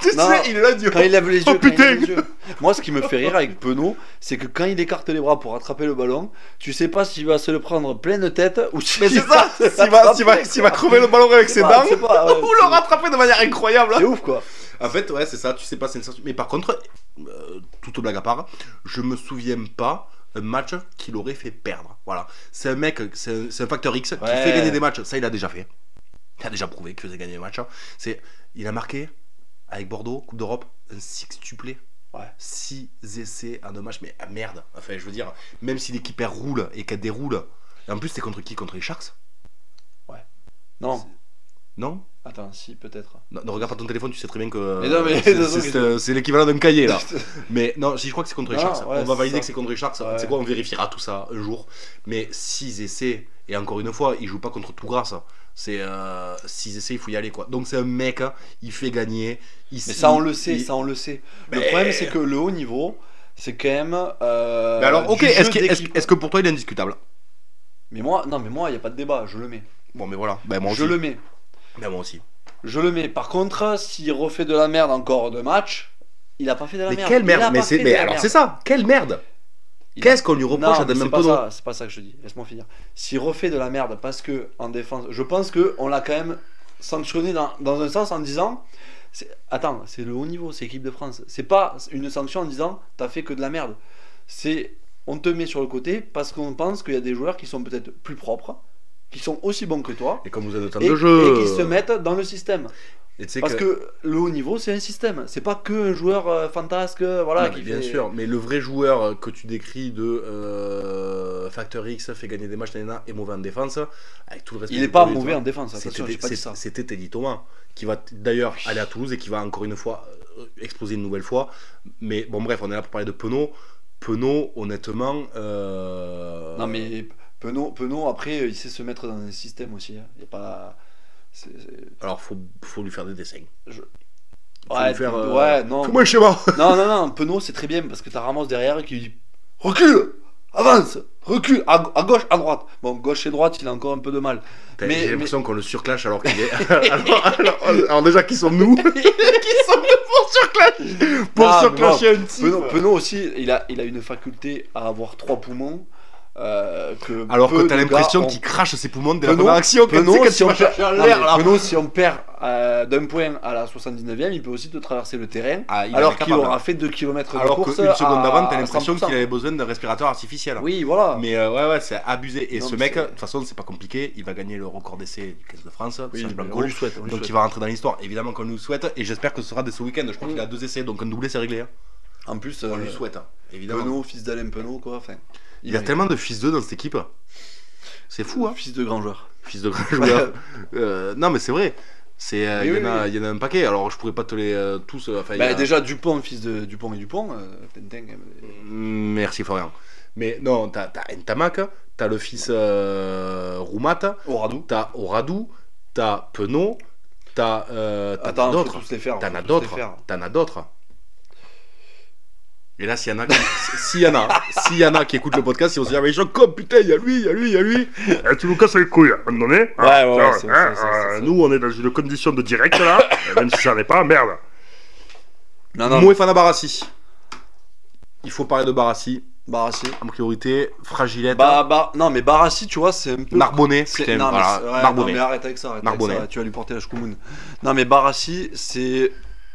S3: Tu sais,
S4: Non,
S3: il est là, Dieu.
S4: Quand il lève les yeux,
S3: Oh,
S4: quand il
S3: putain.
S4: lève les yeux. Moi, ce qui me fait rire avec Penaud, c'est que quand il écarte les bras pour attraper le ballon, tu sais pas s'il va se le prendre pleine tête ou
S3: Mais c'est ça, s'il va crever le ballon avec ses dents,
S4: C'est pas, ouais,
S3: ou le rattraper de manière incroyable.
S4: c'est ouf, quoi.
S3: En fait, ouais, c'est ça, tu sais pas, c'est une certitude. Mais par contre, toute blague à part, je me souviens pas un match qu'il aurait fait perdre. Voilà. C'est un mec, c'est un facteur X qui
S4: Ouais.
S3: fait gagner des matchs. Ça, il a déjà fait. Il a déjà prouvé qu'il faisait gagner des matchs. Il a marqué avec Bordeaux, Coupe d'Europe, un sextuplé.
S4: Ouais.
S3: 6 essais en 2 matchs, mais merde. Enfin, je veux dire, même si l'équipe elle roule et qu'elle déroule. Et en plus, c'est contre qui? Contre les Sharks?
S4: Non.
S3: Non?
S4: Attends, si, peut-être.
S3: Non, ne regarde pas ton téléphone, tu sais très bien que
S4: Mais non, mais-
S3: c'est l'équivalent d'un cahier là. Mais non, si je crois que c'est contre les
S4: Non,
S3: Sharks.
S4: ouais,
S3: On va
S4: c'est
S3: valider
S4: ça.
S3: que c'est contre les Sharks.
S4: Ouais.
S3: C'est quoi? On vérifiera tout ça un jour. Mais 6 essais, et encore une fois, il joue pas contre tout grâce. C'est 6 essais, il faut y aller quoi. Donc c'est un mec, il fait gagner.
S4: Mais ça, on le sait, ça, on le sait. Le
S3: Mais-
S4: problème, c'est que le haut niveau, c'est quand même.
S3: Mais alors, ok,
S4: du jeu
S3: est-ce
S4: d'équipe.
S3: que pour toi il est indiscutable?
S4: Mais moi, non, mais moi, il n'y a pas de débat, je le mets.
S3: Bon, mais voilà. Ben, moi aussi.
S4: Je le mets.
S3: Ben, moi aussi.
S4: Je le mets. Par contre, s'il refait de la merde encore de match, il a pas fait de la
S3: Mais
S4: merde.
S3: quelle
S4: Il a
S3: merde?
S4: pas fait de
S3: Mais
S4: la
S3: alors
S4: merde.
S3: c'est ça, quelle merde?
S4: Il
S3: Qu'est-ce qu'on lui reproche
S4: Non,
S3: à
S4: mais
S3: Damien
S4: c'est pas
S3: Penaud?
S4: ça, c'est pas ça que je te dis. Laisse-moi finir. S'il refait de la merde parce que en défense, je pense que on l'a quand même sanctionné dans un sens en disant attends, c'est le haut niveau, c'est l'équipe de France. C'est pas une sanction en disant t'as fait que de la merde. C'est on te met sur le côté parce qu'on pense qu'il y a des joueurs qui sont peut-être plus propres, qui sont aussi bons que toi
S3: Et comme vous avez autant
S4: et,
S3: de jeux.
S4: et qui se mettent dans le système.
S3: Et tu sais
S4: Parce que le haut niveau, c'est un système. C'est pas que un joueur fantasque, voilà,
S3: Non,
S4: qui
S3: mais bien
S4: fait-
S3: sûr, mais le vrai joueur que tu décris de Factor X fait gagner des matchs nanana, est mauvais en défense, avec tout le respect.
S4: Il est
S3: du
S4: pas
S3: produit,
S4: mauvais
S3: toi.
S4: en défense. Attention, j'ai pas dit ça.
S3: C'était Teddy Thomas qui va d'ailleurs aller à Toulouse et qui va encore une fois exploser une nouvelle fois. Mais bon, bref, on est là pour parler de Penaud. Penaud, honnêtement.
S4: Non mais Penaud après il sait se mettre dans un système aussi. Hein. Il y a pas.
S3: Alors, faut lui faire des dessins. Faut
S4: Ouais,
S3: lui faire,
S4: ouais, non.
S3: Fais-moi le schéma.
S4: Non, Penaud c'est très bien parce que t'as Ramos derrière qui dit recule, avance, recule, à gauche, à droite. Bon, gauche et droite, il a encore un peu de mal. Mais-
S3: J'ai l'impression qu'on le surclash alors qu'il est. alors déjà, qui sommes-nous? Qui sommes-nous pour
S4: Ah, mais
S3: surclasher un type?
S4: Penaud aussi, il a une faculté à avoir 3 poumons. Que
S3: Alors
S4: peu
S3: que t'as
S4: de
S3: l'impression
S4: gars
S3: qu'il
S4: ont.
S3: crache ses poumons dès la
S4: Penaud,
S3: première action. Quand
S4: Penaud,
S3: tu sais, quand
S4: si
S3: tu
S4: on
S3: vas
S4: perd,
S3: chercher en
S4: non,
S3: l'air
S4: mais
S3: là.
S4: Penaud, si on perd d'un point à la 79e, il peut aussi te traverser le terrain.
S3: Ah, il
S4: alors
S3: est
S4: qu'il
S3: capable.
S4: aura fait 2 km de
S3: Alors
S4: course.
S3: qu'une seconde d'avant, t'as
S4: à
S3: l'impression
S4: 100%.
S3: qu'il avait besoin d'un respirateur artificiel.
S4: Oui, voilà.
S3: Mais ouais, c'est abusé. Et
S4: Non,
S3: ce
S4: mais
S3: mec,
S4: c'est-
S3: de toute façon, c'est pas compliqué. Il va gagner le record d'essai du 15 de France.
S4: Oui,
S3: Serge
S4: mais
S3: Blanco.
S4: on lui souhaite.
S3: Donc il va rentrer dans l'histoire. Évidemment qu'on nous le souhaite. Et j'espère que ce sera dès ce week-end. Je crois
S4: Mm.
S3: qu'il a 2 essais. Donc un doublé, c'est réglé. Hein.
S4: En plus,
S3: On lui souhaite. Hein, évidemment.
S4: Penaud, fils d'Alain Penaud, quoi. Enfin,
S3: Il y a tellement de fils d'eux dans cette équipe. C'est fou, hein.
S4: Fils de grand joueur.
S3: Fils de grand joueur. Non, mais c'est vrai. C'est,
S4: Oui,
S3: il
S4: oui,
S3: y en a un paquet. Alors je pourrais pas te les tous. Enfin, il y
S4: Bah,
S3: a-
S4: déjà, Dupont, fils de Dupont et Dupont. Tintin, quand même.
S3: Merci Florian. Mais non, t'as Ntamak, t'as le fils Roumat,
S4: Oradou.
S3: t'as Oradou, t'as Penaud, t'as
S4: Attends,
S3: d'autres.
S4: faut tous les faire.
S3: T'en as
S4: faut tous
S3: d'autres.
S4: les faire.
S3: T'en as d'autres. Et là, s'il y en a qui, s'il y en a qui écoutent le podcast, ils vont se dire, mais Jacob, putain, il y a lui.
S2: Tu nous casses les couilles, à un moment donné.
S4: Ouais, c'est
S2: Nous, on est dans une condition de direct, là. Même si ça n'est pas, merde.
S4: Non.
S3: Moefana Barassi. Il faut parler de Barassi.
S4: Barassi.
S3: En priorité, Fragilette.
S4: Non, mais Barassi, tu vois, c'est un peu.
S3: Narbonnet.
S4: C'est-
S3: Putain,
S4: non, mais
S3: voilà.
S4: c'est- ouais,
S3: Narbonnet.
S4: non, mais arrête avec ça.
S3: Narbonnet.
S4: Tu vas lui porter la choumoune. Non, mais Barassi, c'est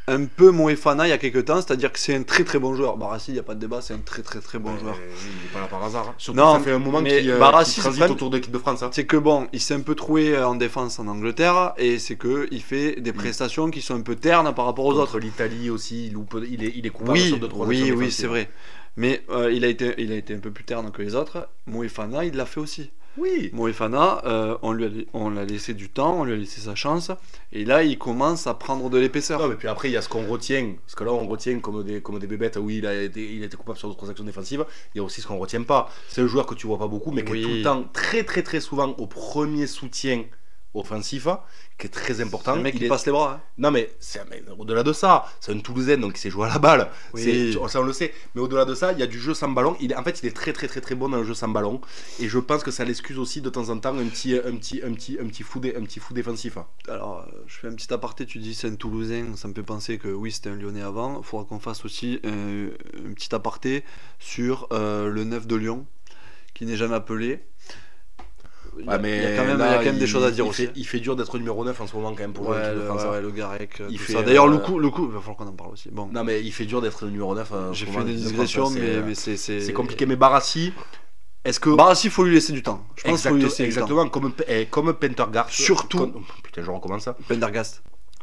S4: un peu Moefana il y a quelques temps, c'est-à-dire que c'est un très très bon joueur. Barassi, il n'y a pas de débat, c'est un très très très bon joueur.
S3: Il est pas là par hasard. Surtout
S4: Non,
S3: ça fait un moment
S4: mais
S3: qu'il
S4: Barassi,
S3: transite
S4: c'est pas-
S3: autour de l'équipe de France. Hein.
S4: C'est que bon, il s'est un peu troué en défense en Angleterre et c'est que il fait des prestations qui sont un peu ternes par rapport aux
S3: Contre
S4: autres.
S3: l'Italie aussi, il est coupable sur
S4: Oui,
S3: 2-3
S4: oui, c'est vrai. Mais il a été un peu plus terne que les autres. Moefana, il l'a fait aussi.
S3: Oui.
S4: Moefana, on l'a laissé du temps, on lui a laissé sa chance, et là il commence à prendre de l'épaisseur.
S3: Non, mais puis après, il y a ce qu'on retient. Parce que là, on retient comme des bébêtes. Oui, il a été coupable sur d'autres actions défensives. Il y a aussi ce qu'on retient pas. C'est un joueur que tu vois pas beaucoup, mais qui est
S4: Oui.
S3: tout le temps, très très très souvent, au premier soutien offensif, qui est très important.
S4: Le mec il
S3: est...
S4: passe les bras. Hein.
S3: Non, mais au-delà de ça, c'est un Toulousain, donc il sait jouer à la balle.
S4: Oui.
S3: Ça, on le sait. Mais au-delà de ça, il y a du jeu sans ballon. En fait, il est très très très très bon dans le jeu sans ballon. Et je pense que ça l'excuse aussi de temps en temps un petit fou défensif.
S4: Alors, je fais un petit aparté, tu dis c'est un Toulousain, ça me fait penser que oui, c'était un Lyonnais avant. Il faudra qu'on fasse aussi un petit aparté sur le 9 de Lyon, qui n'est jamais appelé. Il y a quand même des choses à dire aussi.
S3: Il fait dur d'être numéro 9 en ce moment quand même pour
S4: Ouais,
S3: l'équipe de France.
S4: le Garec.
S3: Il
S4: tout
S3: fait,
S4: ça. D'ailleurs, le coup, il va falloir qu'on en parle aussi. Bon,
S3: Non, mais il fait dur d'être numéro 9.
S4: j'ai
S3: pour
S4: fait
S3: moi,
S4: des
S3: l'équipe de
S4: digressions,
S3: France,
S4: mais
S3: c'est compliqué. Mais Barassi, est-ce que.
S4: Barassi, il faut lui laisser du temps. Je pense qu'il faut lui laisser
S3: Exactement, comme Pendergast.
S4: Surtout.
S3: Putain, je recommence ça.
S4: du temps. Pendergast.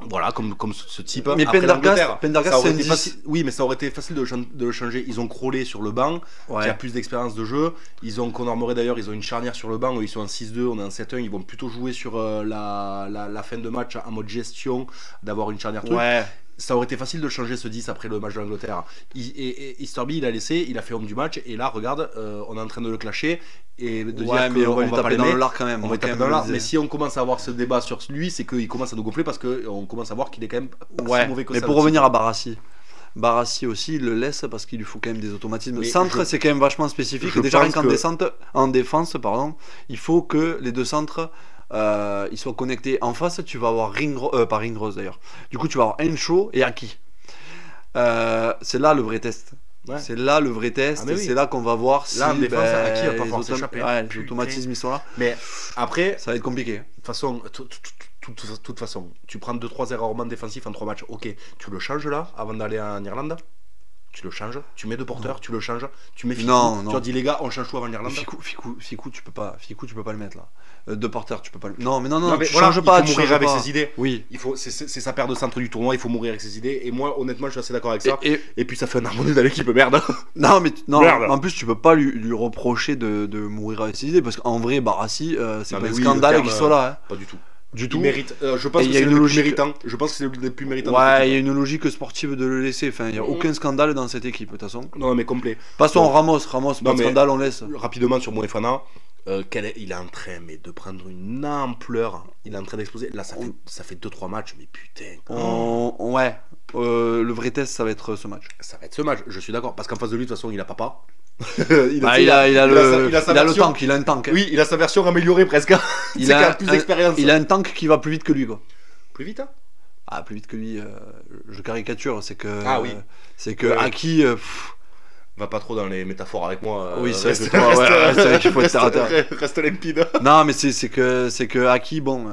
S3: Voilà, comme ce type.
S4: Mais
S3: Après
S4: Pendergast,
S3: l'Angleterre, ça
S4: c'est
S3: aurait
S4: un
S3: été
S4: 10.
S3: facile. Oui, mais ça aurait été facile de le changer. Ils ont Crowley sur le banc, qui a
S4: Ouais.
S3: plus d'expérience de jeu. Ils ont Conor Murray d'ailleurs, ils ont une charnière sur le banc. Ils sont en 6-2, on est en 7-1. Ils vont plutôt jouer sur la fin de match en mode gestion, d'avoir une charnière truc.
S4: Ouais.
S3: Ça aurait été facile de changer ce 10 après le match de l'Angleterre. Et Easterby, il a laissé, il a fait homme du match. Et là, regarde, on est en train de le clasher. Et de dire
S4: mais on va
S3: qu'on
S4: lui
S3: va pas
S4: taper dans
S3: l'aimer.
S4: le lard quand même.
S3: On va taper dans l'art, mais si on commence à avoir ce débat sur lui, c'est qu'il commence à nous gonfler parce qu'on commence à voir qu'il est quand même pas si mauvais que
S4: mais
S3: ça.
S4: pour
S3: le
S4: revenir
S3: type.
S4: à Barassi aussi, il le laisse parce qu'il lui faut quand même des automatismes.
S3: Mais
S4: Centre, c'est quand même vachement spécifique.
S3: je
S4: Déjà, rien
S3: pense
S4: en défense, il faut que les deux centres ils soient connectés. En face, tu vas avoir pas Ringrose d'ailleurs. Du coup, tu vas avoir Encho et Aki. C'est là le vrai test.
S3: Ouais.
S4: C'est là le vrai test.
S3: Ah, mais
S4: et
S3: oui.
S4: c'est là qu'on va voir si
S3: Là, en défense, Aki va pas
S4: les
S3: pouvoir s'échapper.
S4: ouais, les
S3: Putain.
S4: automatismes ils sont là.
S3: Mais après,
S4: Ça va être compliqué.
S3: de toute façon, tu prends 2-3 erreurs défensifs en 3 matchs. Ok, tu le changes là avant d'aller en Irlande. Tu le changes, tu mets deux porteurs, tu le changes, tu mets Ficou.
S4: Non,
S3: Tu
S4: non.
S3: leur dis les gars, on change tout avant l'Irlande.
S4: Ficou, tu peux pas le mettre là. Deux porteurs, tu peux pas le. Non, mais
S3: Mais
S4: tu
S3: voilà,
S4: changes pas.
S3: il faut
S4: tu
S3: mourir
S4: changes
S3: avec
S4: pas.
S3: ses idées.
S4: Oui.
S3: C'est sa paire de centre du tournoi, il faut mourir avec ses idées. Et moi, honnêtement, je suis assez d'accord avec ça.
S4: Et-
S3: Et puis ça fait un harmonie dans l'équipe, merde.
S4: Non, mais non,
S2: Merde.
S4: en plus, tu peux pas lui reprocher de mourir avec ses idées parce qu'en vrai, Barassi, c'est
S3: Non,
S4: pas
S3: mais
S4: un
S3: oui,
S4: scandale
S3: le terme,
S4: qu'il soit là. Hein.
S3: Pas du tout.
S4: Du
S3: Il
S4: tout.
S3: mérite. Je pense
S4: Et
S3: que
S4: il y a
S3: c'est
S4: une
S3: le plus
S4: logique.
S3: méritant. Je pense que c'est le plus méritant. de
S4: Ouais,
S3: cette
S4: il y a
S3: équipe.
S4: une logique sportive de le laisser. Enfin, il y a aucun scandale dans cette équipe, de toute façon.
S3: Non, mais complet.
S4: Passons
S3: Bon.
S4: Ramos, pas
S3: Non,
S4: de
S3: mais-
S4: scandale, on laisse.
S3: Rapidement sur Moefana. Il est en train de prendre une ampleur. Il est en train d'exploser. Là, ça fait 2-3 matchs, mais putain.
S4: Ouais. Le vrai test, ça va être ce match.
S3: Ça va être ce match, je suis d'accord. Parce qu'en face de lui, de toute façon, il a papa.
S4: Il a le
S3: version-
S4: tank, il a un tank.
S3: Oui, il a sa version améliorée presque.
S4: Il
S3: C'est
S4: a
S3: qu'il a plus d'expérience.
S4: Il a un tank qui va plus vite que lui, quoi.
S3: Plus vite, hein.
S4: Ah, plus vite que lui, je caricature, c'est que.
S3: Ah oui.
S4: C'est que
S3: Ouais.
S4: Aki.
S3: Va pas trop dans les métaphores avec moi.
S4: Oui, c'est vrai que toi, ouais, c'est vrai qu'il faut être terre à terre.
S3: Reste limpide.
S4: Non, mais c'est que Aki, bon,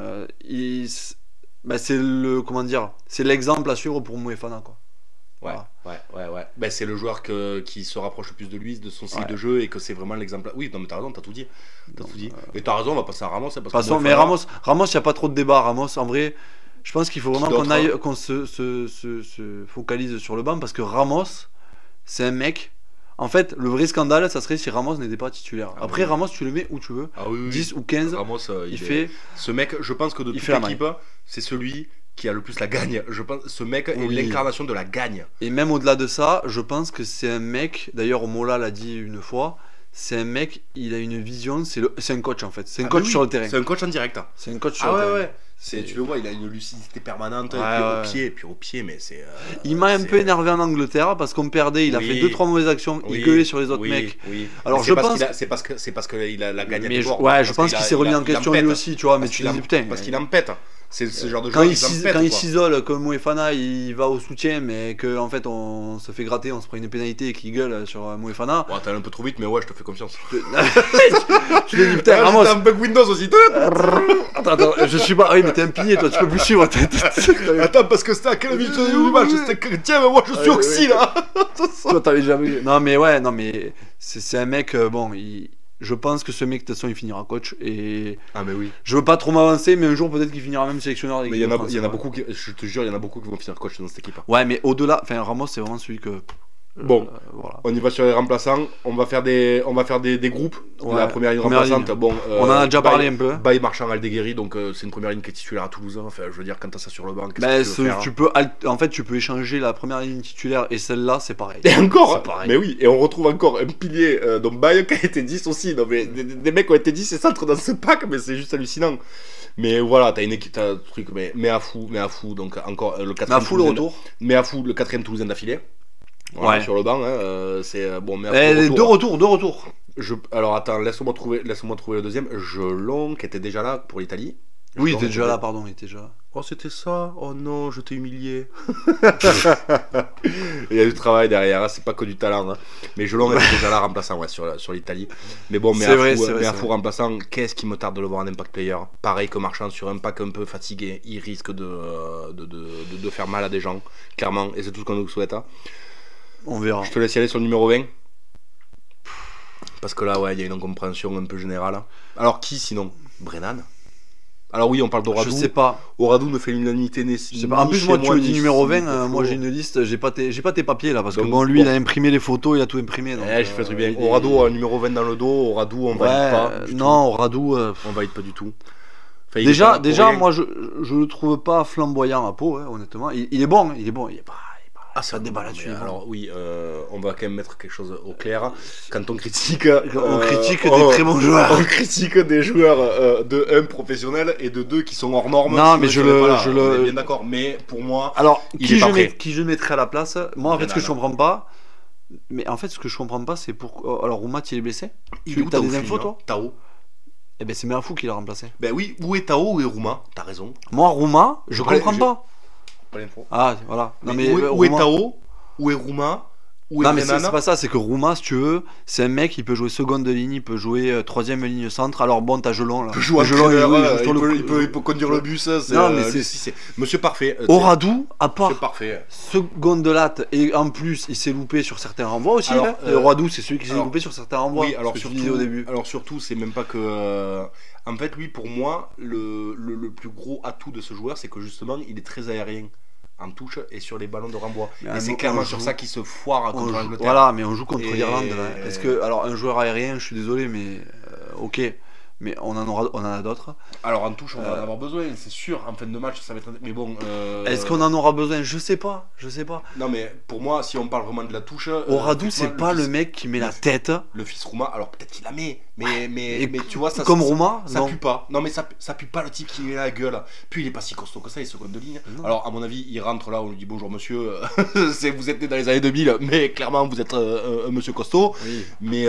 S4: c'est le. Comment dire. C'est l'exemple à suivre pour Moefana, quoi.
S3: Ouais,
S4: Voilà.
S3: ouais. Ben, c'est le joueur qui se rapproche le plus de lui, de son style
S4: Ouais.
S3: de jeu, et que c'est vraiment l'exemple. Oui, non, mais t'as raison, t'as tout dit. Et t'as raison, on va passer à Ramos. Parce que
S4: Passons, mais
S3: Moefana-
S4: Ramos, il n'y a pas trop de débat. Ramos, en vrai, je pense qu'il faut vraiment
S3: Qui
S4: qu'on se focalise sur le banc parce que Ramos, c'est un mec. En fait, le vrai scandale, ça serait si Ramos n'était pas titulaire.
S3: Ah
S4: Après,
S3: oui.
S4: Ramos, tu le mets où tu veux.
S3: Ah oui, oui.
S4: 10 ou 15,
S3: Ramos,
S4: il
S3: est-
S4: fait.
S3: Ce mec, je pense que de
S4: Il
S3: toute
S4: fait la
S3: l'équipe, c'est celui qui a le plus la gagne. Je pense ce mec est
S4: Oui.
S3: l'incarnation de la gagne.
S4: Et même au-delà de ça, je pense que c'est un mec. D'ailleurs, Mola l'a dit une fois. c'est un mec, il a une vision, c'est un coach en fait. C'est un
S3: Ah,
S4: coach
S3: mais oui,
S4: sur le terrain.
S3: C'est un coach en direct.
S4: C'est un coach sur
S3: Ah
S4: le
S3: ouais,
S4: terrain.
S3: ouais. Tu le vois, il a une lucidité permanente,
S4: Ouais,
S3: et puis au pied, mais c'est.
S4: Il m'a un
S3: c'est-
S4: peu énervé en Angleterre parce qu'on perdait, il a
S3: Oui.
S4: fait 2-3 mauvaises actions, il gueulait sur les autres mecs.
S3: Oui.
S4: Alors,
S3: Mais
S4: je pense-
S3: c'est parce qu'il a la gagne
S4: Mais je pense qu'il s'est remis en question lui aussi, tu vois, mais tu te dis putain.
S3: Parce qu'il en pète. C'est ce genre de
S4: Quand
S3: joueur
S4: il
S3: qui en
S4: s'is-
S3: pète.
S4: quand il
S3: quoi.
S4: s'isole comme Moefana, il va au soutien, mais qu'en fait on se fait gratter, on se prend une pénalité et qu'il gueule sur Moefana.
S3: Bon, t'es allé un peu trop vite, mais ouais, je te fais confiance.
S4: Tu te dis putain,
S3: Ah,
S4: Ramos.
S3: j'étais un bug Windows aussi.
S4: Attends, je suis pas. Ah oui, mais t'es un pilier, toi, tu peux plus suivre.
S3: Attends, parce que c'était à quelle minute du match? Tiens, mais moi je suis oxy là.
S4: Toi, t'avais jamais vu. Non, mais ouais, non, mais c'est un mec. Bon, je pense que ce mec, de toute façon, il finira coach. Et
S3: Ah, mais oui.
S4: je veux pas trop m'avancer, mais un jour, peut-être qu'il finira même sélectionneur.
S3: Mais il y en a beaucoup qui, je te jure, il y en a beaucoup qui vont finir coach dans cette équipe.
S4: Ouais, mais au-delà, enfin, Ramos, c'est vraiment celui que.
S3: Bon.
S4: Voilà.
S3: On y va sur les remplaçants. On va faire des groupes.
S4: Ouais,
S3: La première ligne
S4: première
S3: remplaçante.
S4: ligne.
S3: Bon,
S4: On en a déjà parlé un peu.
S3: Baye, Marchand, Aldeguerri, donc c'est une première ligne qui est titulaire à Toulouse. Enfin, je veux dire, quand t'as ça sur le banc, qu'est-ce
S4: Bah,
S3: que tu veux faire,
S4: en fait, tu peux échanger la première ligne titulaire et celle-là, c'est pareil.
S3: Et encore,
S4: C'est pareil.
S3: mais oui, et on retrouve encore un pilier, donc Baye qui a été 10 aussi. Non, mais des mecs qui ont été 10 et centres dans ce pack, mais c'est juste hallucinant. Mais voilà, t'as une équipe, t'as un truc, mais à fou, donc encore le 4ème.
S4: Mais à fou le retour.
S3: Mais à fou, le 4ème Toulousain d'affilée. Voilà,
S4: Ouais.
S3: sur le banc, c'est bon, mais à
S4: Eh,
S3: fou,
S4: deux retours.
S3: Alors attends, laisse-moi trouver le deuxième. Jelon qui était déjà là pour l'Italie.
S4: Oui, il
S3: Jelon
S4: était déjà là, pardon, il était déjà là.
S3: Oh, c'était ça. Oh non, je t'ai humilié. Il y a du travail derrière, hein, c'est pas que du talent. Hein. Mais Jelon était déjà là remplaçant ouais, sur l'Italie. Mais bon, mais
S4: C'est
S3: à
S4: vrai,
S3: fou,
S4: c'est vrai,
S3: mais à
S4: c'est
S3: fou
S4: vrai.
S3: remplaçant, qu'est-ce qui me tarde de le voir en impact player. Pareil que Marchand sur un pack un peu fatigué, il risque de faire mal à des gens, clairement, et c'est tout ce qu'on nous souhaite. Hein.
S4: On verra.
S3: Je te laisse y aller sur le numéro 20. Parce que là, ouais, il y a une incompréhension un peu générale. Alors, qui sinon? Brennan. Alors oui, on parle d'Oradou.
S4: Je sais pas.
S3: Oradou ne fait l'unanimité
S4: Je sais pas. En plus, moi, tu me dis numéro 20, moi j'ai une liste, j'ai pas tes papiers là, parce que
S3: Donc,
S4: bon, lui
S3: bon.
S4: il a imprimé les photos, il a tout imprimé. Donc,
S3: j'ai fait le truc bien.
S4: il est-
S3: Oradou a un numéro 20 dans le dos. Oradou, on valide pas. du tout.
S4: non, Radou.
S3: On valide pas du tout. Enfin, il est pas là
S4: Déjà,
S3: pour rien.
S4: moi je le trouve pas flamboyant à Pau, honnêtement. Il est bon, il est pas.
S3: Ah,
S4: ça débat là-dessus.
S3: mais
S4: bon.
S3: alors oui, on va quand même mettre quelque chose au clair. Quand on critique,
S4: On critique des très bons joueurs.
S3: On critique des joueurs de 1 professionnels et de 2 qui sont hors normes.
S4: Non,
S3: qui
S4: mais
S3: ne
S4: je
S3: seraient
S4: le-
S3: pas là.
S4: je le-
S3: On est bien d'accord. Mais pour moi,
S4: Alors,
S3: Il est pas prêt.
S4: qui je mettrais à la place? Moi, en fait, ce que je
S3: Brennan.
S4: comprends pas, mais en fait, ce que je comprends pas, c'est pourquoi. Alors, Roumat, il est blessé.
S3: il est où
S4: T'as
S3: Tao
S4: des infos,
S3: Fili,
S4: toi?
S3: Tao.
S4: Eh ben, c'est Merafou qui l'a remplacé.
S3: Ben oui, où est Tao, où est Rouma? T'as raison.
S4: Moi, Roumat, je
S3: Ouais,
S4: comprends pas.
S3: Pas l'info.
S4: Ah, voilà. Non, mais
S3: où est
S4: Roumat-
S3: Tao? Où est Rouma? Où est
S4: Non mais c'est
S3: Brennan?
S4: pas ça, c'est que Rouma, si tu veux, c'est un mec qui peut jouer seconde ligne, il peut jouer troisième ligne centre. Alors bon, t'as Jelon là.
S3: Il peut jouer
S4: Jelon,
S3: entraîneur,
S4: il joue sur le-
S3: il peut conduire le bus. C'est,
S4: Non, mais
S3: lui,
S4: c'est-
S3: Monsieur Parfait.
S4: Oradou, à part
S3: Monsieur Parfait.
S4: seconde latte, et en plus il s'est loupé sur certains renvois aussi.
S3: Alors,
S4: Là. Et Oradou, c'est celui qui s'est
S3: alors,
S4: loupé sur certains renvois.
S3: Oui, alors
S4: ce que je disais au début.
S3: surtout, c'est même pas que. En fait, lui, pour moi, le plus gros atout de ce joueur, c'est que justement, il est très aérien en touche et sur les ballons de renvoi.
S4: Mais
S3: Et c'est
S4: on
S3: clairement
S4: joue-
S3: sur ça qu'il se foire
S4: On
S3: contre
S4: joue-
S3: l'Angleterre.
S4: Voilà, mais on joue contre
S3: Et-
S4: l'Irlande. Là. Est-ce que, alors un joueur aérien, je suis désolé, mais ok, mais on en a d'autres.
S3: Alors en touche, on va en avoir besoin, c'est sûr. En fin de match, ça va être. Mais bon.
S4: Est-ce qu'on en aura besoin? Je sais pas.
S3: Non, mais pour moi, si on parle vraiment de la touche.
S4: Oradou,
S3: effectivement,
S4: c'est pas le
S3: fils-
S4: mec qui met la tête.
S3: Le fils Rouma, alors peut-être qu'il la met, mais
S4: Et
S3: tu vois, ça
S4: comme
S3: ça-
S4: Rouma,
S3: ça
S4: non.
S3: pue pas. Non, mais ça pue pas le type qui met la gueule. Puis il est pas si costaud que ça, il est seconde de ligne.
S4: Non.
S3: Alors, à mon avis, il rentre là, on lui dit bonjour monsieur, vous êtes né dans les années 2000, mais clairement vous êtes un monsieur costaud.
S4: Oui.
S3: Mais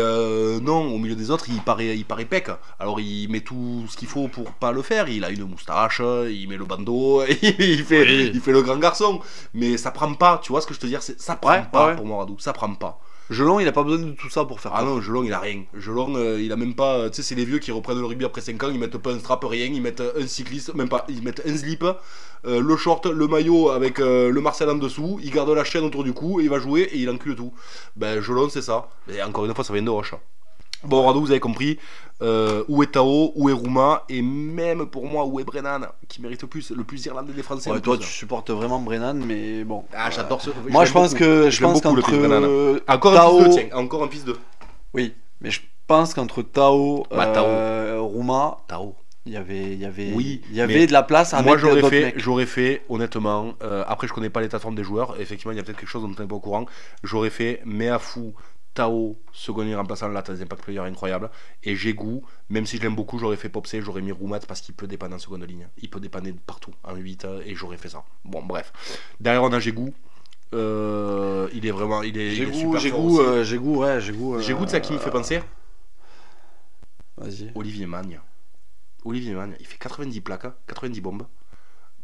S3: non, au milieu des autres, il paraît pec. Alors, il met tout ce qu'il faut pour pas le faire. Il a une moustache, il met le bandeau, il fait le grand garçon. Mais ça prend pas, tu vois ce que je te veux dire, ça prend
S4: Ouais,
S3: pas
S4: ouais.
S3: pour Moradou, ça prend pas.
S4: Jelon, il a pas besoin de tout ça pour faire
S3: Ah
S4: peur.
S3: non, Jelon il a rien. Jelon il a même pas. Tu sais, c'est les vieux qui reprennent le rugby après 5 ans, ils mettent pas un strap, rien, ils mettent un cycliste, même pas, ils mettent un slip, le short, le maillot avec le Marcel en dessous, il garde la chaîne autour du cou et il va jouer et il encule tout. Ben Jelon c'est ça. Et encore une fois, ça vient de Roche. Bon, Radou, vous avez compris. Où est Tao, où est Rouma, et même pour moi, où est Brennan, qui mérite le plus irlandais des Français.
S4: Ouais,
S3: en
S4: toi,
S3: plus.
S4: tu supportes vraiment Brennan, mais bon.
S3: Ah, j'adore ce.
S4: Moi, je
S3: j'aime
S4: pense
S3: beaucoup.
S4: que
S3: J'aime beaucoup le
S4: qu'entre
S3: fils Brennan. Encore
S4: Tao,
S3: un fils de, tiens, encore un fils de.
S4: oui, mais je pense qu'entre Tao,
S3: Bah, Tao.
S4: Rouma,
S3: Tao.
S4: il y avait
S3: Oui,
S4: de la place à
S3: Moi
S4: mettre d'autres mecs.
S3: j'aurais fait honnêtement, après je connais pas l'état de forme des joueurs, effectivement il y a peut-être quelque chose dont on n'est pas au courant, j'aurais fait Meafou, Tao, second ligne remplaçant, là t'as des impact players incroyables. Et Jégou, même si je l'aime beaucoup, j'aurais fait Popsé, j'aurais mis Roumat parce qu'il peut dépanner en seconde ligne. Il peut dépanner partout, en 8, et j'aurais fait ça. Bon, bref. Derrière, on a Jégou. Il est vraiment. Il est super fort aussi.
S4: Jégou,
S3: Jégou, tu sais à qui il me fait penser?
S4: Vas-y.
S3: Olivier Magne. Olivier Magne, il fait 90 plaques, 90 bombes.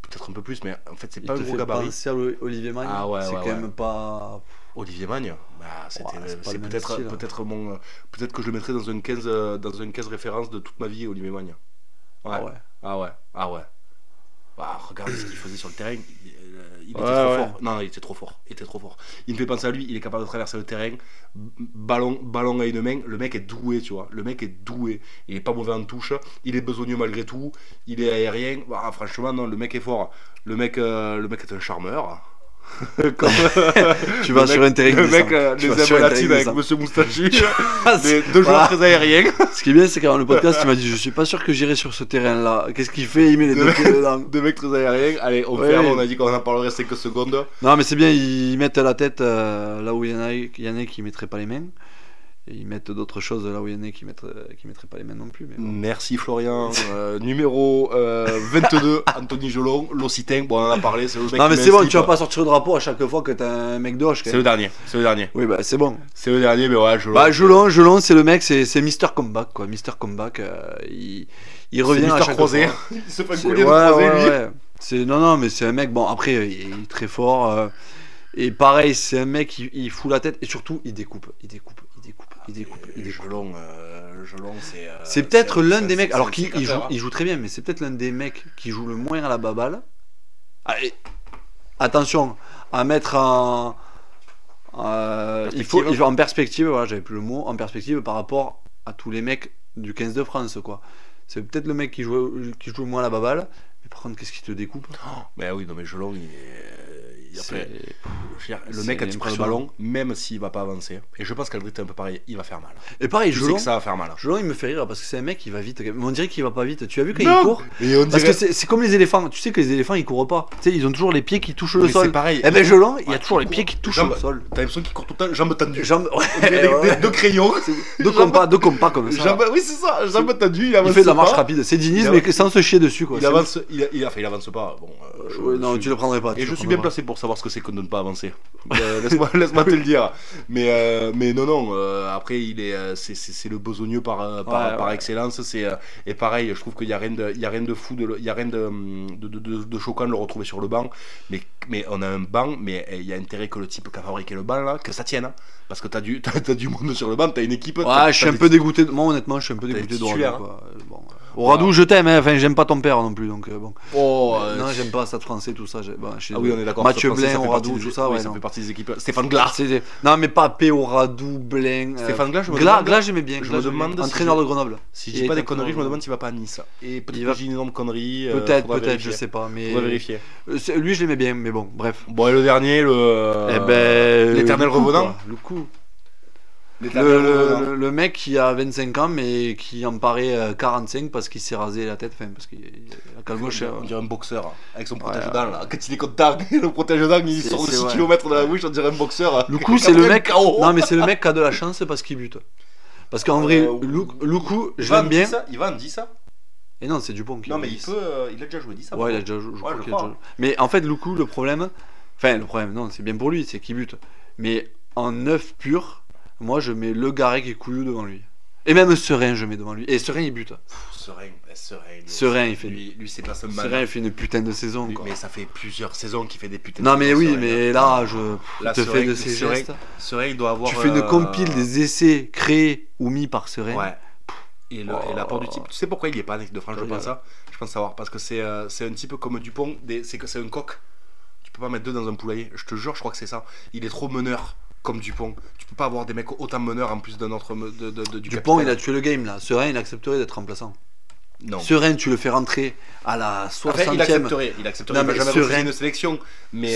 S3: Peut-être un peu plus, mais en fait, c'est pas un gros gabarit.
S4: C'est Olivier Magne.
S3: Ah ouais,
S4: c'est
S3: ouais,
S4: quand même pas.
S3: Olivier Magne, bah,
S4: C'est pas
S3: c'est
S4: le même
S3: peut-être
S4: style, hein.
S3: peut-être que je le mettrais dans une 15 référence de toute ma vie, Olivier Magne. Ouais.
S4: Ah ouais.
S3: Ah ouais. Ah ouais. Ah, regardez ce qu'il faisait sur le terrain. Il était
S4: Ouais,
S3: trop
S4: ouais.
S3: fort. Non, il était trop fort. Il était trop fort. Il me fait penser à lui. Il est capable de traverser le terrain. Ballon à une main. Le mec est doué, tu vois. Le mec est doué. Il est pas mauvais en touche. Il est besogneux malgré tout. Il est aérien. Bah, franchement, non, le mec est fort. Le mec est un charmeur. Comme,
S4: Tu vas sur un terrain
S3: le mec
S4: glissant. Tu vas
S3: les
S4: sur un
S3: aimes
S4: terrain
S3: latines avec
S4: glissant.
S3: Monsieur Moustachi.
S4: Ah,
S3: Deux joueurs
S4: voilà.
S3: très aériens.
S4: Ce qui est bien, c'est qu'avant le podcast, tu m'as dit je suis pas sûr que j'irai sur ce terrain-là. Qu'est-ce qu'il fait? Il met les deux pieds dedans.
S3: Deux mecs très aériens. Allez, on
S4: Ouais.
S3: ferme. On a dit qu'on en parlerait 5 secondes.
S4: Non, mais c'est bien, ils mettent la tête là où il y en a qui mettraient pas les mains. Et ils mettent d'autres choses là où il y en a qui mettraient pas les mains non plus. Mais bon.
S3: Merci Florian. Numéro 22, Anthony Jolon, l'Occitan. Bon, on en a parlé. C'est le mec
S4: Non, mais
S3: qui
S4: c'est
S3: met
S4: bon,
S3: un slip.
S4: tu vas pas sortir le drapeau à chaque fois que t'as un mec de hoche.
S3: C'est le dernier. C'est le dernier.
S4: Oui, bah c'est bon.
S3: C'est le dernier, mais ouais, Jolon.
S4: Bah, Jelon, c'est le mec, c'est Mister Comeback quoi. Mister Comeback, il revient à
S3: Mister
S4: chaque
S3: Croisé.
S4: fois.
S3: Il se fait un
S4: C'est-
S3: collier de
S4: ouais,
S3: croisé,
S4: ouais,
S3: lui.
S4: ouais. Non, mais c'est un mec, bon, après, il est très fort. Et pareil, c'est un mec, il fout la tête et surtout, il découpe.
S3: Jolon, c'est.
S4: C'est peut-être l'un des mecs,
S3: c'est
S4: alors
S3: un
S4: qu'il
S3: sécateur, hein.
S4: il joue très bien, mais c'est peut-être l'un des mecs qui joue le moins à la baballe. Allez, attention à mettre il faut en perspective, voilà, j'avais plus le mot, en perspective par rapport à tous les mecs du 15 de France, quoi. C'est peut-être le mec qui joue le moins à la baballe, mais par contre, qu'est-ce qui te découpe?
S3: Mais oui, non, mais Jolon, après,
S4: C'est-
S3: le mec, quand il prend le
S4: impressionnant.
S3: ballon, même s'il va pas avancer, et je pense qu'Aldrit est un peu pareil, il va faire mal.
S4: Et pareil,
S3: Tu sais
S4: Jelon,
S3: que ça va faire mal.
S4: il me fait rire parce que c'est un mec qui va vite. Mais on dirait qu'il va pas vite. Tu as vu quand
S3: Non,
S4: il court?
S3: Et on
S4: Parce
S3: dirait.
S4: que c'est comme les éléphants. Tu sais que les éléphants ils courent pas. Tu sais, ils ont toujours les pieds qui touchent le
S3: Mais
S4: sol.
S3: c'est pareil.
S4: Eh ben Jelon, il y a
S3: Ouais,
S4: toujours les
S3: il
S4: pieds
S3: court.
S4: qui touchent
S3: Jambes-
S4: le sol.
S3: T'as l'impression qu'il court tout le temps, jambes tendues.
S4: Jambes,
S3: Deux crayons.
S4: deux compas comme ça.
S3: Oui, c'est ça, jambes tendues, il avance
S4: Il fait de la marche
S3: pas.
S4: rapide. C'est Diniz,
S3: Il
S4: mais
S3: avance-
S4: sans se chier dessus quoi.
S3: Il avance, il avance pas. Bon,
S4: Ouais, non, tu le prendrais pas.
S3: Et
S4: tu
S3: je
S4: le
S3: suis
S4: prendrais
S3: bien
S4: pas.
S3: placé pour savoir ce que c'est que de ne pas avancer. Laisse-moi te le dire. Mais non. Après, c'est le besogneux par
S4: Ouais.
S3: excellence. Et pareil, je trouve qu'il y a rien de fou, il y a rien de choquant de le retrouver sur le banc. Mais on a un banc, mais il y a intérêt que le type qui a fabriqué le banc là, que ça tienne. Hein. Parce que t'as du monde sur le banc, t'as une équipe.
S4: Ouais, je suis un peu dégoûté. Moi, honnêtement, je suis un peu
S3: T'as
S4: dégoûté
S3: des
S4: de
S3: titulaires,
S4: Radou, quoi. Bon, Radou, je t'aime, hein. Enfin, j'aime pas ton père non plus, donc bon.
S3: Oh,
S4: Non, j'aime pas Stade Français, tout ça. Bon, je suis
S3: Ah oui, on est d'accord.
S4: Mathieu
S3: Stade Français, ça
S4: Blain,
S3: fait partie
S4: Radou,
S3: des-
S4: tout ça,
S3: oui,
S4: ouais.
S3: ça
S4: non.
S3: fait partie des équipes. Stéphane Glass.
S4: Non, mais pas P.O. Radou, Blain.
S3: Stéphane Glass, je me
S4: Glass,
S3: demande-
S4: Glass, j'aimais bien.
S3: je
S4: Glass,
S3: me demande si
S4: entraîneur
S3: je-
S4: de Grenoble.
S3: Si
S4: Il
S3: je dis pas
S4: est
S3: des conneries, je me
S4: entraîneur
S3: demande s'il va pas à Nice. Et peut-être
S4: Il
S3: que
S4: va-
S3: j'ai une énorme connerie.
S4: Peut-être,
S3: faudra
S4: je
S3: vérifier.
S4: sais pas, mais.
S3: Faudra vérifier.
S4: Lui, je l'aimais bien, mais bon, bref.
S3: Bon, et le dernier,
S4: Eh ben.
S3: l'éternel
S4: Lukou,
S3: revenant.
S4: quoi, Lukou.
S3: L'éternel revenant.
S4: Le mec qui a 25 ans, mais qui en paraît 45 parce qu'il s'est rasé la tête, enfin, parce qu'il a calmoche.
S3: On dirait un boxeur avec son
S4: Ouais,
S3: protège-dents là. Quand il est content, le protège-dents il
S4: C'est-
S3: sort de
S4: c'est
S3: 6
S4: vrai.
S3: km de la bouche, on dirait un boxeur.
S4: Lukou, c'est le mec. Non, mais c'est le mec qui a de la chance parce qu'il bute. Parce qu'en vrai, Lukou, je l'aime bien.
S3: Ivan dit ça.
S4: Et non, c'est Dupont qui
S3: Non, mais
S4: dit
S3: il
S4: ça.
S3: peut. Il a déjà joué, dit ça.
S4: Ouais, il a déjà joué.
S3: Ouais, je
S4: qu'il a
S3: crois.
S4: déjà- Mais en fait, Lukou, le problème, non, c'est bien pour lui, c'est qu'il bute. Mais en 9 pur, moi, je mets Le Garret et Couillou devant lui. Et même Serein, je mets devant lui. Et Serein, il bute.
S3: Serein.
S4: Serein, il fait.
S3: Lui, c'est pas ce
S4: Serein, il fait une putain de saison, quoi.
S3: Mais ça fait plusieurs saisons qu'il fait des putains de
S4: Non, mais
S3: saisons,
S4: oui,
S3: Serein.
S4: mais là,
S3: Là,
S4: te
S3: Serein-
S4: fais de ces
S3: Serein-
S4: gestes.
S3: Serein, il doit avoir.
S4: Tu fais une compile des essais créés ou mis par Serein.
S3: Ouais. Et l'apport du type. Tu sais pourquoi il y est pas en équipe de France, je
S4: Regarde.
S3: pense ça. Je pense savoir. Parce que c'est un type comme Dupont. C'est un coq. Tu peux pas mettre deux dans un poulailler. Je te jure, je crois que c'est ça. Il est trop meneur. Comme Dupont. Tu peux pas avoir des mecs autant meneurs en plus d'un autre. Du
S4: Dupont,
S3: capitaine.
S4: il a tué le game là. Serein, il accepterait d'être remplaçant.
S3: Non.
S4: Serein, tu le fais rentrer à la 60e.
S3: Après, il accepterait. Il
S4: Non,
S3: va
S4: mais
S3: jamais
S4: Serein-
S3: refuser une sélection. Mais.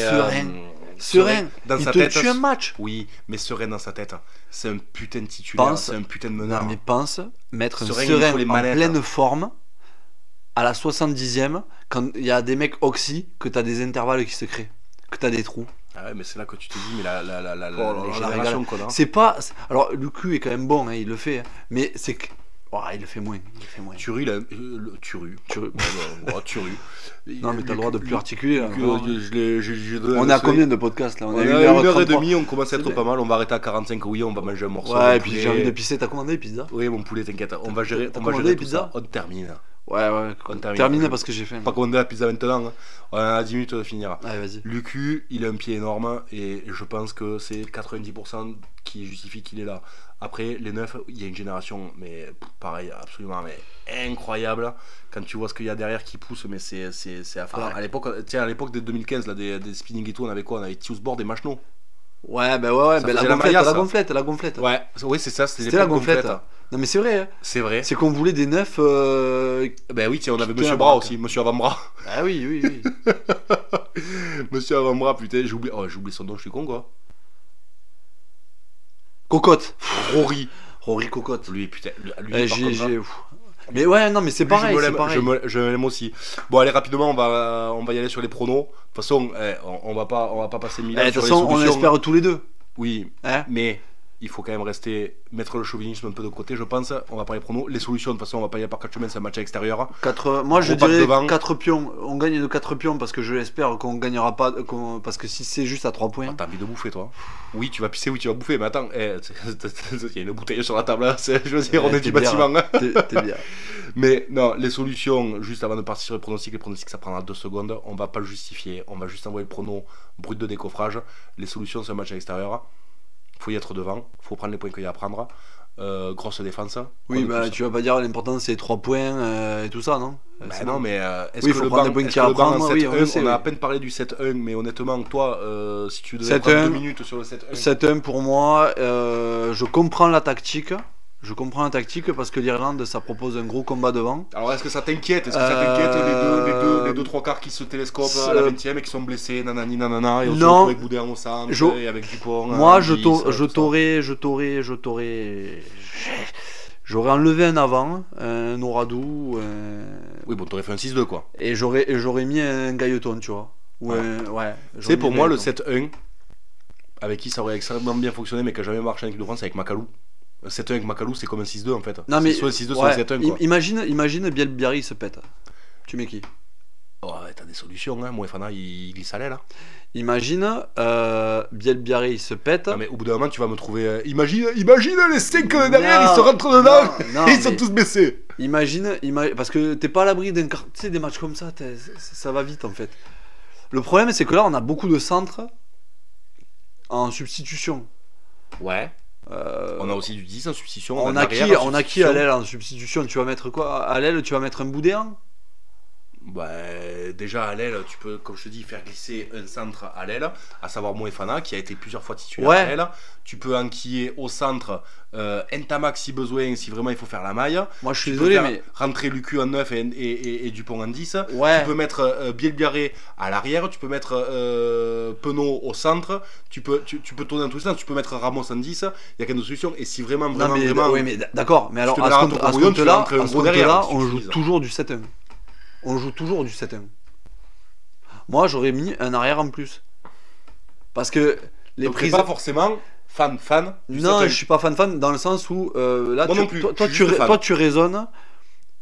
S4: Serein,
S3: dans
S4: il
S3: sa
S4: te
S3: tête.
S4: tue un match.
S3: Oui, mais Serein dans sa tête. C'est un putain de titulaire.
S4: Pense-
S3: C'est un putain de meneur.
S4: Non, mais pense mettre un
S3: Serein, il
S4: Serein
S3: faut les
S4: en
S3: manettes.
S4: pleine forme à la 70e quand il y a des mecs oxy que t'as des intervalles qui se créent, que t'as des trous.
S3: Ah ouais, mais c'est là que tu te dis, mais la
S4: Oh là là,
S3: génération qu'on a.
S4: C'est pas. Alors, Lucu est quand même bon, hein, il le fait. Hein, mais c'est que. Oh, il le fait moins.
S3: Turu, Turu. Turu.
S4: Non, mais t'as le droit de plus articuler. Là,
S3: On
S4: on est à combien de podcasts là?
S3: On est à 1h30,
S4: 33.
S3: on commence à être pas mal. On va arrêter à 45, oui, on va manger un morceau.
S4: Ouais, et puis j'ai envie de pisser. T'as commandé les pizzas?
S3: Oui, mon poulet, t'inquiète. On va gérer.
S4: T'as
S3: On va
S4: commandé
S3: gérer
S4: les
S3: tout
S4: pizzas?
S3: ça. On termine.
S4: Ouais,
S3: On termine.
S4: termine parce que j'ai faim.
S3: Pas commander la pizza maintenant. Hein. On a 10 minutes de finir.
S4: Allez, vas-y.
S3: Lucu, il a un pied énorme et je pense que c'est 90% qui justifie qu'il est là. Après, les 9, il y a une génération, mais pareil, absolument mais incroyable. Quand tu vois ce qu'il y a derrière qui pousse, mais c'est affolant.
S4: Ouais.
S3: À l'époque des 2015, là, des spinning et tout, on avait quoi? On avait Tiusboard et Machno.
S4: Ouais, bah ouais,
S3: Ça
S4: bah
S3: faisait
S4: la
S3: la
S4: gonflette, la gonflette.
S3: Ouais, oui, c'est ça, c'était
S4: C'était la
S3: l'époque
S4: gonflette. Non, mais c'est vrai. Hein.
S3: C'est vrai.
S4: C'est qu'on voulait des neufs.
S3: Ben oui, tiens, on avait
S4: Qui
S3: Monsieur
S4: était
S3: Bras
S4: la
S3: aussi, Monsieur Avant-Bras.
S4: Ah oui.
S3: Monsieur Avant-Bras, putain, j'ai oublié son nom, je suis con quoi.
S4: Cocotte.
S3: Rory.
S4: Rory Cocotte.
S3: Lui, putain, lui
S4: Eh,
S3: par contre, là,
S4: Mais ouais, non, mais c'est
S3: lui,
S4: pareil,
S3: je me
S4: c'est
S3: l'aime,
S4: pareil.
S3: je l'aime aussi. Bon, allez, rapidement, on va y aller sur les pronos. De toute façon, on va pas passer 1000 ans
S4: De toute
S3: sur les
S4: façon, on
S3: solutions.
S4: espère tous les deux.
S3: Oui,
S4: Hein?
S3: mais il faut quand même mettre le chauvinisme un peu de côté, je pense. On va parler pronos. Les solutions, de toute façon, on va pas y aller par 4 semaines, c'est un match à l'extérieur.
S4: Moi, je
S3: Gros pack
S4: dirais
S3: devant.
S4: 4 pions. On gagne de 4 pions parce que je l'espère qu'on gagnera pas. Parce que si c'est juste à 3 points.
S3: Ah, t'as envie de bouffer, toi? Oui, tu vas pisser, oui, tu vas bouffer, mais attends, il y a une bouteille sur la table, là. Je veux dire, on est du
S4: t'es bien,
S3: bâtiment. Hein.
S4: T'es bien.
S3: Mais non, les solutions, juste avant de partir sur les pronostics ça prendra 2 secondes. On va pas le justifier, on va juste envoyer le prono brut de décoffrage. Les solutions, c'est un match à l'extérieur. Faut y être devant, faut prendre les points qu'il y a à prendre. Grosse défense.
S4: Oui,
S3: Quoi de
S4: bah
S3: plus?
S4: tu vas pas dire l'important c'est 3 points et tout ça, non?
S3: Bah
S4: C'est
S3: non,
S4: bon.
S3: mais est-ce
S4: Oui,
S3: que
S4: faut
S3: le
S4: prendre
S3: banc,
S4: les points
S3: est-ce
S4: qu'il y a
S3: que
S4: à
S3: le banc en
S4: prendre, oui, on
S3: 7-1,
S4: le sait,
S3: on a
S4: oui.
S3: à peine parlé du 7-1, mais honnêtement, toi, si tu devais
S4: 7-1,
S3: prendre 2 minutes sur le 7-1.
S4: 7-1 pour moi, je comprends la tactique. Je comprends la tactique parce que l'Irlande ça propose un gros combat devant.
S3: Alors est-ce que ça t'inquiète? Est-ce que ça t'inquiète les deux trois quarts qui se télescopent à la 20ème et qui sont blessés, nanani nanana, et on se
S4: Non.
S3: retrouve avec Boudin au centre et avec Dupont.
S4: Moi
S3: Andy,
S4: j'aurais enlevé un avant, un Oradou,
S3: Oui, bon, t'aurais fait un 6-2 quoi.
S4: et j'aurais mis un Gailleton, tu vois. Ou ouais.
S3: C'est pour
S4: mis
S3: moi le
S4: Gailleton.
S3: 7-1 avec qui ça aurait extrêmement bien fonctionné mais qui a jamais marché en équipe de France avec Macalou. 7-1 avec Macalou c'est comme un 6-2 en fait.
S4: Non mais
S3: c'est soit un 6-2 soit
S4: ouais,
S3: un 7-1 quoi.
S4: imagine Bielbiarri se pète. Tu mets qui?
S3: Ouais, t'as des solutions, hein. Moefana il glisse à l'aile. Hein.
S4: Imagine Bielbiarri se pète.
S3: Non mais au bout d'un moment tu vas me trouver. Imagine les 5 derrière,
S4: Non,
S3: ils se rentrent dedans
S4: non,
S3: et ils sont
S4: mais-
S3: tous baissés.
S4: Imagine, parce que t'es pas à l'abri d'un. Tu sais, des matchs comme ça, ça va vite en fait. Le problème, c'est que là, on a beaucoup de centres en substitution.
S3: Ouais.
S4: Euh,
S3: On a aussi du 10 en substitution.
S4: on a qui à l'aile en substitution? Tu vas mettre quoi? À l'aile, tu vas mettre un Boudéan?
S3: Bah, déjà à l'aile, tu peux, comme je te dis, faire glisser un centre à l'aile, à savoir Moefana, qui a été plusieurs fois titulaire
S4: Ouais.
S3: à l'aile. Tu peux enquiller au centre Ntamak si besoin, si vraiment il faut faire la maille.
S4: Moi, je suis
S3: Tu peux
S4: désolé,
S3: faire
S4: mais.
S3: rentrer Lucu en 9 et Dupont en 10.
S4: Ouais.
S3: Tu peux mettre Bielbiarré à l'arrière, tu peux mettre Penaud au centre, tu peux tourner dans tous les sens, tu peux mettre Ramos en 10, il y a qu'une solution. Et si vraiment,
S4: Non, mais,
S3: vraiment,
S4: oui, mais d'accord, mais alors
S3: te
S4: à
S3: mets
S4: ce
S3: un
S4: compte-
S3: peu
S4: à ce
S3: brouillon, tu fais
S4: compte-là,
S3: rentrer un
S4: à ce
S3: gros derrière,
S4: compte-là,
S3: si tu
S4: on joue
S3: utilises.
S4: toujours du 7-1. On joue toujours du 7-1. Moi, j'aurais mis un arrière en plus. Parce que les
S3: donc t'es
S4: prises.
S3: pas forcément fan du
S4: Non,
S3: 7-1.
S4: je suis pas fan dans le sens où là,
S3: Moi non plus,
S4: toi,
S3: je suis juste fan.
S4: toi, tu raisonnes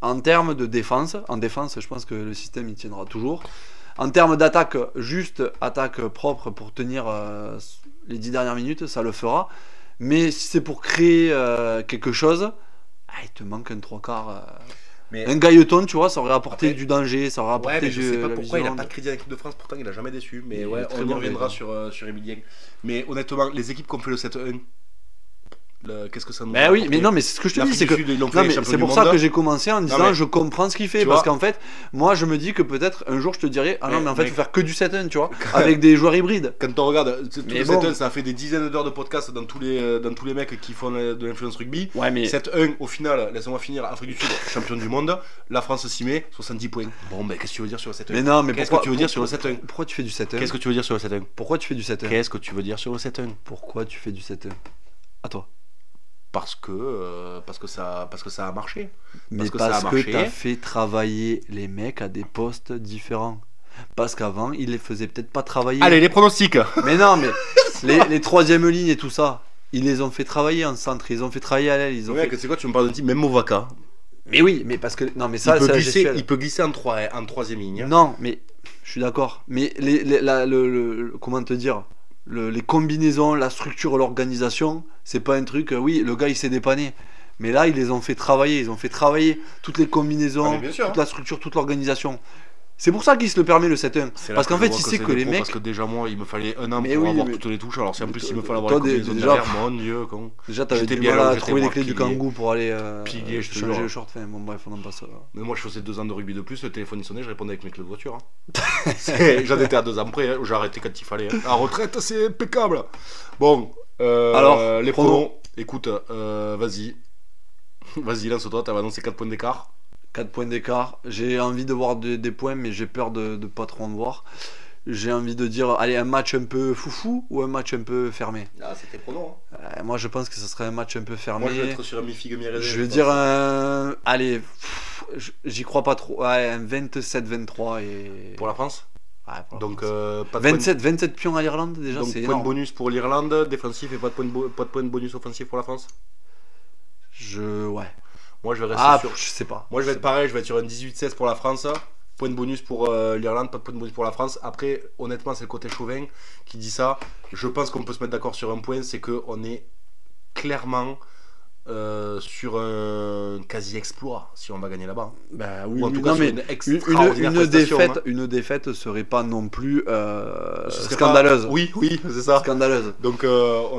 S4: en termes de défense. En défense, je pense que le système il tiendra toujours. En termes d'attaque, juste attaque propre pour tenir les 10 dernières minutes, ça le fera. Mais si c'est pour créer quelque chose, il te manque un 3 quarts.
S3: Mais
S4: Un Gailleton, tu vois, ça aurait apporté
S3: Après-
S4: du danger, ça aurait apporté
S3: ouais, mais je
S4: du.
S3: sais pas
S4: la
S3: pourquoi il a
S4: vision.
S3: pas de crédit à l'équipe de France, pourtant il a jamais déçu. Mais
S4: Il
S3: ouais,
S4: est très
S3: on y
S4: bon,
S3: reviendra
S4: Gaëtan.
S3: sur Emilien. Mais honnêtement, les équipes qui ont fait le 7-1, qu'est-ce que ça nous a
S4: Ben oui,
S3: apporté?
S4: mais non, mais c'est ce que je te dis,
S3: L'Afrique
S4: c'est
S3: du
S4: que.
S3: Sud, ils l'ont fait
S4: Non,
S3: les
S4: mais
S3: champions
S4: c'est
S3: du
S4: pour ça
S3: monde.
S4: que j'ai commencé en disant
S3: mais
S4: je comprends ce qu'il fait.
S3: tu
S4: Parce
S3: vois.
S4: qu'en fait, moi je me dis que peut-être un jour je te dirais ah non,
S3: Ouais,
S4: mais en fait, il
S3: mec.
S4: faut faire que du 7-1, tu vois, avec des joueurs hybrides.
S3: Quand on regarde tout
S4: Mais
S3: le
S4: bon.
S3: 7-1, ça a fait des dizaines d'heures de podcasts dans tous les mecs qui font de l'influence rugby.
S4: Ouais, mais.
S3: 7-1, au final, laisse-moi finir, Afrique du Sud, champion du monde, la France s'y met, 70 points. Bon, ben qu'est-ce que tu veux dire sur le 7-1?
S4: Mais non, mais
S3: Qu'est-ce
S4: pourquoi,
S3: que tu veux dire sur le 7-1?
S4: Pourquoi tu fais du 7-1?
S3: Qu'est-ce que tu veux dire sur le 7-1?
S4: Pourquoi tu fais du 7-1?
S3: Qu'est-ce que tu veux dire sur le 7-1?
S4: Pourquoi tu fais du 7-1? À toi.
S3: Parce que ça a marché.
S4: Mais
S3: que ça a
S4: parce que
S3: marché.
S4: t'as fait travailler les mecs à des postes différents. Parce qu'avant, il les faisait peut-être pas travailler.
S3: Allez, les pronostics.
S4: Mais non, mais les troisième lignes et tout ça, ils les ont fait travailler en centre, ils les ont fait travailler à l'aile. Ils ont
S3: Ouais,
S4: fait...
S3: c'est quoi, tu me parles d'un type, même Movaka.
S4: Mais oui, mais parce que. Non, mais ça,
S3: il, peut
S4: c'est la
S3: glisser,
S4: gestuelle.
S3: il peut glisser en troisième ligne.
S4: Non, mais je suis d'accord. Mais comment te dire, les combinaisons, la structure, l'organisation, c'est pas un truc. Oui, le gars il s'est dépanné. Mais là, ils les ont fait travailler. Ils ont fait travailler toutes les combinaisons,
S3: Ah, mais bien sûr,
S4: toute
S3: hein.
S4: la structure, toute l'organisation. C'est pour ça qu'il se le permet le 7-1.
S3: C'est là
S4: Parce qu'en
S3: je
S4: fait,
S3: vois
S4: il
S3: que
S4: sait
S3: c'est
S4: que
S3: des
S4: les
S3: pros,
S4: mecs.
S3: Parce que déjà, moi, il me fallait un an
S4: Mais
S3: pour
S4: oui,
S3: avoir
S4: mais-
S3: toutes les touches. Alors, si en plus, il me fallait avoir
S4: Toi,
S3: les combinaisons
S4: déjà-
S3: derrière, mon dieu, con.
S4: Déjà, t'avais
S3: J'étais
S4: du
S3: bien
S4: mal
S3: là où
S4: à
S3: j'étais,
S4: trouver les
S3: moi,
S4: clés du
S3: pilier.
S4: kangou pour aller
S3: Pilier, je te
S4: changer
S3: jure.
S4: le short. Enfin, bon, bref, on en passe.
S3: Mais moi, je faisais 2 ans de rugby de plus. Le téléphone il sonnait, je répondais avec mes clés de voiture. Hein. J'en étais à 2 ans près. J'ai arrêté quand il fallait. La retraite, c'est impeccable. Bon,
S4: Alors,
S3: les
S4: pronos.
S3: pronos. Écoute, vas-y. Vas-y, lance-toi. T'avais annoncé 4 points d'écart.
S4: 4 points d'écart. J'ai envie de voir des points, mais j'ai peur de pas trop en voir. J'ai envie de dire, allez, un match un peu foufou ou un match un peu fermé.
S3: Ah, c'était pronos. Hein.
S4: Moi, je pense que ce serait un match un peu fermé.
S3: Moi, je vais être sur un mi-figue, mi-raisin.
S4: Je vais dire un. Allez, j'y crois pas trop. Ouais, un 27-23 et.
S3: Pour la France.
S4: Ouais, pour la
S3: Donc,
S4: France.
S3: pas de
S4: 27 pions à l'Irlande, déjà,
S3: Donc,
S4: c'est
S3: point de
S4: énorme.
S3: bonus pour l'Irlande, défensif et pas de point de bonus offensif pour la France.
S4: Ouais.
S3: Moi, je vais rester
S4: Ah,
S3: sur.
S4: je sais pas.
S3: Moi, je vais être pareil, je vais être sur un 18-16 pour la France. Point de bonus pour l'Irlande, pas de point de bonus pour la France. Après, honnêtement, c'est le côté chauvin qui dit ça. Je pense qu'on peut se mettre d'accord sur un point, c'est qu'on est clairement sur un quasi-exploit si on va gagner là-bas.
S4: Bah oui,
S3: Ou en
S4: oui,
S3: tout cas,
S4: non,
S3: sur
S4: mais
S3: une extraordinaire prestation, hein.
S4: une défaite serait pas non plus
S3: Ce serait
S4: scandaleuse.
S3: pas- Oui, oui, c'est ça.
S4: Scandaleuse.
S3: Donc,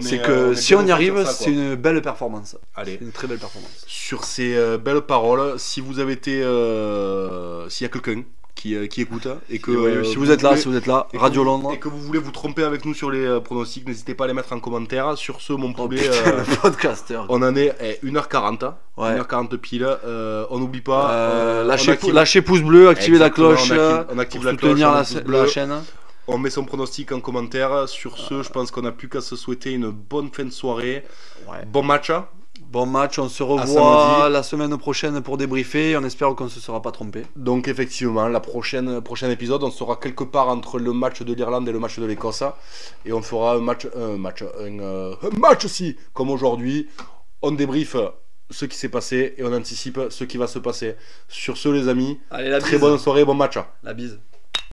S4: C'est que si on y
S3: bien
S4: arrive,
S3: sur ça,
S4: c'est
S3: quoi.
S4: une belle performance.
S3: Allez.
S4: C'est une très belle performance.
S3: Sur ces belles paroles, si vous avez été. S'il y a quelqu'un qui écoute et que.
S4: Si vous êtes là,
S3: et que
S4: Radio
S3: vous-
S4: Londres.
S3: Et que vous voulez vous tromper avec nous sur les pronostics, n'hésitez pas à les mettre en commentaire. Sur ce, mon
S4: Oh
S3: poulet,
S4: putain, le podcasteur.
S3: on en est 1h40.
S4: Ouais.
S3: 1h40 pile. On n'oublie pas.
S4: Lâchez pouce bleu, activez la
S3: Exactement,
S4: cloche
S3: on active
S4: pour
S3: la cloche,
S4: soutenir
S3: on
S4: la,
S3: met pouce bleu.
S4: la chaîne.
S3: On met son pronostic en commentaire. Sur ce, je pense qu'on n'a plus qu'à se souhaiter une bonne fin de soirée.
S4: Ouais.
S3: Bon match. Hein.
S4: Bon match, on se
S3: À
S4: revoit
S3: samedi.
S4: la semaine prochaine pour débriefer. On espère qu'on ne se sera pas trompé.
S3: Donc effectivement, prochain épisode, on sera quelque part entre le match de l'Irlande et le match de l'Écosse, et on fera un match aussi, comme aujourd'hui. On débriefe ce qui s'est passé et on anticipe ce qui va se passer. Sur ce, les amis,
S4: Allez, la
S3: très bonne soirée, bon match.
S4: La bise.